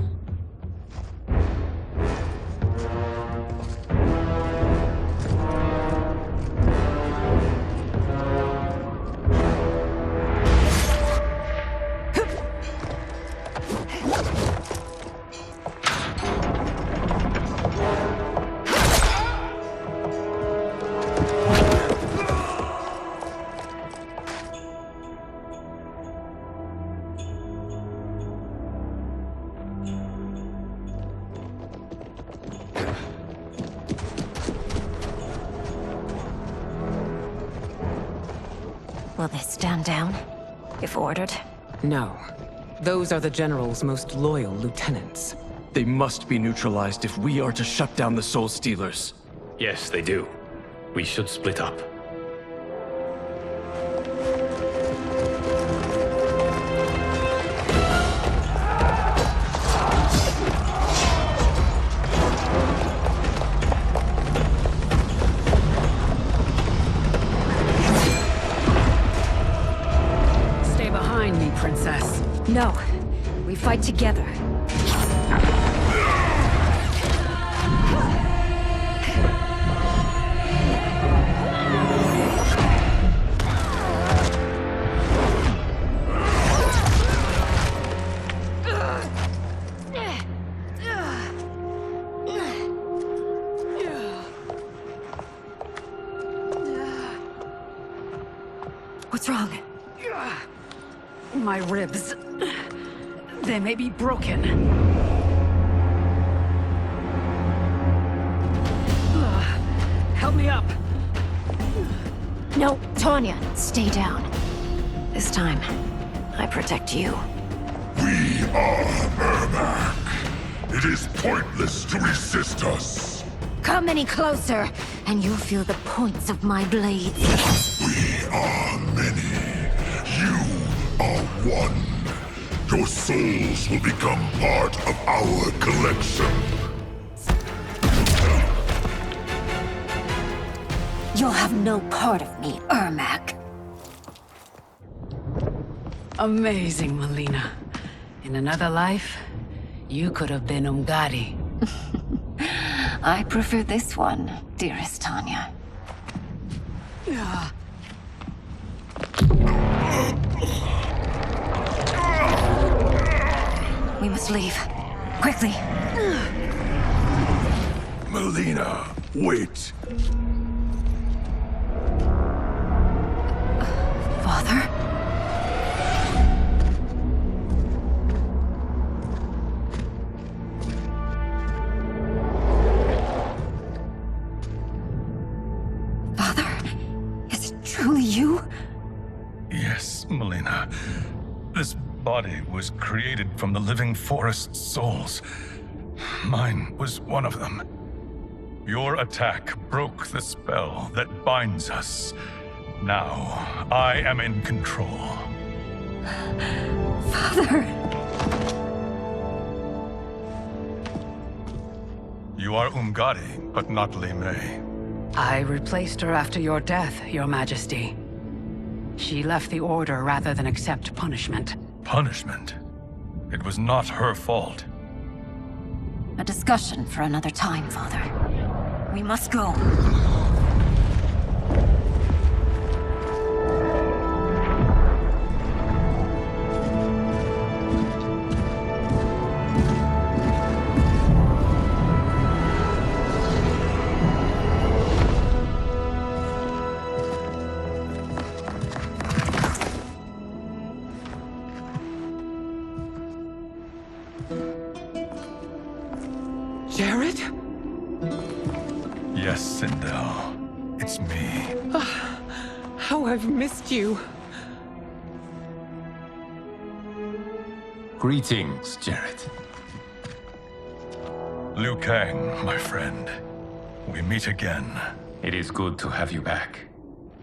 Will they stand down, if ordered?
No. Those are the General's most loyal lieutenants.
They must be neutralized if we are to shut down the Soul Stealers.
Yes, they do. We should split up.
Stay behind me, Princess.
No. We fight together.
What's wrong?
My ribs. They may be broken. Help me up.
No, Tanya, stay down. This time, I protect you.
We are Ermac. It is pointless to resist us.
Come any closer, and you'll feel the points of my blades.
We are many. You are one. Your souls will become part of our collection.
You'll have no part of me, Ermac.
Amazing, Melina. In another life, you could have been Umgadi.
I prefer this one, dearest Tanya. We must leave. Quickly.
Melina, wait.
Father? Father? Is it truly you?
Yes, Melina. This body was created from the living forest's souls. Mine was one of them. Your attack broke the spell that binds us. Now, I am in control.
Father!
You are Umgadi, but not Li Mei.
I replaced her after your death, Your Majesty. She left the Order rather than accept punishment.
Punishment? It was not her fault.
A discussion for another time, Father. We must go.
Sindel. It's me.
How I've missed you.
Greetings, Jared.
Liu Kang, my friend. We meet again.
It is good to have you back.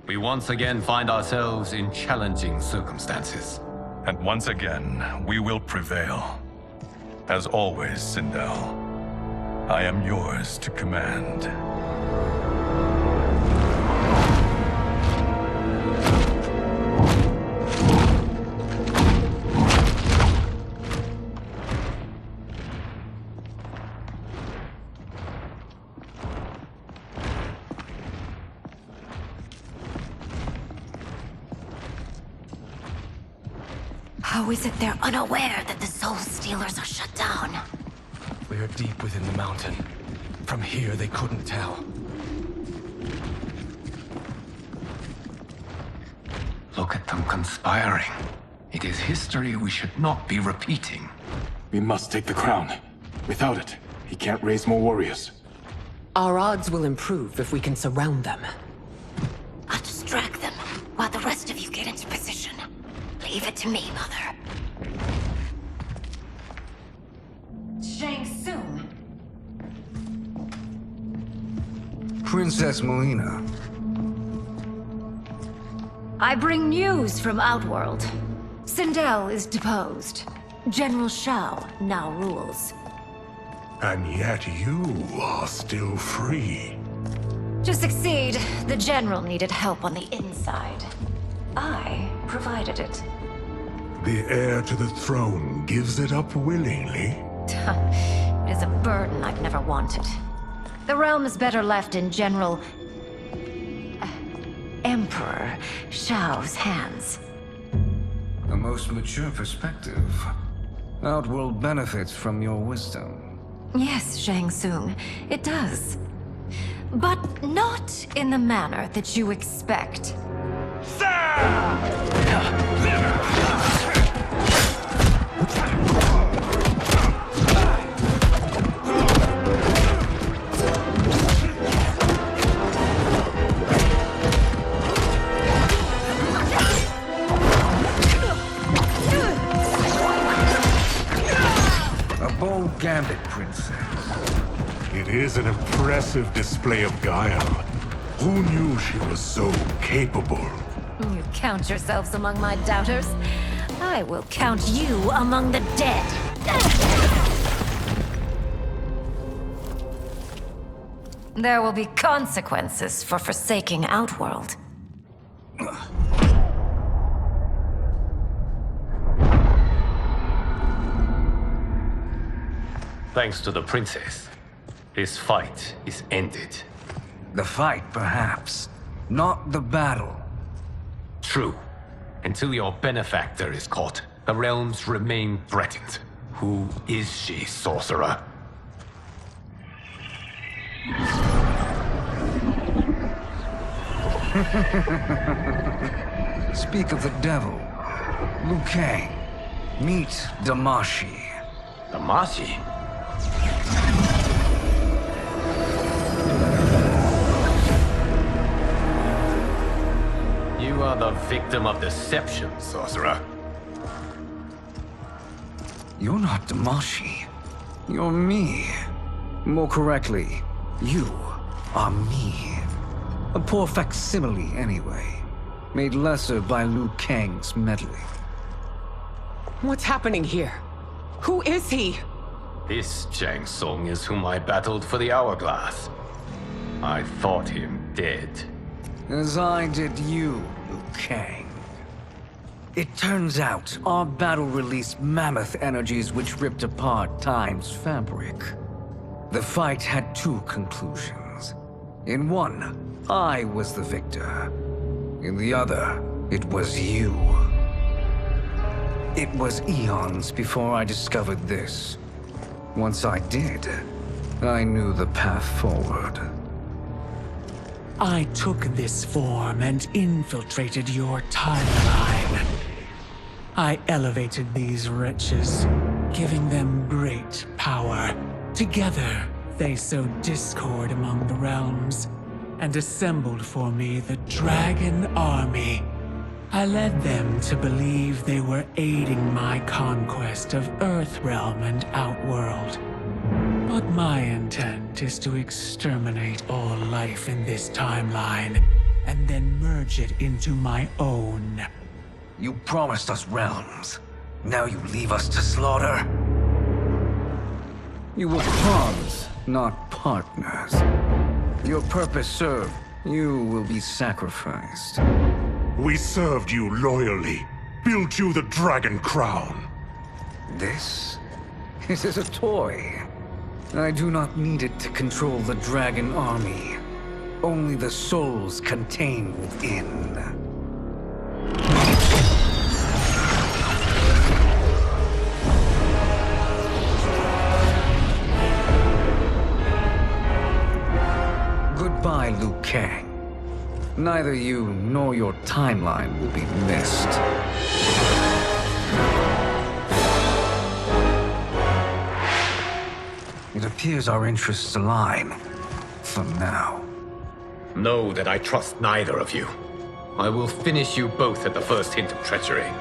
We once again find ourselves in challenging circumstances.
And once again, we will prevail. As always, Sindel, I am yours to command.
How is it they're unaware that the Soul Stealers are shut down?
We're deep within the mountain. From here, they couldn't tell.
Look at them conspiring. It is history we should not be repeating.
We must take the crown. Without it, he can't raise more warriors.
Our odds will improve if we can surround them.
I'll distract them while the rest of you get into position. Leave it to me, Mother. Shang Tsung.
Princess Melina.
I bring news from Outworld. Sindel is deposed. General Shao now rules.
And yet you are still free.
To succeed, the General needed help on the inside. I provided it.
The heir to the throne gives it up willingly.
It is a burden I've never wanted. The realm is better left in General... Emperor Shao's hands.
A most mature perspective. Outworld benefits from your wisdom.
Yes, Shang Tsung, it does. But not in the manner that you expect.
A bold gambit, Princess.
It is an impressive display of guile. Who knew she was so capable?
You count yourselves among my doubters. I will count you among the dead. There will be consequences for forsaking Outworld.
Thanks to the princess, this fight is ended.
The fight, perhaps. Not the battle.
True. Until your benefactor is caught, the realms remain threatened. Who is she, sorcerer?
Speak of the devil. Liu Kang. Meet Damashi.
Damashi? You are the victim of deception, sorcerer.
You're not Damashi. You're me. More correctly, you are me. A poor facsimile, anyway. Made lesser by Liu Kang's meddling.
What's happening here? Who is he?
This Shang Tsung is whom I battled for the Hourglass. I thought him dead.
As I did you, Liu Kang. It turns out our battle released mammoth energies which ripped apart time's fabric. The fight had two conclusions. In one, I was the victor. In the other, it was you. It was eons before I discovered this. Once I did, I knew the path forward.
I took this form and infiltrated your timeline. I elevated these wretches, giving them great power. Together, They sowed discord among the realms and assembled for me the Dragon Army. I led them to believe they were aiding my conquest of Earthrealm and Outworld. But my intent is to exterminate all life in this timeline and then merge it into my own.
You promised us realms. Now you leave us to slaughter? You were pawns, not partners. Your purpose served. You will be sacrificed.
We served you loyally, built you the Dragon Crown.
This is a toy. I do not need it to control the Dragon Army. Only the souls contained within. Goodbye, Liu Kang. Neither you nor your timeline will be missed. It appears our interests align. For now.
Know that I trust neither of you. I will finish you both at the first hint of treachery.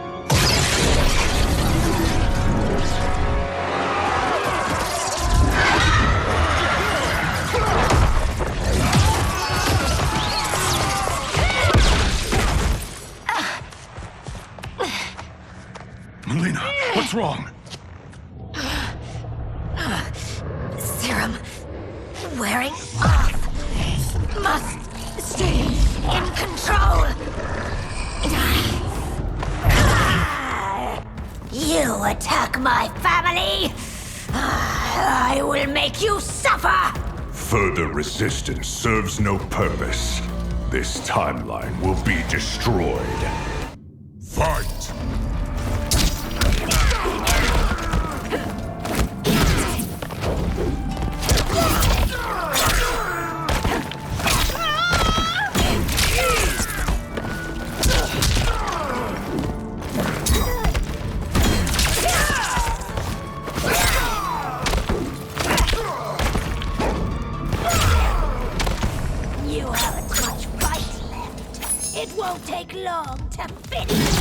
Melina, what's wrong?
Serum wearing off. Must stay in control. You attack my family. I will make you suffer.
Further resistance serves no purpose. This timeline will be destroyed. Fight!
It won't take long to finish.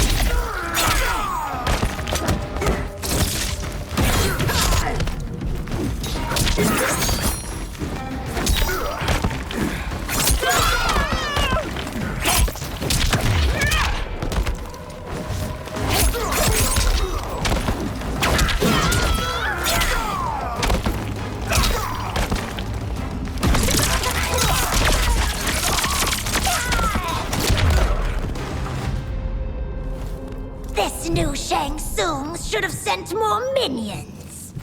This new Shang Tsung should have sent more minions.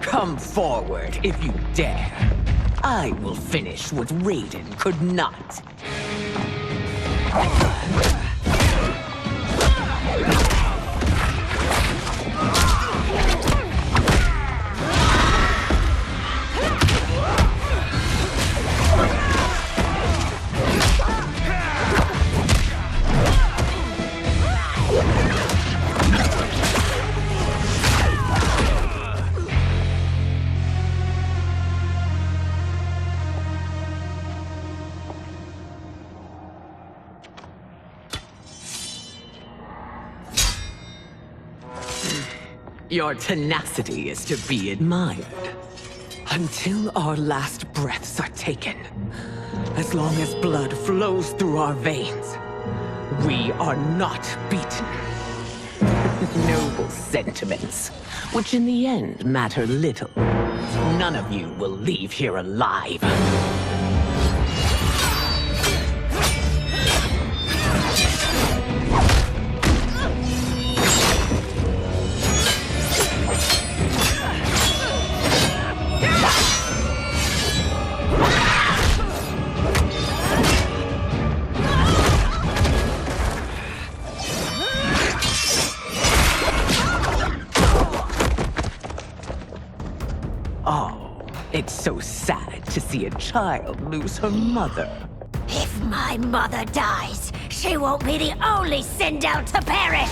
Come forward if you dare. I will finish what Raiden could not. Your tenacity is to be admired. Until our last breaths are taken, as long as blood flows through our veins, we are not beaten. Noble sentiments, which in the end matter little. None of you will leave here alive. It's so sad to see a child lose her mother.
If my mother dies, she won't be the only Sindel to perish.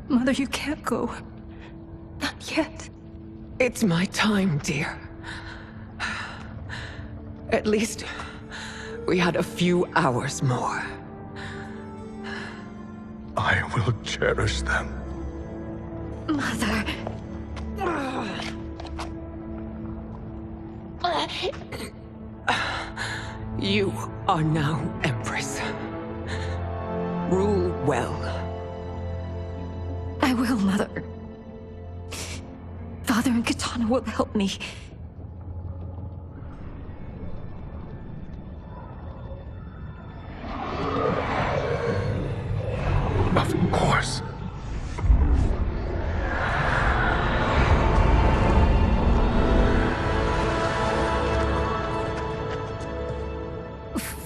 Mother, you can't go. Not yet.
It's my time, dear. At least we had a few hours more.
I will cherish them.
Mother.
You are now Empress. Rule well.
I will, Mother. Father and Katana will help me.
Of course.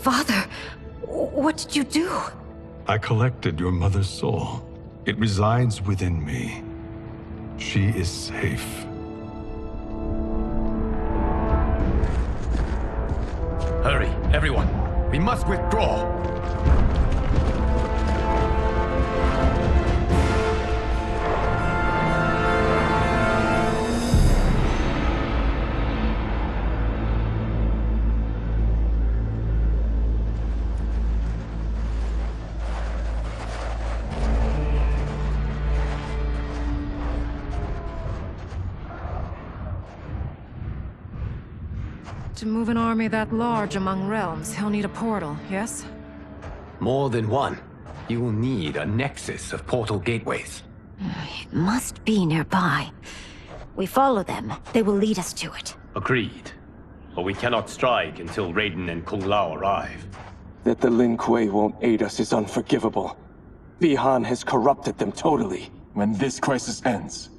Father, what did you do?
I collected your mother's soul. It resides within me. She is safe.
Hurry, everyone. We must withdraw.
To move an army that large among realms, he'll need a portal, yes?
More than one. You will need a nexus of portal gateways.
It must be nearby. We follow them. They will lead us to it.
Agreed. But we cannot strike until Raiden and Kung Lao arrive.
That the Lin Kuei won't aid us is unforgivable. Bi-Han has corrupted them totally.
When this crisis ends,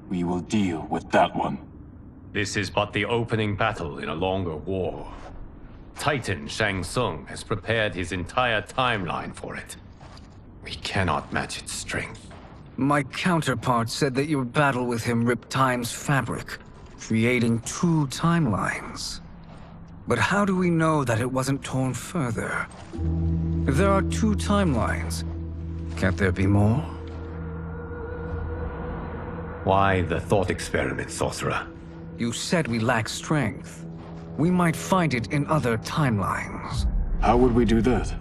we will deal with that one.
This is but the opening battle in a longer war. Titan Shang Tsung has prepared his entire timeline for it. We cannot match its strength.
My counterpart said that your battle with him ripped time's fabric, creating two timelines. But how do we know that it wasn't torn further? If there are two timelines, can't there be more?
Why the thought experiment, sorcerer?
You said we lack strength. We might find it in other timelines.
How would we do that?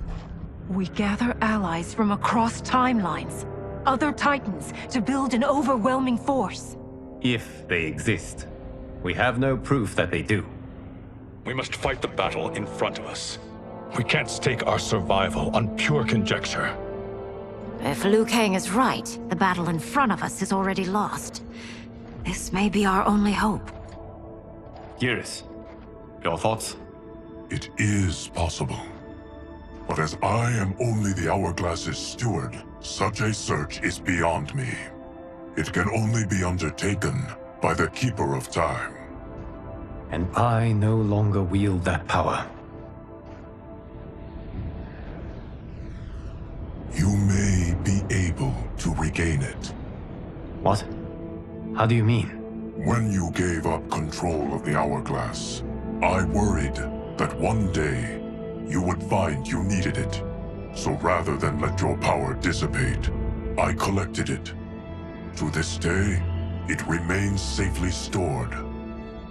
We gather allies from across timelines, other titans, to build an overwhelming force.
If they exist. We have no proof that they do.
We must fight the battle in front of us. We can't stake our survival on pure conjecture.
If Liu Kang is right, the battle in front of us is already lost. This may be our only hope.
Geras, your thoughts?
It is possible. But as I am only the Hourglass's steward, such a search is beyond me. It can only be undertaken by the Keeper of Time.
And I no longer wield that power.
You may be able to regain it.
What? How do you mean?
When you gave up control of the Hourglass, I worried that one day you would find you needed it. So rather than let your power dissipate, I collected it. To this day, it remains safely stored.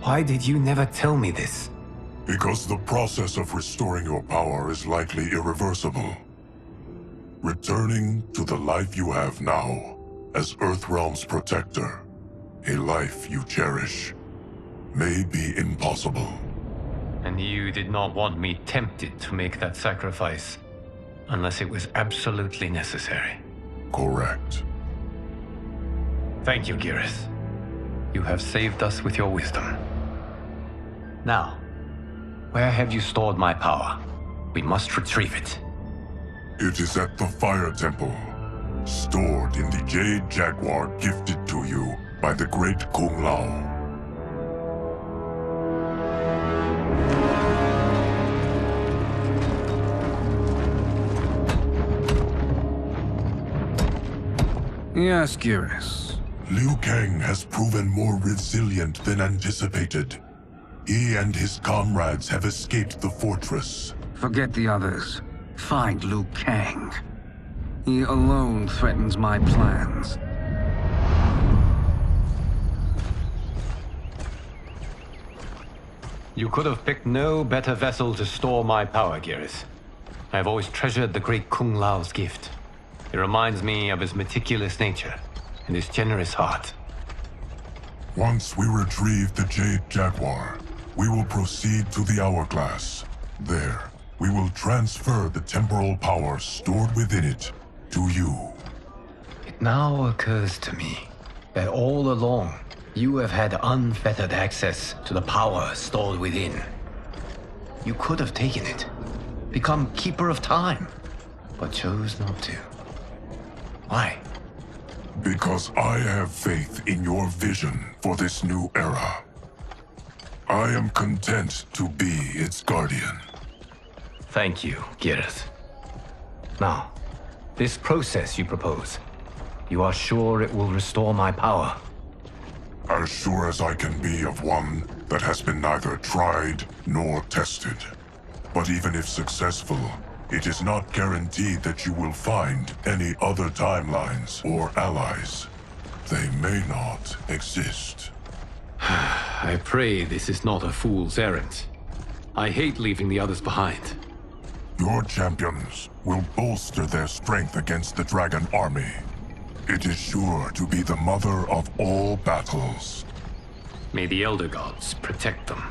Why did you never tell me this?
Because the process of restoring your power is likely irreversible. Returning to the life you have now, as Earthrealm's protector, a life you cherish, may be impossible.
And you did not want me tempted to make that sacrifice, unless it was absolutely necessary.
Correct.
Thank you, Geras. You have saved us with your wisdom. Now, where have you stored my power? We must retrieve it.
It is at the Fire Temple, stored in the Jade Jaguar gifted to you by the great Kung Lao.
Yes, Geras.
Liu Kang has proven more resilient than anticipated. He and his comrades have escaped the fortress.
Forget the others. Find Liu Kang. He alone threatens my plans.
You could have picked no better vessel to store my power, Geras. I have always treasured the great Kung Lao's gift. It reminds me of his meticulous nature and his generous heart.
Once we retrieve the Jade Jaguar, we will proceed to the Hourglass. There, we will transfer the temporal power stored within it to you.
It now occurs to me that all along, you have had unfettered access to the power stored within. You could have taken it, become Keeper of Time, but chose not to. Why?
Because I have faith in your vision for this new era. I am content to be its guardian.
Thank you, Geras. Now, this process you propose, you are sure it will restore my power?
As sure as I can be of one that has been neither tried nor tested. But even if successful, it is not guaranteed that you will find any other timelines or allies. They may not exist.
I pray this is not a fool's errand. I hate leaving the others behind.
Your champions will bolster their strength against the Dragon Army. It is sure to be the mother of all battles.
May the Elder Gods protect them.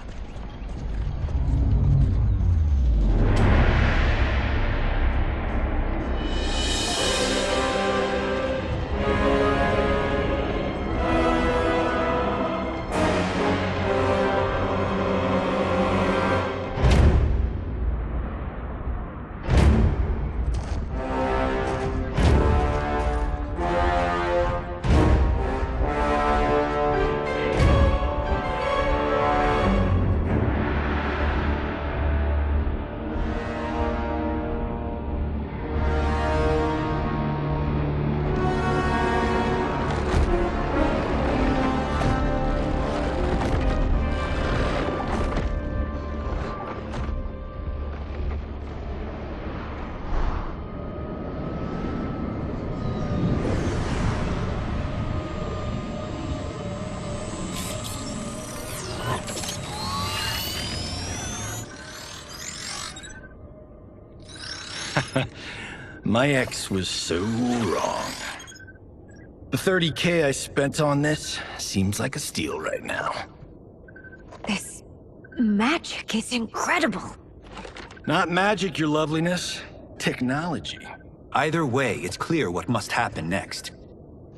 My ex was so wrong. The 30K I spent on this seems like a steal right now.
This magic is incredible.
Not magic, your loveliness. Technology.
Either way, it's clear what must happen next.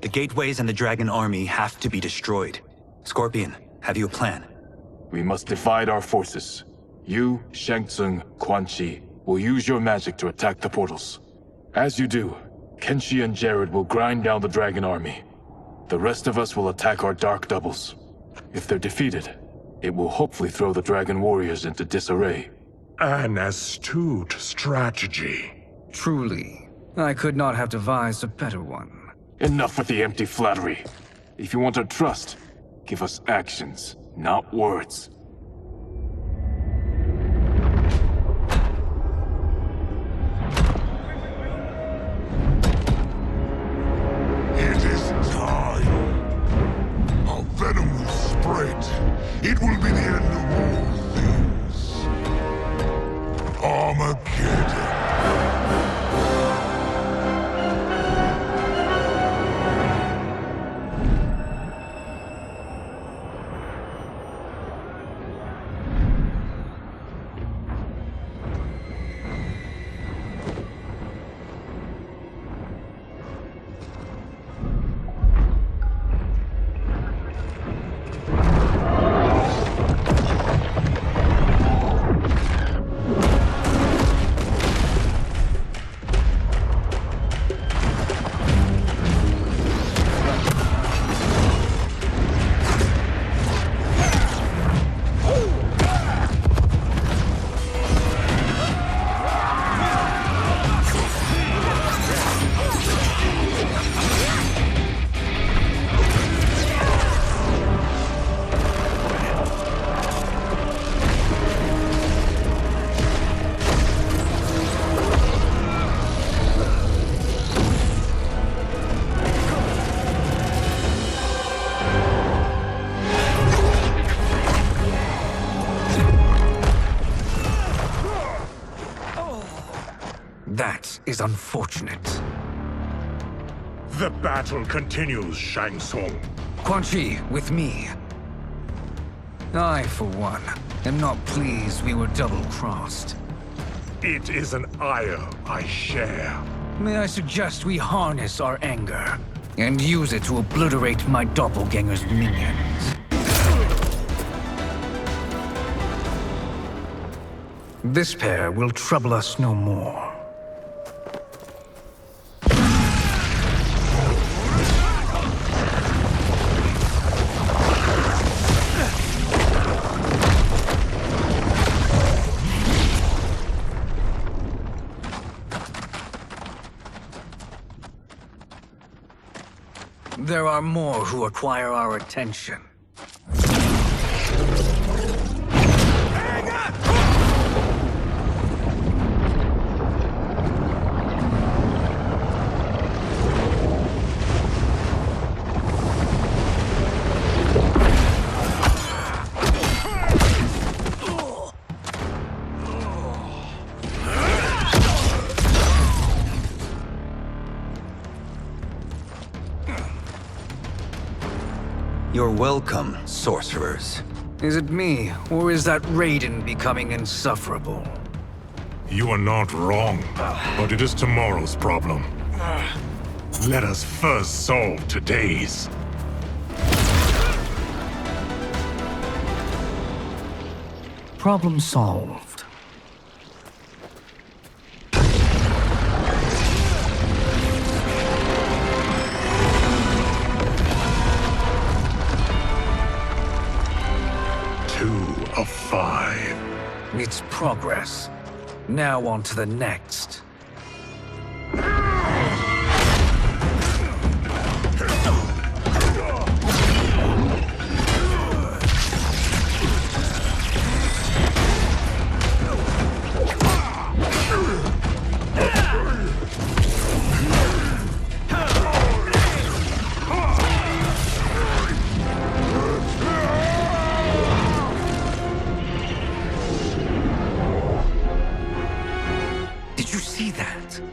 The gateways and the Dragon Army have to be destroyed. Scorpion, have you a plan?
We must divide our forces. You, Shang Tsung, Quan Chi will use your magic to attack the portals. As you do, Kenshi and Jared will grind down the Dragon Army. The rest of us will attack our dark doubles. If they're defeated, it will hopefully throw the Dragon Warriors into disarray.
An astute strategy.
Truly, I could not have devised a better one.
Enough with the empty flattery. If you want our trust, give us actions, not words.
It is time. Our venom will spread. It will be the end of all things. Armageddon.
is unfortunate.
The battle continues, Shang Tsung.
Quan Chi, with me. I, for one, am not pleased we were double-crossed.
It is an ire I share.
May I suggest we harness our anger and use it to obliterate my doppelganger's minions? This pair will trouble us no more. There are more who require our attention.
You're welcome, sorcerers.
Is it me, or is that Raiden becoming insufferable?
You are not wrong, but it is tomorrow's problem. Let us first solve today's.
Problem solved.
Of 5.
It's progress. Now on to the next.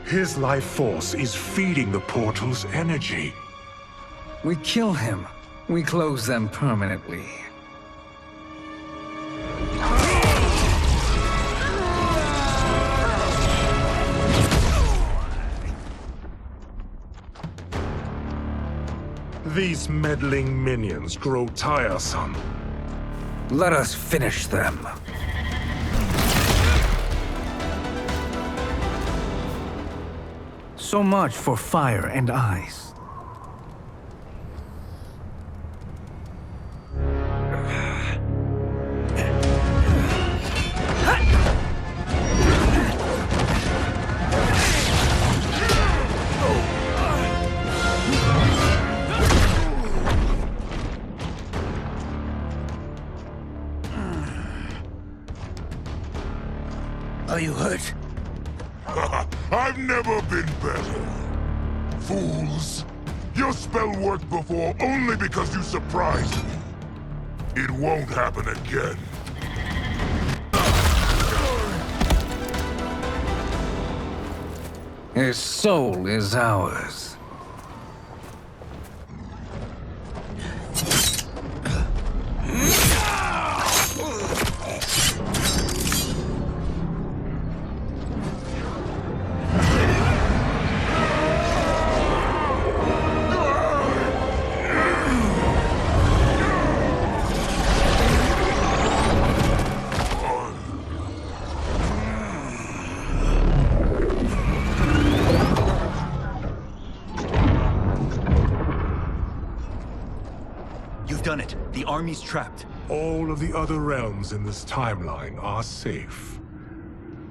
His life force is feeding the portal's energy.
We kill him. We close them permanently.
These meddling minions grow tiresome.
Let us finish them. So much for fire and ice.
Are you hurt? I've never been better. Fools! Your spell worked before only because you surprised me. It won't happen again.
His soul is ours.
Done it. The army's trapped.
All of the other realms in this timeline are safe.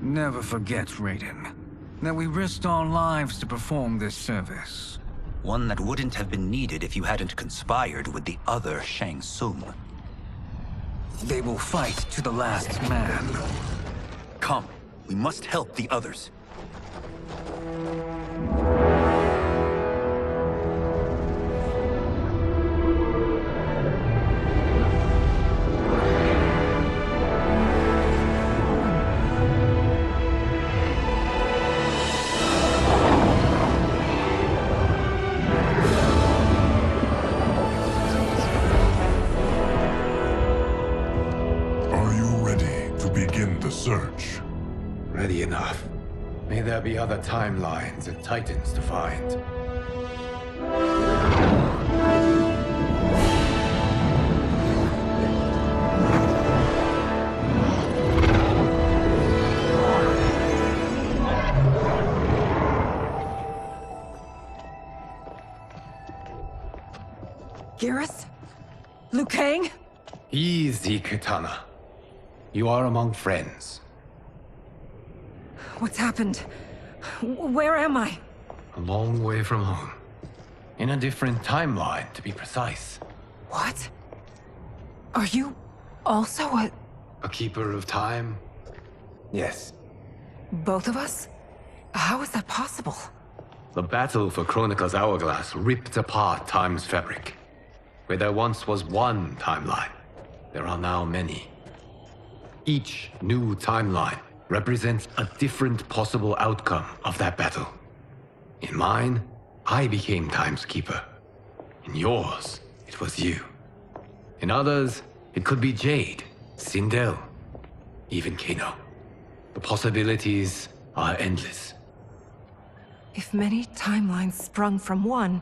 Never forget, Raiden, that we risked our lives to perform this service.
One that wouldn't have been needed if you hadn't conspired with the other Shang Tsung.
They will fight to the last man.
Come, we must help the others.
search.
Ready enough. May there be other timelines and titans to find.
Garrus? Liu Kang?
Easy, Kitana. You are among friends.
What's happened? Where am I?
A long way from home. In a different timeline, to be precise.
What? Are you also
A keeper of time? Yes.
both of us? How is that possible?
The battle for Chronica's hourglass ripped apart time's fabric. Where there once was one timeline, there are now many. Each new timeline represents a different possible outcome of that battle. In mine, I became Time's Keeper. In yours, it was you. In others, it could be Jade, Sindel, even Kano. The possibilities are endless.
If many timelines sprung from one,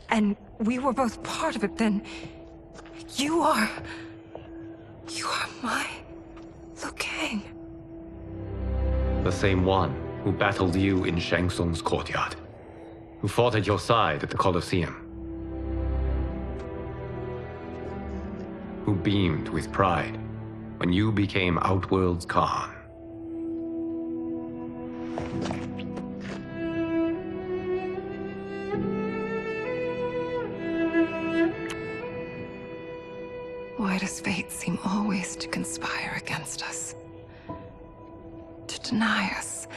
and we were both part of it, then you are my Liu Kang.
The same one who battled you in Shang Tsung's courtyard. Who fought at your side at the Colosseum. Who beamed with pride when you became Outworld's Khan.
Why does fate seem always to conspire against us? To deny us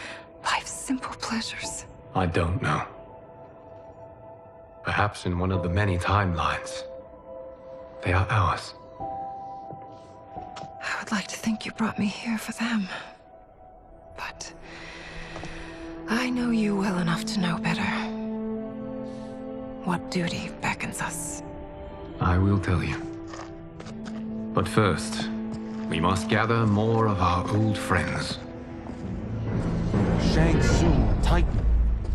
life's simple pleasures?
I don't know. Perhaps in one of the many timelines, they are ours.
I would like to think you brought me here for them. But I know you well enough to know better. What duty beckons us?
I will tell you. But first, we must gather more of our old friends.
Shang Tsung, Titan,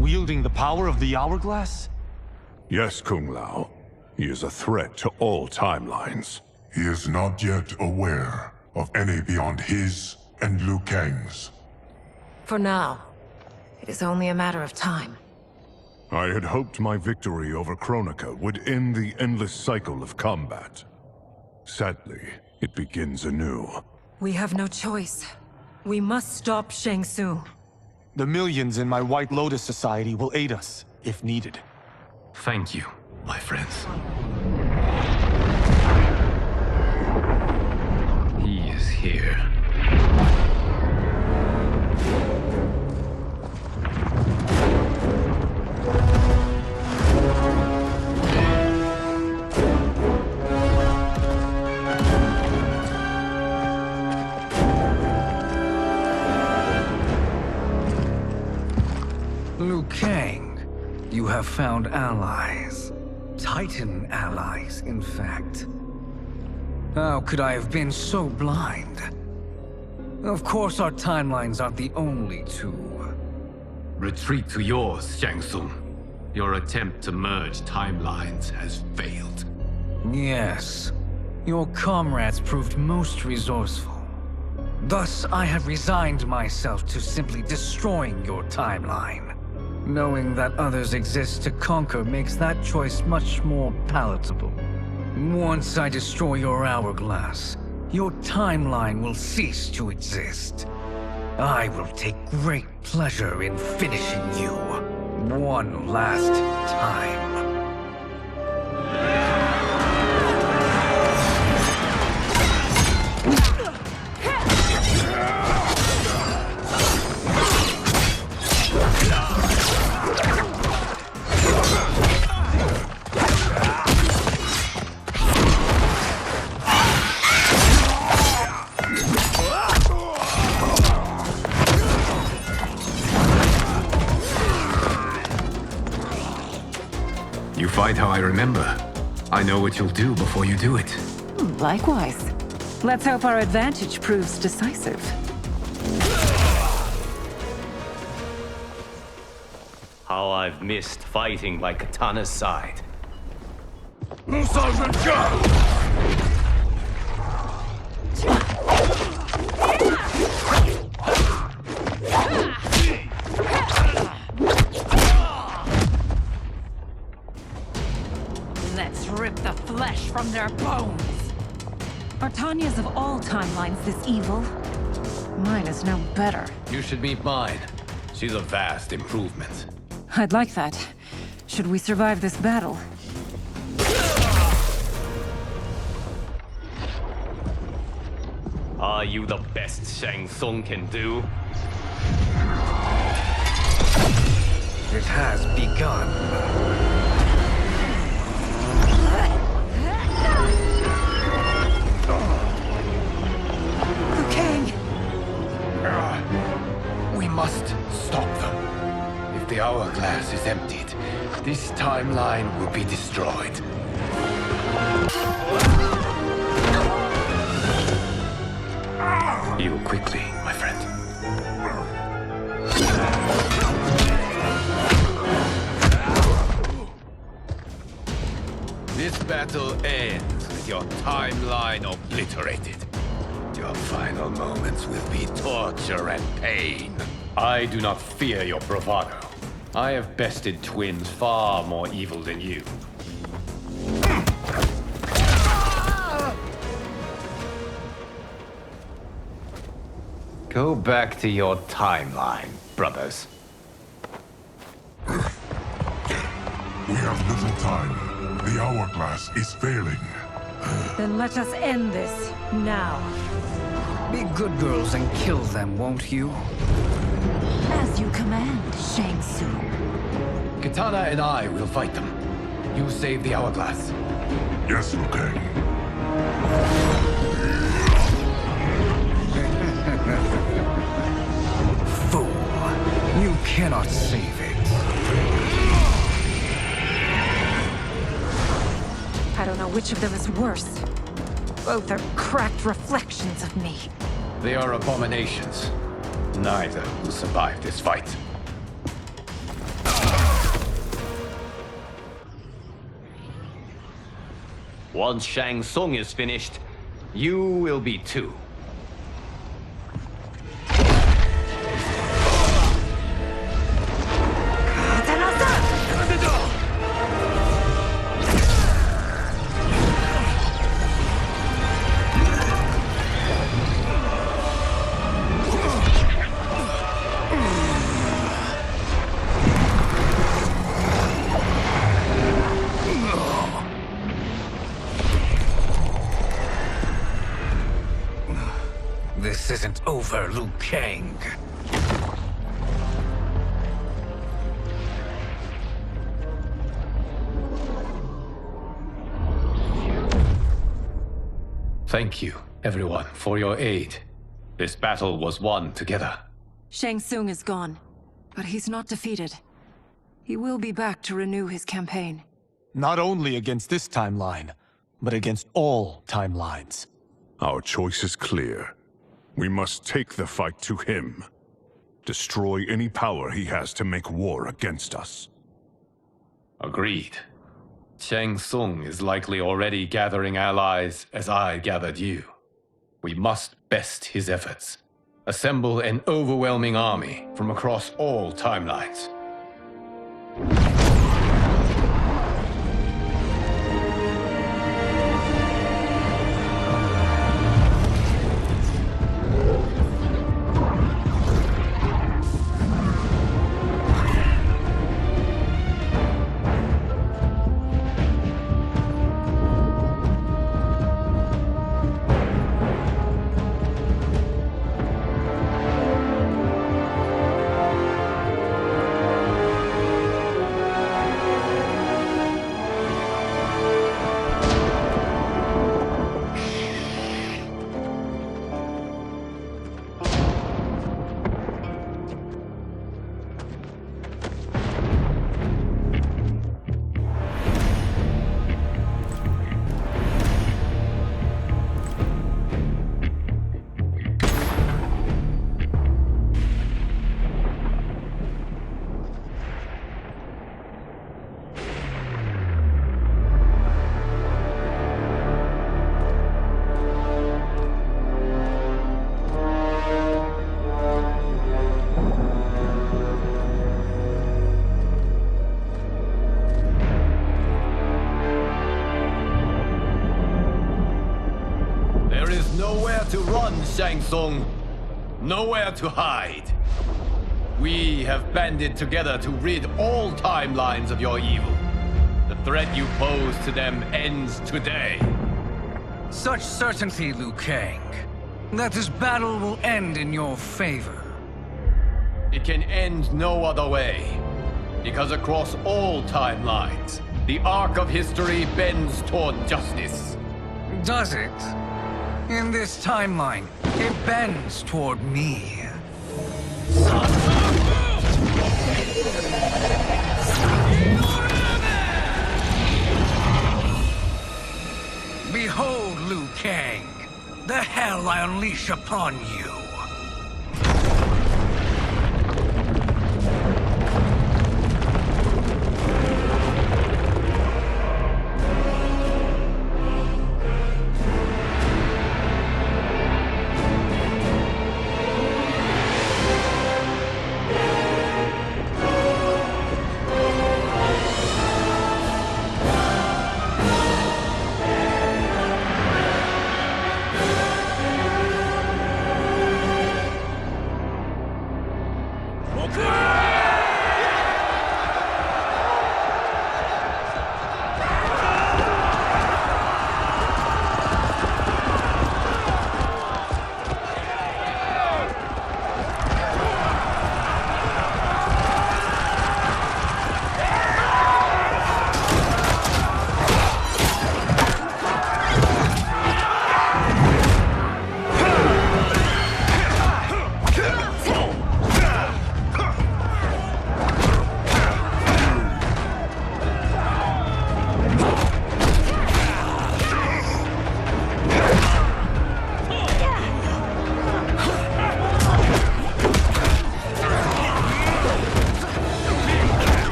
wielding the power of the hourglass?
Yes, Kung Lao. He is a threat to all timelines. He is not yet aware of any beyond his and Liu Kang's.
For now, it is only a matter of time.
I had hoped my victory over Kronika would end the endless cycle of combat. Sadly, it begins anew.
We have no choice. We must stop Shang Tsung.
The millions in my White Lotus Society will aid us, if needed.
Thank you, my friends. He is here.
Liu Kang, you have found allies. Titan allies, in fact. How could I have been so blind? Of course our timelines aren't the only two.
Retreat to yours, Shang Tsung. Your attempt to merge timelines has failed.
Yes. Your comrades proved most resourceful. Thus, I have resigned myself to simply destroying your timeline. Knowing that others exist to conquer makes that choice much more palatable. Once I destroy your hourglass, your timeline will cease to exist. I will take great pleasure in finishing you one last time.
You fight how I remember. I know what you'll do before you do it.
Likewise. Let's hope our advantage proves decisive.
How I've missed fighting by Katana's side.
Let's rip the flesh from their bones.
Are Tanya's of all timelines this evil? Mine is no better.
You should meet mine. She's a vast improvement.
I'd like that. Should we survive this battle?
Are you the best Shang Tsung can do?
It has begun.
We must stop them. If the hourglass is emptied, this timeline will be destroyed.
Heal quickly, my friend. This battle ends with your timeline obliterated. Your final moments will be torture and pain. I do not fear your bravado. I have bested twins far more evil than you. Go back to your timeline, brothers.
We have little time. The hourglass is failing.
Then let us end this, now.
Be good girls and kill them, won't you?
As you command, Shang Tsung.
Katana and I will fight them. You save the hourglass.
Yes, Liu Kang.
Fool. You cannot save it.
I don't know which of them is worse. Both are cracked reflections of me.
They are abominations. Neither will survive this fight.
Once Shang Tsung is finished, you will be too.
This isn't over, Liu Kang.
Thank you, everyone, for your aid. This battle was won together.
Shang Tsung is gone, but he's not defeated. He will be back to renew his campaign.
Not only against this timeline, but against all timelines.
Our choice is clear. We must take the fight to him. Destroy any power he has to make war against us.
Agreed. Shang Tsung is likely already gathering allies as I gathered you. We must best his efforts. Assemble an overwhelming army from across all timelines. nowhere to run, Shang Tsung. Nowhere to hide. We have banded together to rid all timelines of your evil. The threat you pose to them ends today.
Such certainty, Liu Kang, that this battle will end in your favor.
It can end no other way. Because across all timelines, the arc of history bends toward justice.
Does it? In this timeline, it bends toward me. Behold, Liu Kang, the hell I unleash upon you.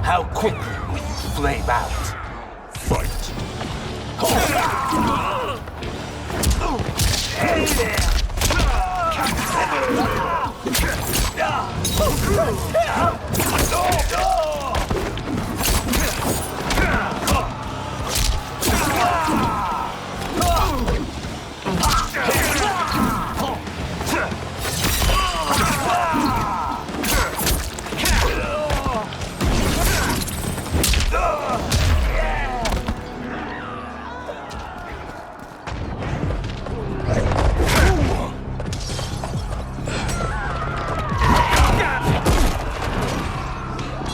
How quickly will you flame out? Fight. Hey there!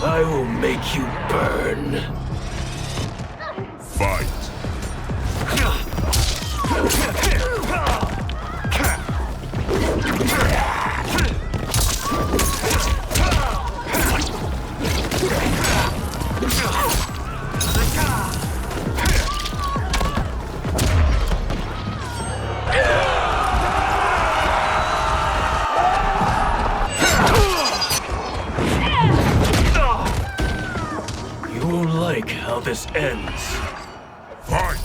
I will make you burn.
Fight.
You won't like how this ends.
Fight.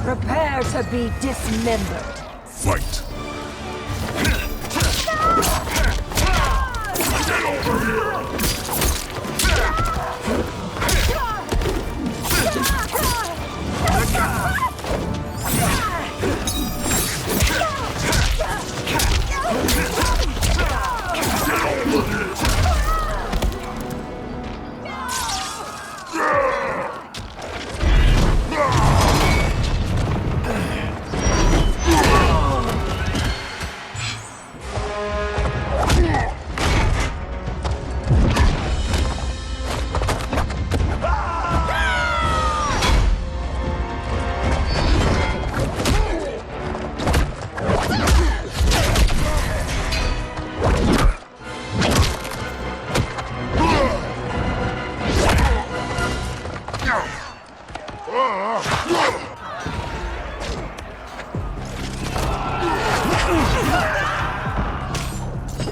Prepare to be dismembered.
Fight. Get over here!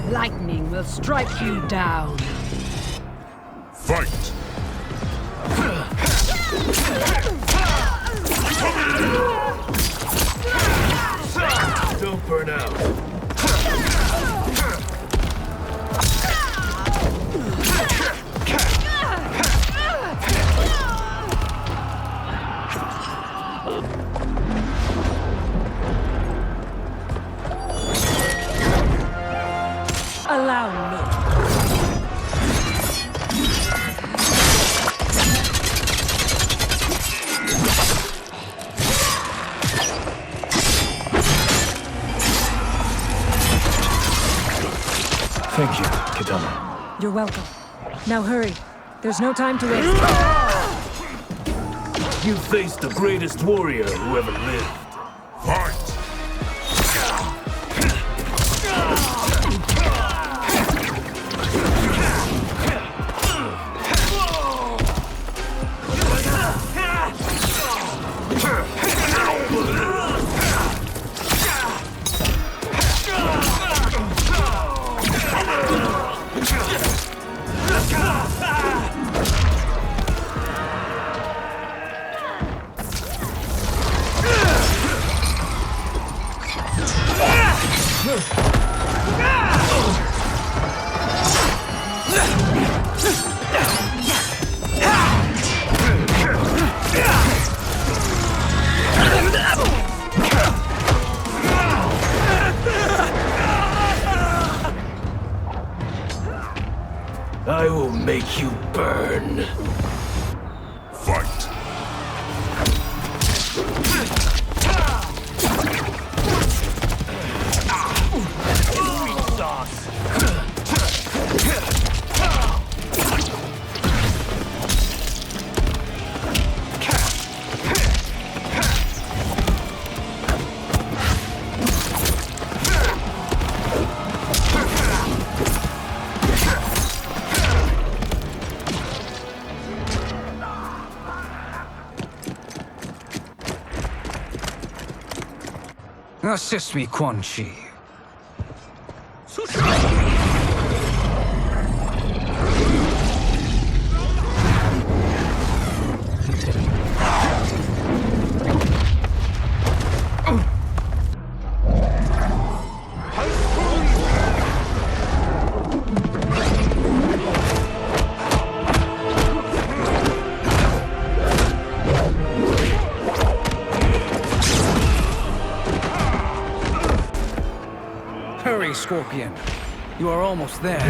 Lightning will strike you down.
Fight!
Don't burn out.
Allow me.
Thank you, Kitana.
You're welcome. Now hurry. There's no time to waste.
You faced the greatest warrior who ever lived.
Fight!
I will make you burn.
Fight!
Assist me, Quan Chi. Hurry, Scorpion. You are almost there.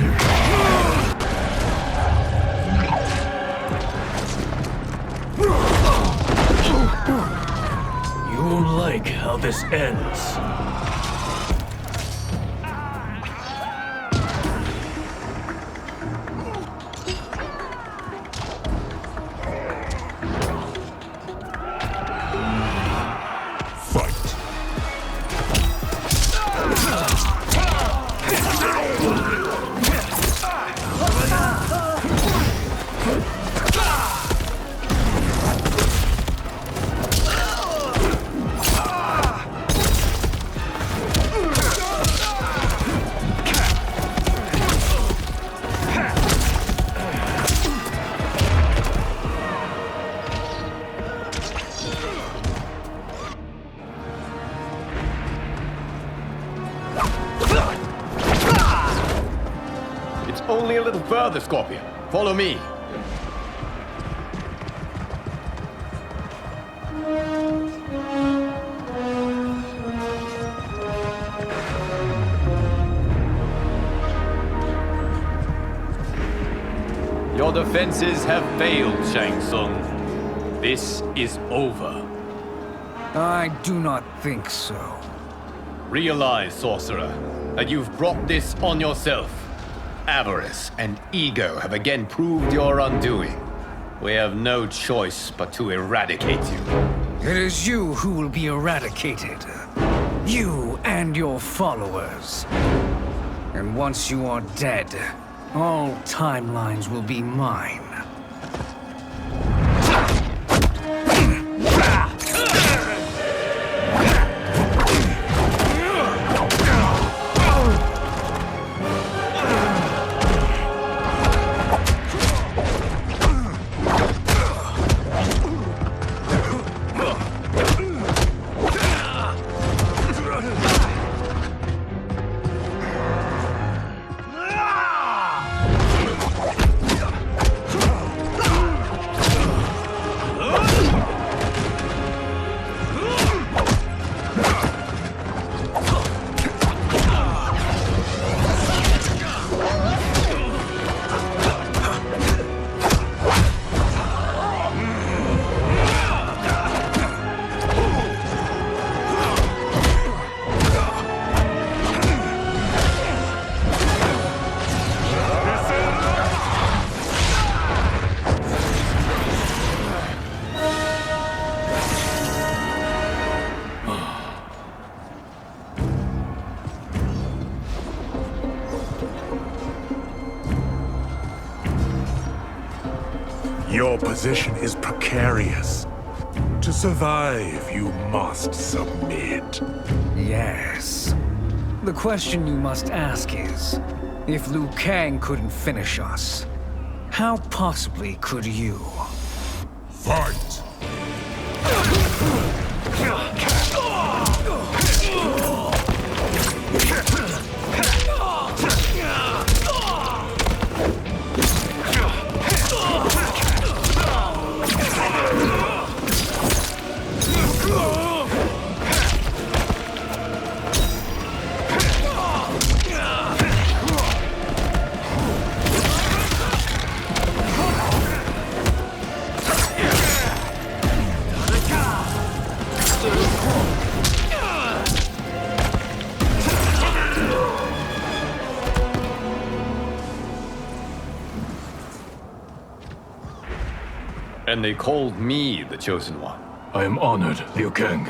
You won't like how this ends.
It's only a little further, Scorpion. Follow me. Your defenses have failed, Shang Tsung. This is over.
I do not think so.
Realize, sorcerer, that you've brought this on yourself. Avarice and ego have again proved your undoing. We have no choice but to eradicate you.
It is you who will be eradicated. You and your followers. And once you are dead, all timelines will be mine.
Your position is precarious. To survive, you must submit.
Yes. The question you must ask is, if Liu Kang couldn't finish us, how possibly could you?
Fight!
And they called me the Chosen One.
I am honored, Liu Kang.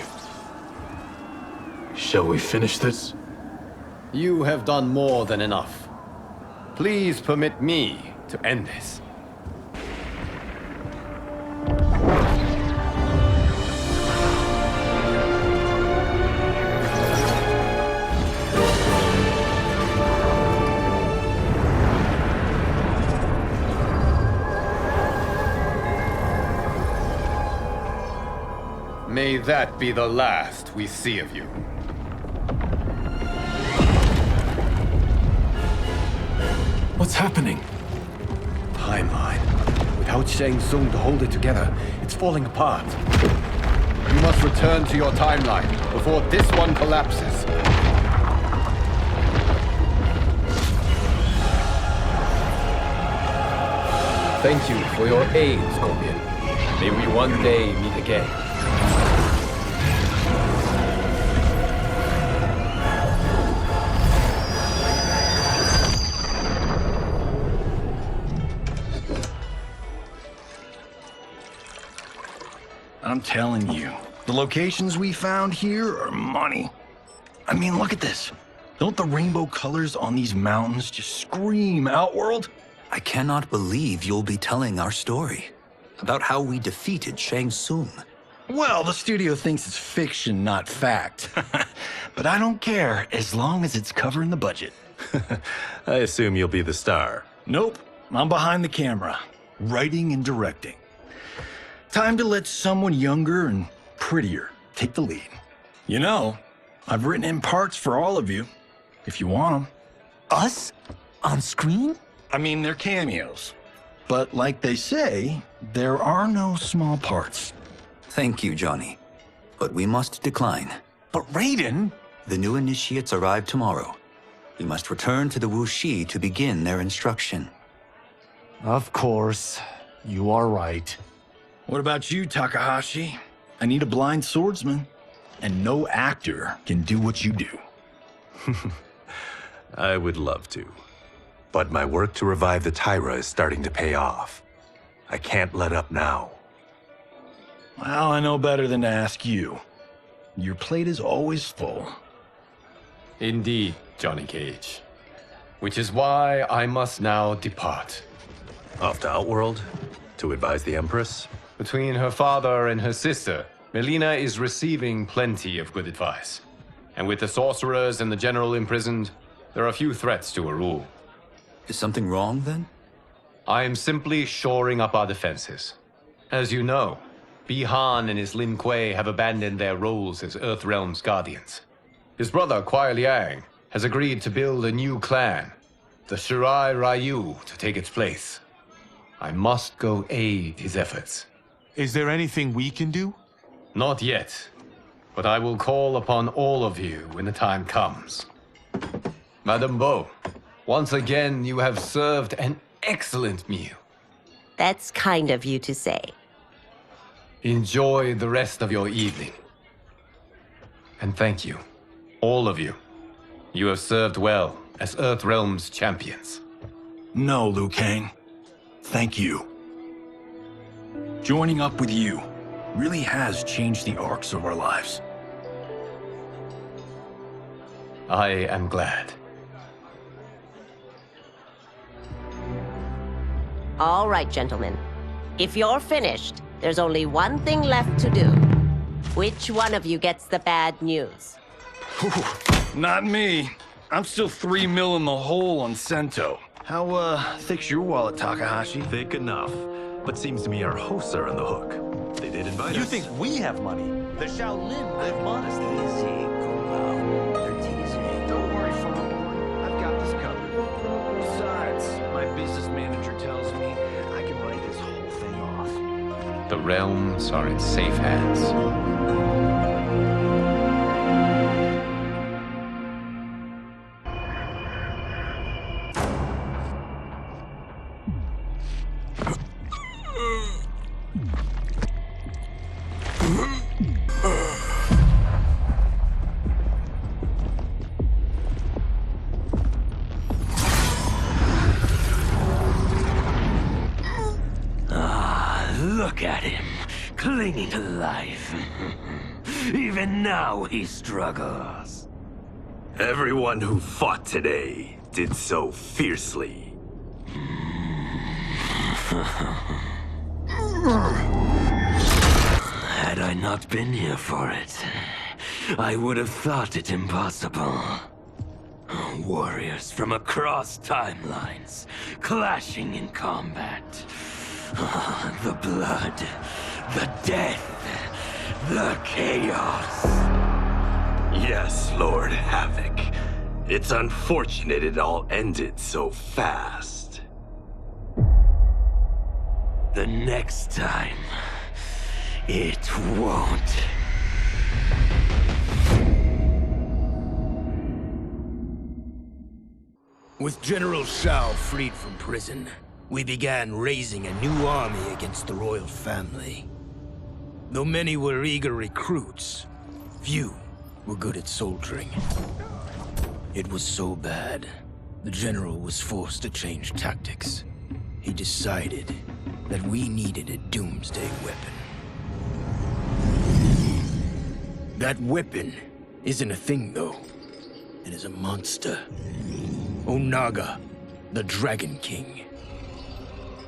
Shall we finish this?
You have done more than enough. Please permit me to end this. May that be the last we see of you.
What's happening?
Timeline. Without Shang Tsung to hold it together, it's falling apart. You must return to your timeline before this one collapses. Thank you for your aid, Scorpion. May we one day meet again.
I'm telling you, the locations we found here are money. I mean, look at this. Don't the rainbow colors on these mountains just scream Outworld?
I cannot believe you'll be telling our story about how we defeated Shang Tsung.
Well, the studio thinks it's fiction, not fact. But I don't care, as long as it's covering the budget.
I assume you'll be the star.
Nope, I'm behind the camera, writing and directing. Time to let someone younger and prettier take the lead. You know, I've written in parts for all of you, if you want them.
Us? On screen?
I mean, they're cameos. But like they say, there are no small parts.
Thank you, Johnny. But we must decline.
But Raiden?
The new initiates arrive tomorrow. We must return to the Wuxi to begin their instruction.
Of course. You are right.
What about you, Takahashi? I need a blind swordsman, and no actor can do what you do.
I would love to. But my work to revive the Tyra is starting to pay off. I can't let up now.
Well, I know better than to ask you. Your plate is always full.
Indeed, Johnny Cage. Which is why I must now depart.
Off to Outworld? To advise the Empress?
Between her father and her sister, Melina is receiving plenty of good advice. And with the sorcerers and the general imprisoned, there are few threats to her rule.
Is something wrong, then?
I am simply shoring up our defenses. As you know, Bi-Han and his Lin Kuei have abandoned their roles as Earthrealm's guardians. His brother, Kuai Liang, has agreed to build a new clan, the Shirai Ryu, to take its place. I must go aid his efforts.
Is there anything we can do?
Not yet, but I will call upon all of you when the time comes. Madame Bo, once again you have served an excellent meal.
That's kind of you to say.
Enjoy the rest of your evening. And thank you, all of you. You have served well as Earthrealm's champions.
No, Liu Kang. Thank you. Joining up with you really has changed the arcs of our lives.
I am glad.
All right, gentlemen. If you're finished, there's only one thing left to do. Which one of you gets the bad news?
Not me. I'm still 3 mil in the hole on Sento. How, thick's your wallet, Takahashi?
Thick enough. But seems to me our hosts are on the hook. They did invite us.
You think we have money? The Shaolin live modestly.
They're teasing. Don't worry, Father. I've got this covered. Besides, my business manager tells me I can write this whole thing off.
The realms are in safe hands.
Look at him, clinging to life. Even now he struggles.
Everyone who fought today did so fiercely.
Had I not been here for it, I would have thought it impossible. Warriors from across timelines, clashing in combat. The blood, the death, the chaos.
Yes, Lord Havoc. It's unfortunate it all ended so fast.
The next time, it won't.
With General Shao freed from prison, we began raising a new army against the royal family. Though many were eager recruits, few were good at soldiering. It was so bad, the general was forced to change tactics. He decided that we needed a doomsday weapon. That weapon isn't a thing, though. It is a monster. Onaga, the Dragon King.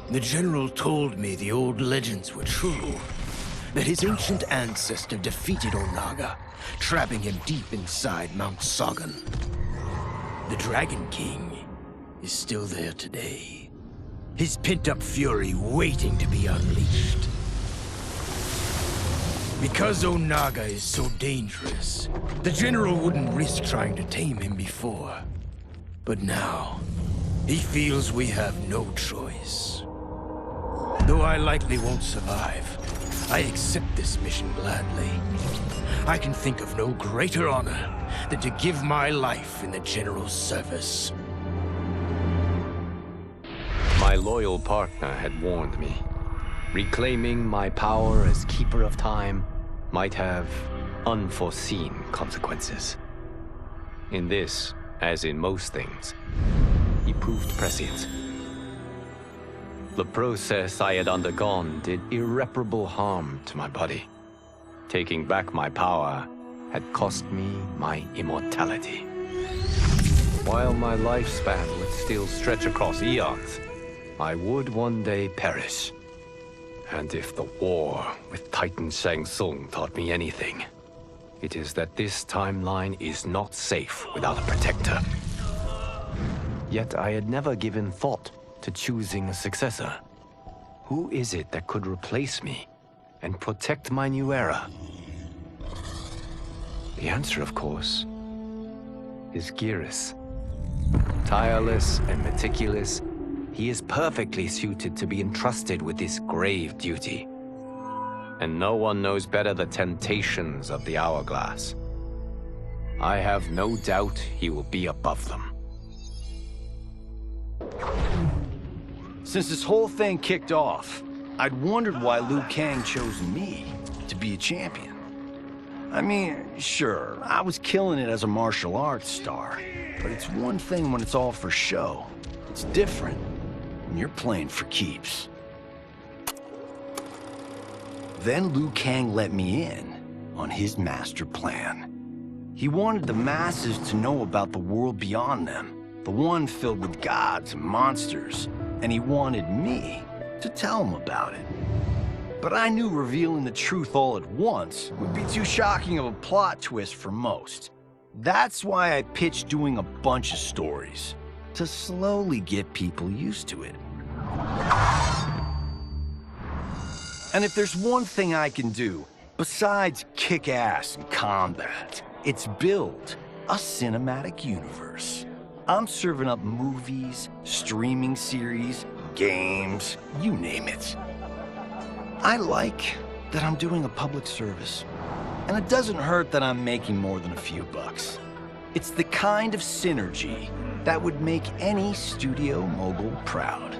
The general told me the old legends were true. That his ancient ancestor defeated Onaga, trapping him deep inside Mount Sagan. The Dragon King is still there today. His pent-up fury waiting to be unleashed. Because Onaga is so dangerous, the general wouldn't risk trying to tame him before. But now, he feels we have no choice. Though I likely won't survive, I accept this mission gladly. I can think of no greater honor than to give my life in the General's service.
My loyal partner had warned me. Reclaiming my power as Keeper of Time might have unforeseen consequences. In this, as in most things, he proved prescient. The process I had undergone did irreparable harm to my body. Taking back my power had cost me my immortality. While my lifespan would still stretch across eons, I would one day perish. And if the war with Titan Shang Tsung taught me anything, it is that this timeline is not safe without a protector. Yet I had never given thought to choosing a successor. Who is it that could replace me and protect my new era? The answer, of course, is Geras. Tireless and meticulous, he is perfectly suited to be entrusted with this grave duty. And no one knows better the temptations of the Hourglass. I have no doubt he will be above them.
Since this whole thing kicked off, I'd wondered why Liu Kang chose me to be a champion. I mean, sure, I was killing it as a martial arts star, but it's one thing when it's all for show. It's different when you're playing for keeps. Then Liu Kang let me in on his master plan. He wanted the masses to know about the world beyond them, the one filled with gods and monsters, and he wanted me to tell him about it. But I knew revealing the truth all at once would be too shocking of a plot twist for most. That's why I pitched doing a bunch of stories, to slowly get people used to it. And if there's one thing I can do, besides kick ass in combat, it's build a cinematic universe. I'm serving up movies, streaming series, games, you name it. I like that I'm doing a public service. And it doesn't hurt that I'm making more than a few bucks. It's the kind of synergy that would make any studio mogul proud.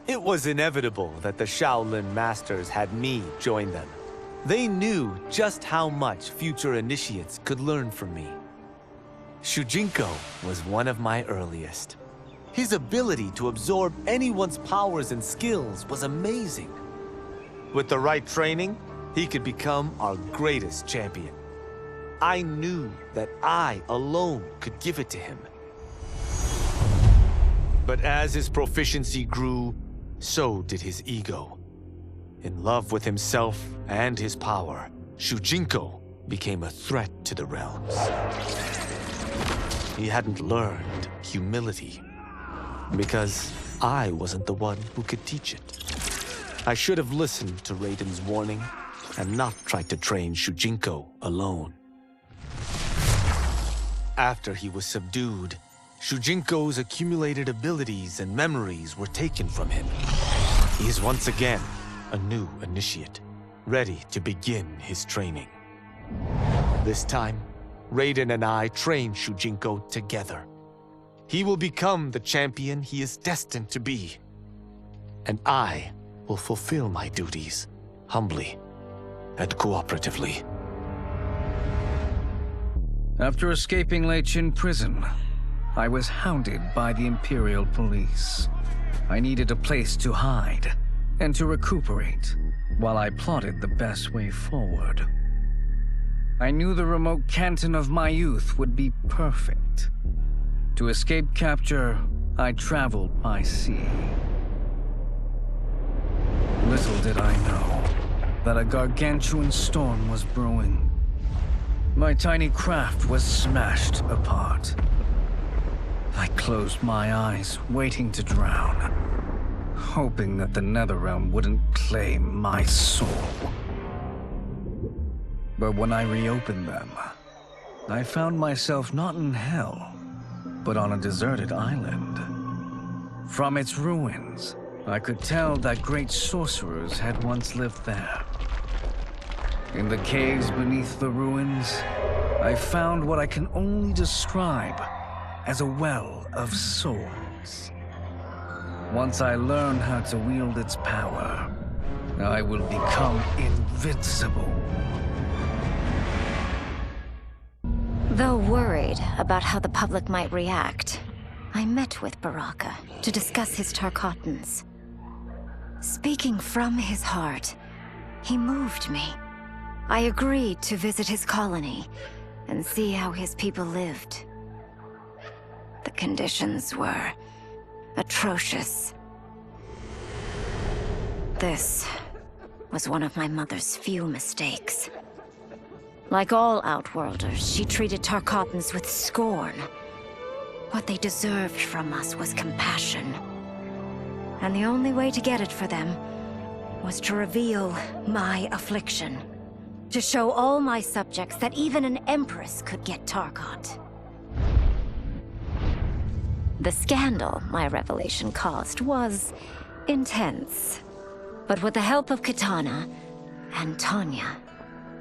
It was inevitable that the Shaolin Masters had me join them. They knew just how much future initiates could learn from me. Shujinko was one of my earliest. His ability to absorb anyone's powers and skills was amazing. With the right training, he could become our greatest champion. I knew that I alone could give it to him. But as his proficiency grew, so did his ego. In love with himself and his power, Shujinko became a threat to the realms. He hadn't learned humility, because I wasn't the one who could teach it. I should have listened to Raiden's warning and not tried to train Shujinko alone. After he was subdued, Shujinko's accumulated abilities and memories were taken from him. He is once again a new initiate, ready to begin his training. This time, Raiden and I train Shujinko together. He will become the champion he is destined to be. And I will fulfill my duties, humbly and cooperatively.
After escaping Lei Chin prison, I was hounded by the Imperial Police. I needed a place to hide and to recuperate while I plotted the best way forward. I knew the remote canton of my youth would be perfect. To escape capture, I traveled by sea. Little did I know that a gargantuan storm was brewing. My tiny craft was smashed apart. I closed my eyes, waiting to drown, hoping that the Netherrealm wouldn't claim my soul. But when I reopened them, I found myself not in hell, but on a deserted island. From its ruins, I could tell that great sorcerers had once lived there. In the caves beneath the ruins, I found what I can only describe as a well of souls. Once I learn how to wield its power, I will become invincible.
Though worried about how the public might react, I met with Baraka to discuss his Tarkatans. Speaking from his heart, he moved me. I agreed to visit his colony and see how his people lived. The conditions were atrocious. This was one of my mother's few mistakes. Like all Outworlders, she treated Tarkatans with scorn. What they deserved from us was compassion. And the only way to get it for them was to reveal my affliction. To show all my subjects that even an empress could get Tarkat. The scandal my revelation caused was intense. But with the help of Kitana and Tanya,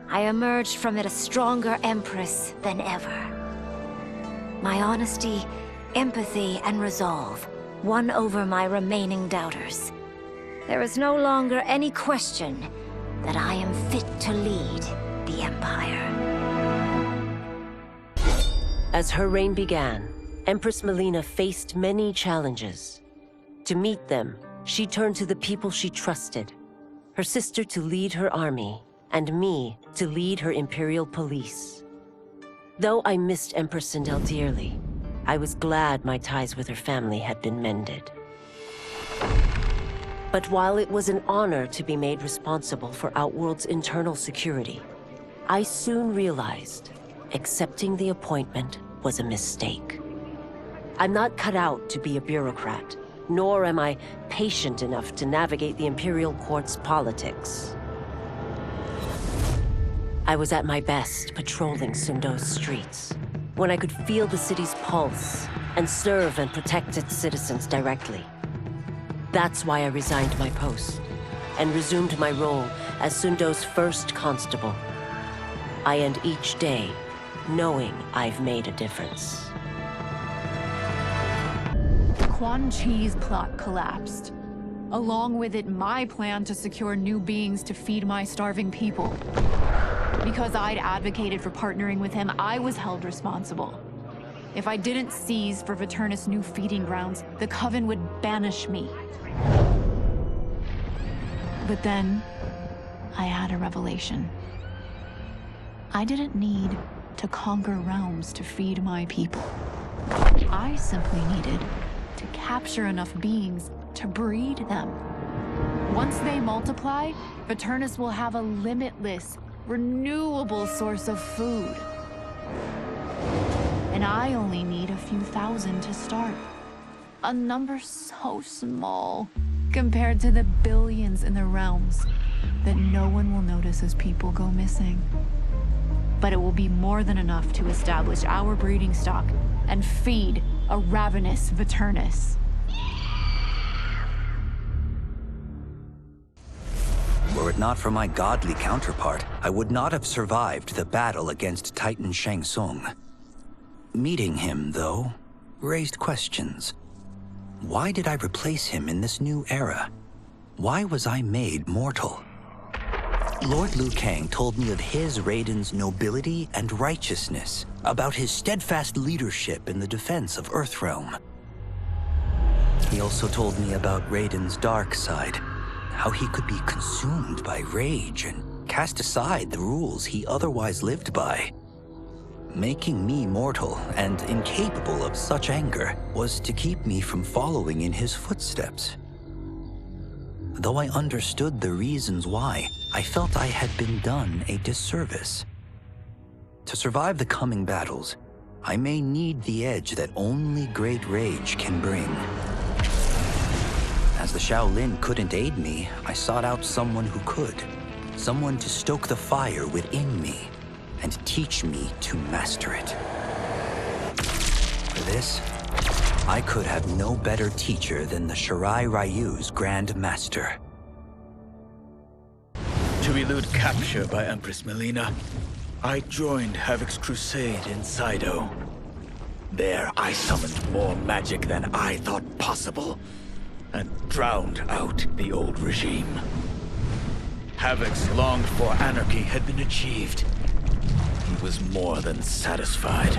I emerged from it a stronger empress than ever. My honesty, empathy, and resolve won over my remaining doubters. There is no longer any question that I am fit to lead the Empire.
As her reign began, Empress Melina faced many challenges. To meet them, she turned to the people she trusted. Her sister to lead her army, and me to lead her Imperial Police. Though I missed Empress Sindel dearly, I was glad my ties with her family had been mended. But while it was an honor to be made responsible for Outworld's internal security, I soon realized accepting the appointment was a mistake. I'm not cut out to be a bureaucrat, nor am I patient enough to navigate the Imperial Court's politics. I was at my best patrolling Sundo's streets, when I could feel the city's pulse and serve and protect its citizens directly. That's why I resigned my post and resumed my role as Sundo's first constable. I end each day knowing I've made a difference.
Quan Chi's plot collapsed. Along with it, my plan to secure new beings to feed my starving people. Because I'd advocated for partnering with him, I was held responsible. If I didn't seize for Viternus' new feeding grounds, the Coven would banish me. But then, I had a revelation. I didn't need to conquer realms to feed my people. I simply needed to capture enough beings to breed them. Once they multiply, Viternus will have a limitless, renewable source of food. And I only need a few thousand to start. A number so small compared to the billions in the realms that no one will notice as people go missing. But it will be more than enough to establish our breeding stock and feed a ravenous Viternus.
Were it not for my godly counterpart, I would not have survived the battle against Titan Shang Tsung. Meeting him, though, raised questions. Why did I replace him in this new era? Why was I made mortal? Lord Liu Kang told me of his Raiden's nobility and righteousness, about his steadfast leadership in the defense of Earthrealm. He also told me about Raiden's dark side, how he could be consumed by rage and cast aside the rules he otherwise lived by. Making me mortal and incapable of such anger was to keep me from following in his footsteps. Though I understood the reasons why, I felt I had been done a disservice. To survive the coming battles, I may need the edge that only great rage can bring. As the Shaolin couldn't aid me, I sought out someone who could. Someone to stoke the fire within me and teach me to master it. For this, I could have no better teacher than the Shirai Ryu's Grand Master.
To elude capture by Empress Melina, I joined Havoc's crusade in Saido. There, I summoned more magic than I thought possible, and drowned out the old regime. Havoc's longed-for anarchy had been achieved. He was more than satisfied.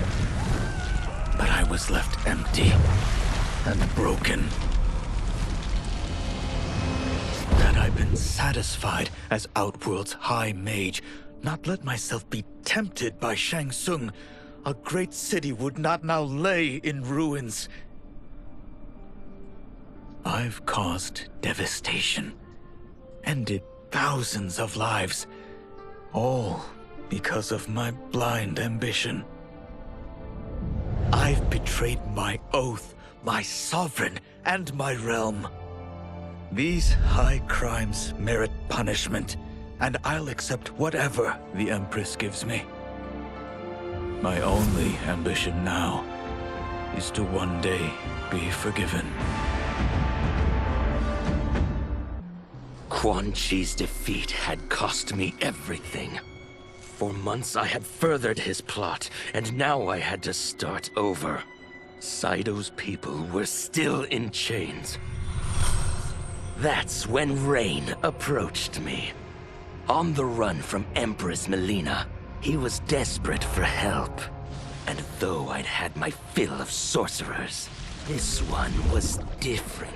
But I was left empty and broken. Had I been satisfied as Outworld's High Mage, not let myself be tempted by Shang Tsung, a great city would not now lay in ruins. I've caused devastation, ended thousands of lives, all because of my blind ambition. I've betrayed my oath, my sovereign, and my realm. These high crimes merit punishment, and I'll accept whatever the Empress gives me. My only ambition now is to one day be forgiven.
Quan Chi's defeat had cost me everything. For months I had furthered his plot, and now I had to start over. Saido's people were still in chains. That's when Rain approached me. On the run from Empress Melina, he was desperate for help. And though I'd had my fill of sorcerers, this one was different.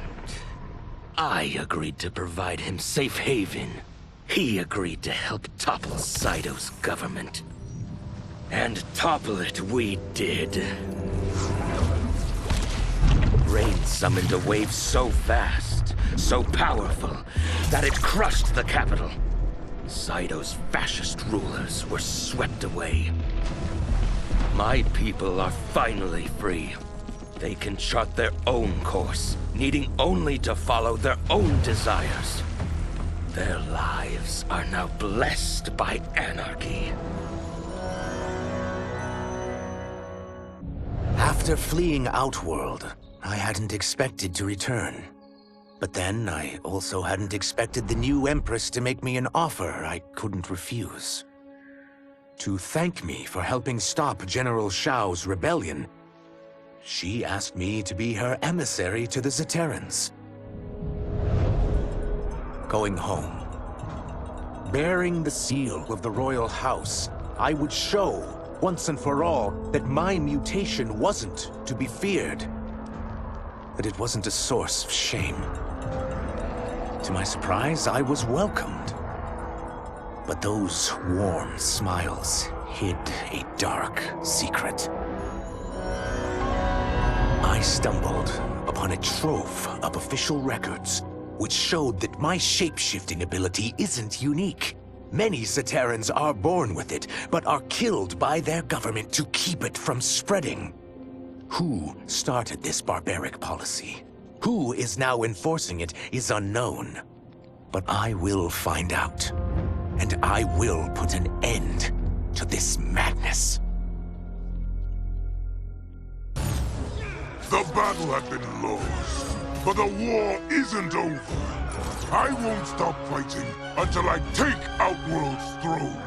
I agreed to provide him safe haven. He agreed to help topple Saido's government. And topple it we did. Rain summoned a wave so fast, so powerful that it crushed the capital. Saido's fascist rulers were swept away. My people are finally free. They can chart their own course, needing only to follow their own desires. Their lives are now blessed by anarchy.
After fleeing Outworld, I hadn't expected to return. But then, I also hadn't expected the new Empress to make me an offer I couldn't refuse. To thank me for helping stop General Shao's rebellion, she asked me to be her emissary to the Zaterrans. Going home, bearing the seal of the royal house, I would show, once and for all, that my mutation wasn't to be feared. That it wasn't a source of shame. To my surprise, I was welcomed. But those warm smiles hid a dark secret. I stumbled upon a trove of official records, which showed that my shape-shifting ability isn't unique. Many Zaterrans are born with it, but are killed by their government to keep it from spreading. Who started this barbaric policy? Who is now enforcing it is unknown. But I will find out. And I will put an end to this madness.
The battle had been lost, but the war isn't over. I won't stop fighting until I take Outworld's throne.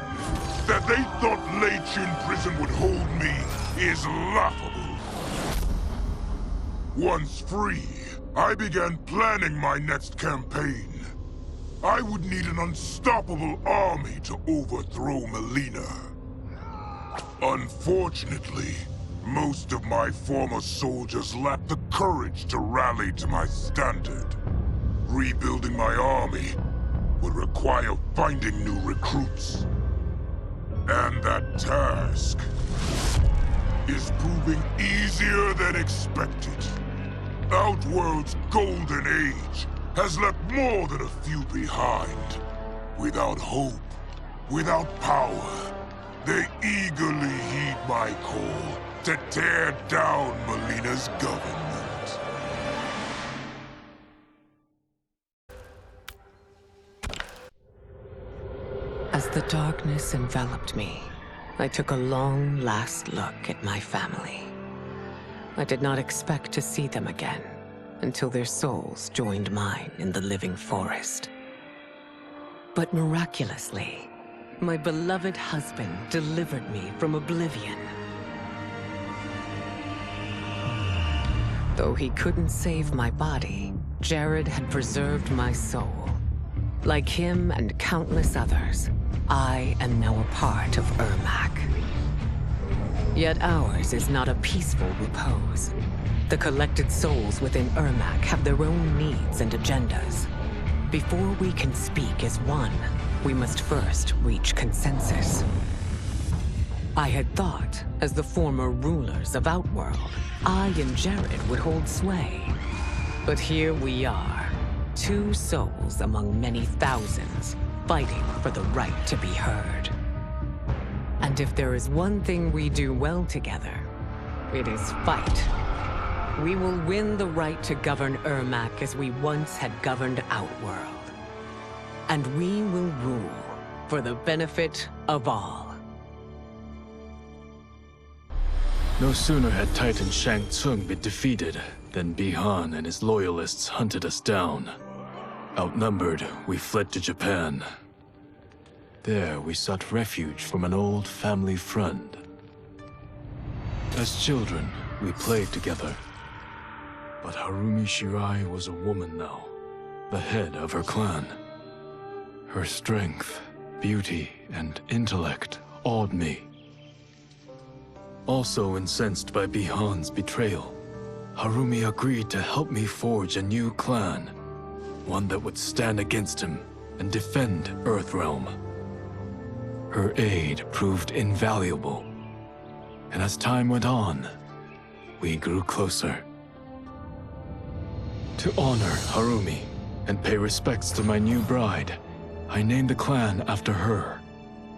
That they thought Lei Chin Prison would hold me is laughable. Once free, I began planning my next campaign. I would need an unstoppable army to overthrow Melina. Unfortunately, most of my former soldiers lacked the courage to rally to my standard. Rebuilding my army would require finding new recruits. And that task is proving easier than expected. Outworld's golden age has left more than a few behind. Without hope, without power, they eagerly heed my call to tear down Melina's government.
As the darkness enveloped me, I took a long last look at my family. I did not expect to see them again until their souls joined mine in the living forest. But miraculously, my beloved husband delivered me from oblivion. Though he couldn't save my body, Jared had preserved my soul. Like him and countless others, I am now a part of Ermac. Yet ours is not a peaceful repose. The collected souls within Ermac have their own needs and agendas. Before we can speak as one, we must first reach consensus. I had thought, as the former rulers of Outworld, I and Jared would hold sway. But here we are, two souls among many thousands, fighting for the right to be heard. And if there is one thing we do well together, it is fight. We will win the right to govern Ermac as we once had governed Outworld. And we will rule for the benefit of all.
No sooner had Titan Shang Tsung been defeated than Bihan and his loyalists hunted us down. Outnumbered, we fled to Japan. There, we sought refuge from an old family friend. As children, we played together. But Harumi Shirai was a woman now, the head of her clan. Her strength, beauty, and intellect awed me. Also incensed by Bihan's betrayal, Harumi agreed to help me forge a new clan, one that would stand against him and defend Earthrealm. Her aid proved invaluable, and as time went on, we grew closer. To honor Harumi and pay respects to my new bride. I named the clan after her,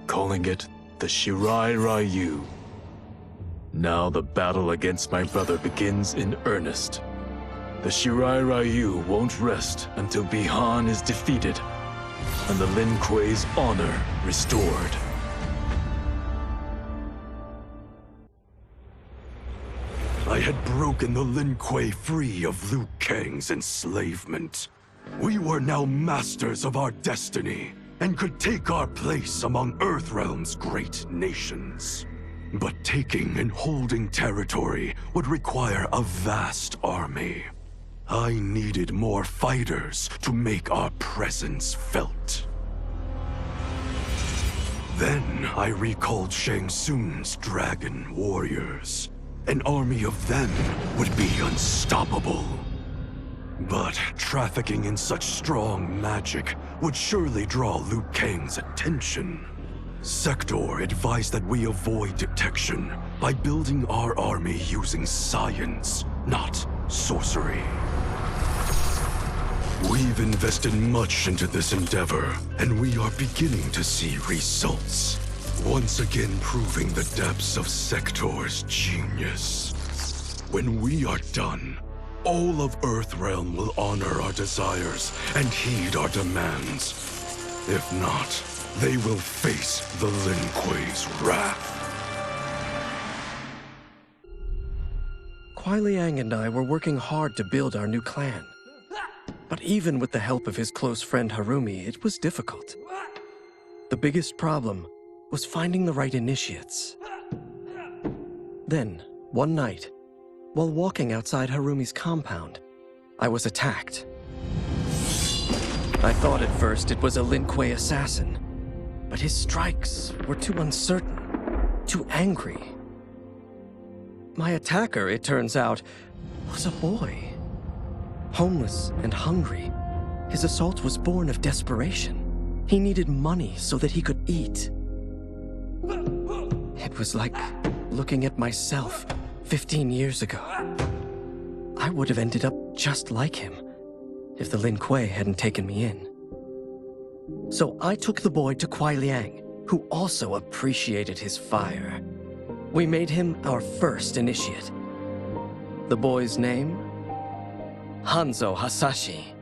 calling it the Shirai Ryu. Now the battle against my brother begins in earnest. The Shirai Ryu won't rest until Bihan is defeated and the Lin Kuei's honor restored.
I had broken the Lin Kuei free of Liu Kang's enslavement. We were now masters of our destiny and could take our place among Earthrealm's great nations. But taking and holding territory would require a vast army. I needed more fighters to make our presence felt. Then I recalled Shang Tsung's dragon warriors. An army of them would be unstoppable. But trafficking in such strong magic would surely draw Liu Kang's attention. Sector advised that we avoid detection by building our army using science, not sorcery. We've invested much into this endeavor, and we are beginning to see results. Once again proving the depths of Sector's genius. When we are done, all of Earthrealm will honor our desires and heed our demands. If not, they will face the Lin Kuei's wrath.
Kuai Liang and I were working hard to build our new clan. But even with the help of his close friend Harumi, it was difficult. The biggest problem was finding the right initiates. Then, one night, while walking outside Harumi's compound, I was attacked. I thought at first it was a Lin Kuei assassin, but his strikes were too uncertain, too angry. My attacker, it turns out, was a boy. Homeless and hungry, his assault was born of desperation. He needed money so that he could eat. It was like looking at myself 15 years ago. I would have ended up just like him if the Lin Kuei hadn't taken me in. So I took the boy to Kuai Liang, who also appreciated his fire. We made him our first initiate. The boy's name? Hanzo Hasashi.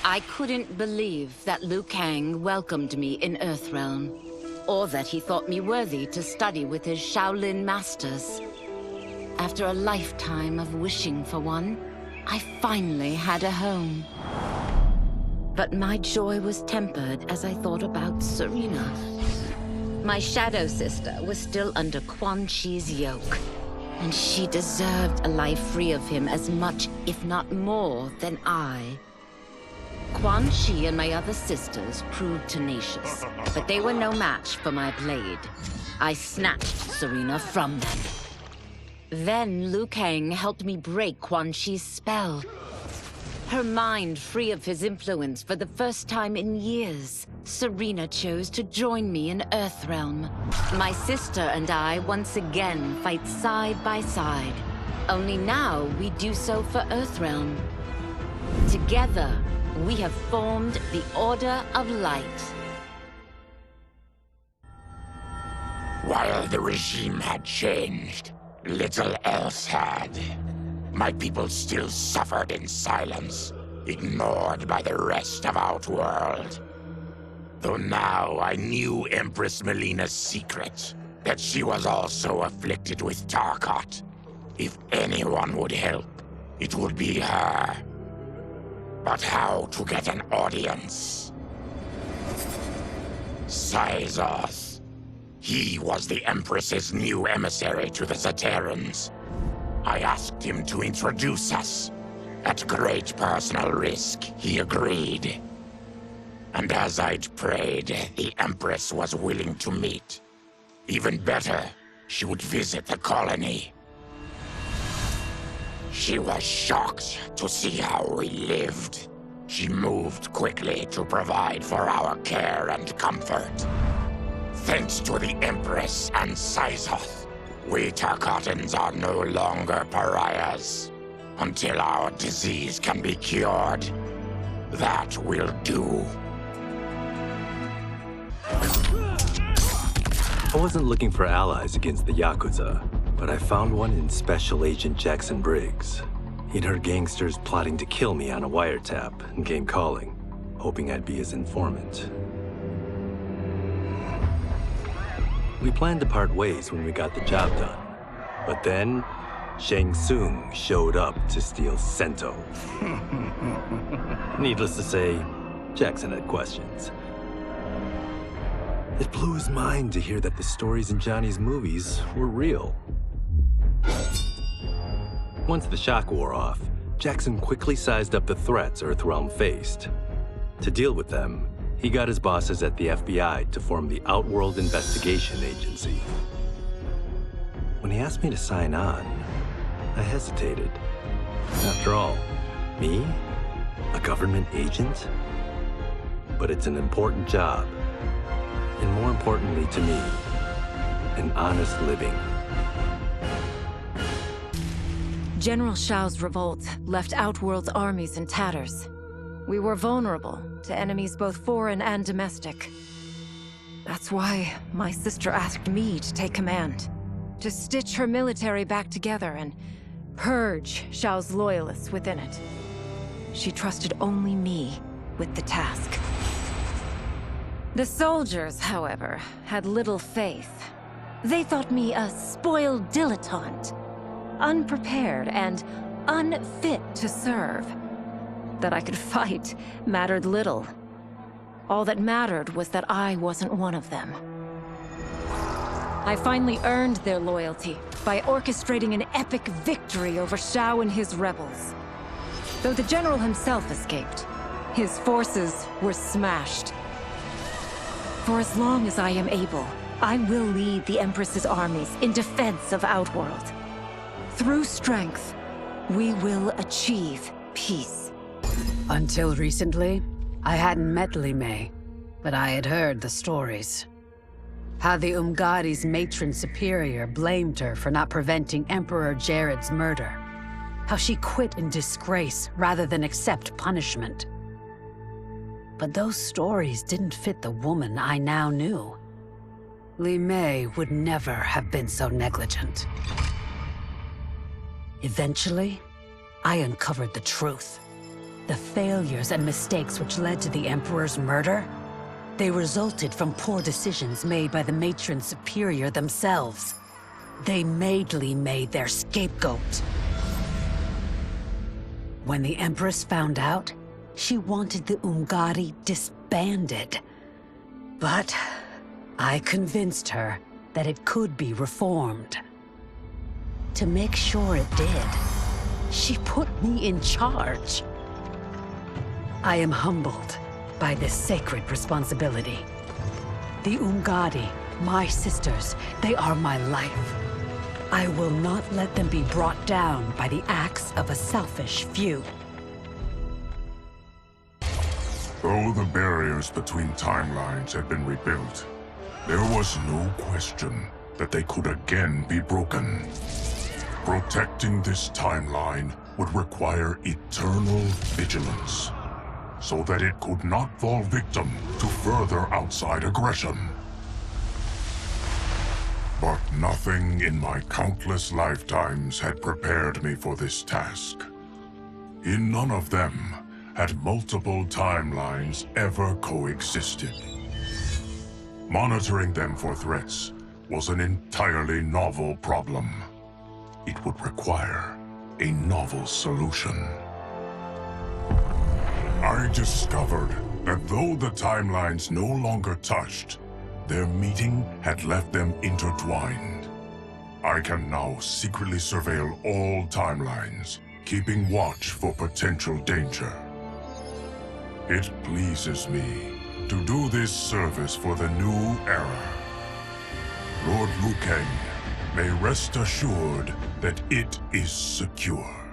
I couldn't believe that Liu Kang welcomed me in Earthrealm, or that he thought me worthy to study with his Shaolin masters. After a lifetime of wishing for one, I finally had a home. But my joy was tempered as I thought about Serena. My shadow sister was still under Quan Chi's yoke, and she deserved a life free of him as much, if not more, than I. Quan Chi and my other sisters proved tenacious, but they were no match for my blade. I snatched Serena from them. Then Liu Kang helped me break Quan Chi's spell. Her mind free of his influence for the first time in years, Serena chose to join me in Earthrealm. My sister and I once again fight side by side. Only now we do so for Earthrealm. Together, we have formed the Order of Light.
While the regime had changed, little else had. My people still suffered in silence, ignored by the rest of Outworld. Though now I knew Empress Melina's secret, that she was also afflicted with Tarkat. If anyone would help, it would be her. But how to get an audience? Syzoth. He was the Empress's new emissary to the Zaterrans. I asked him to introduce us. At great personal risk, he agreed. And as I'd prayed, the Empress was willing to meet. Even better, she would visit the colony. She was shocked to see how we lived. She moved quickly to provide for our care and comfort. Thanks to the Empress and Syzoth, we Tarkatans are no longer pariahs. until our disease can be cured. That will do.
I wasn't looking for allies against the Yakuza, but I found one in Special Agent Jackson Briggs. He'd heard gangsters plotting to kill me on a wiretap and came calling, hoping I'd be his informant. We planned to part ways when we got the job done. But then, Shang Tsung showed up to steal Sento. Needless to say, Jackson had questions. It blew his mind to hear that the stories in Johnny's movies were real. Once the shock wore off, Jackson quickly sized up the threats Earthrealm faced. To deal with them, he got his bosses at the FBI to form the Outworld Investigation Agency. When he asked me to sign on, I hesitated. After all, me? A government agent? But it's an important job. And more importantly to me, an honest living.
General Shao's revolt left Outworld's armies in tatters. We were vulnerable to enemies both foreign and domestic. That's why my sister asked me to take command, to stitch her military back together and purge Shao's loyalists within it. She trusted only me with the task. The soldiers, however, had little faith. They thought me a spoiled dilettante, unprepared and unfit to serve. That I could fight mattered little. All that mattered was that I wasn't one of them. I finally earned their loyalty by orchestrating an epic victory over Shao and his rebels. Though the general himself escaped, his forces were smashed. For as long as I am able, I will lead the Empress's armies in defense of Outworld. Through strength, we will achieve peace.
Until recently, I hadn't met Li Mei, but I had heard the stories. How the Umgadi's matron superior blamed her for not preventing Emperor Jared's murder. How she quit in disgrace rather than accept punishment. But those stories didn't fit the woman I now knew. Li Mei would never have been so negligent. Eventually, I uncovered the truth. The failures and mistakes which led to the Emperor's murder, they resulted from poor decisions made by the matron superior themselves. They made Li Mei their scapegoat. When the Empress found out, she wanted the Umgadi disbanded. But I convinced her that it could be reformed. To make sure it did, she put me in charge. I am humbled by this sacred responsibility. The Umgadi, my sisters, they are my life. I will not let them be brought down by the acts of a selfish few.
Though the barriers between timelines had been rebuilt, there was no question that they could again be broken. Protecting this timeline would require eternal vigilance, so that it could not fall victim to further outside aggression. But nothing in my countless lifetimes had prepared me for this task. In none of them had multiple timelines ever coexisted. Monitoring them for threats was an entirely novel problem. It would require a novel solution. I discovered that though the timelines no longer touched, their meeting had left them intertwined. I can now secretly surveil all timelines, keeping watch for potential danger. It pleases me to do this service for the new era. Lord Liu Kang may rest assured that it is secure.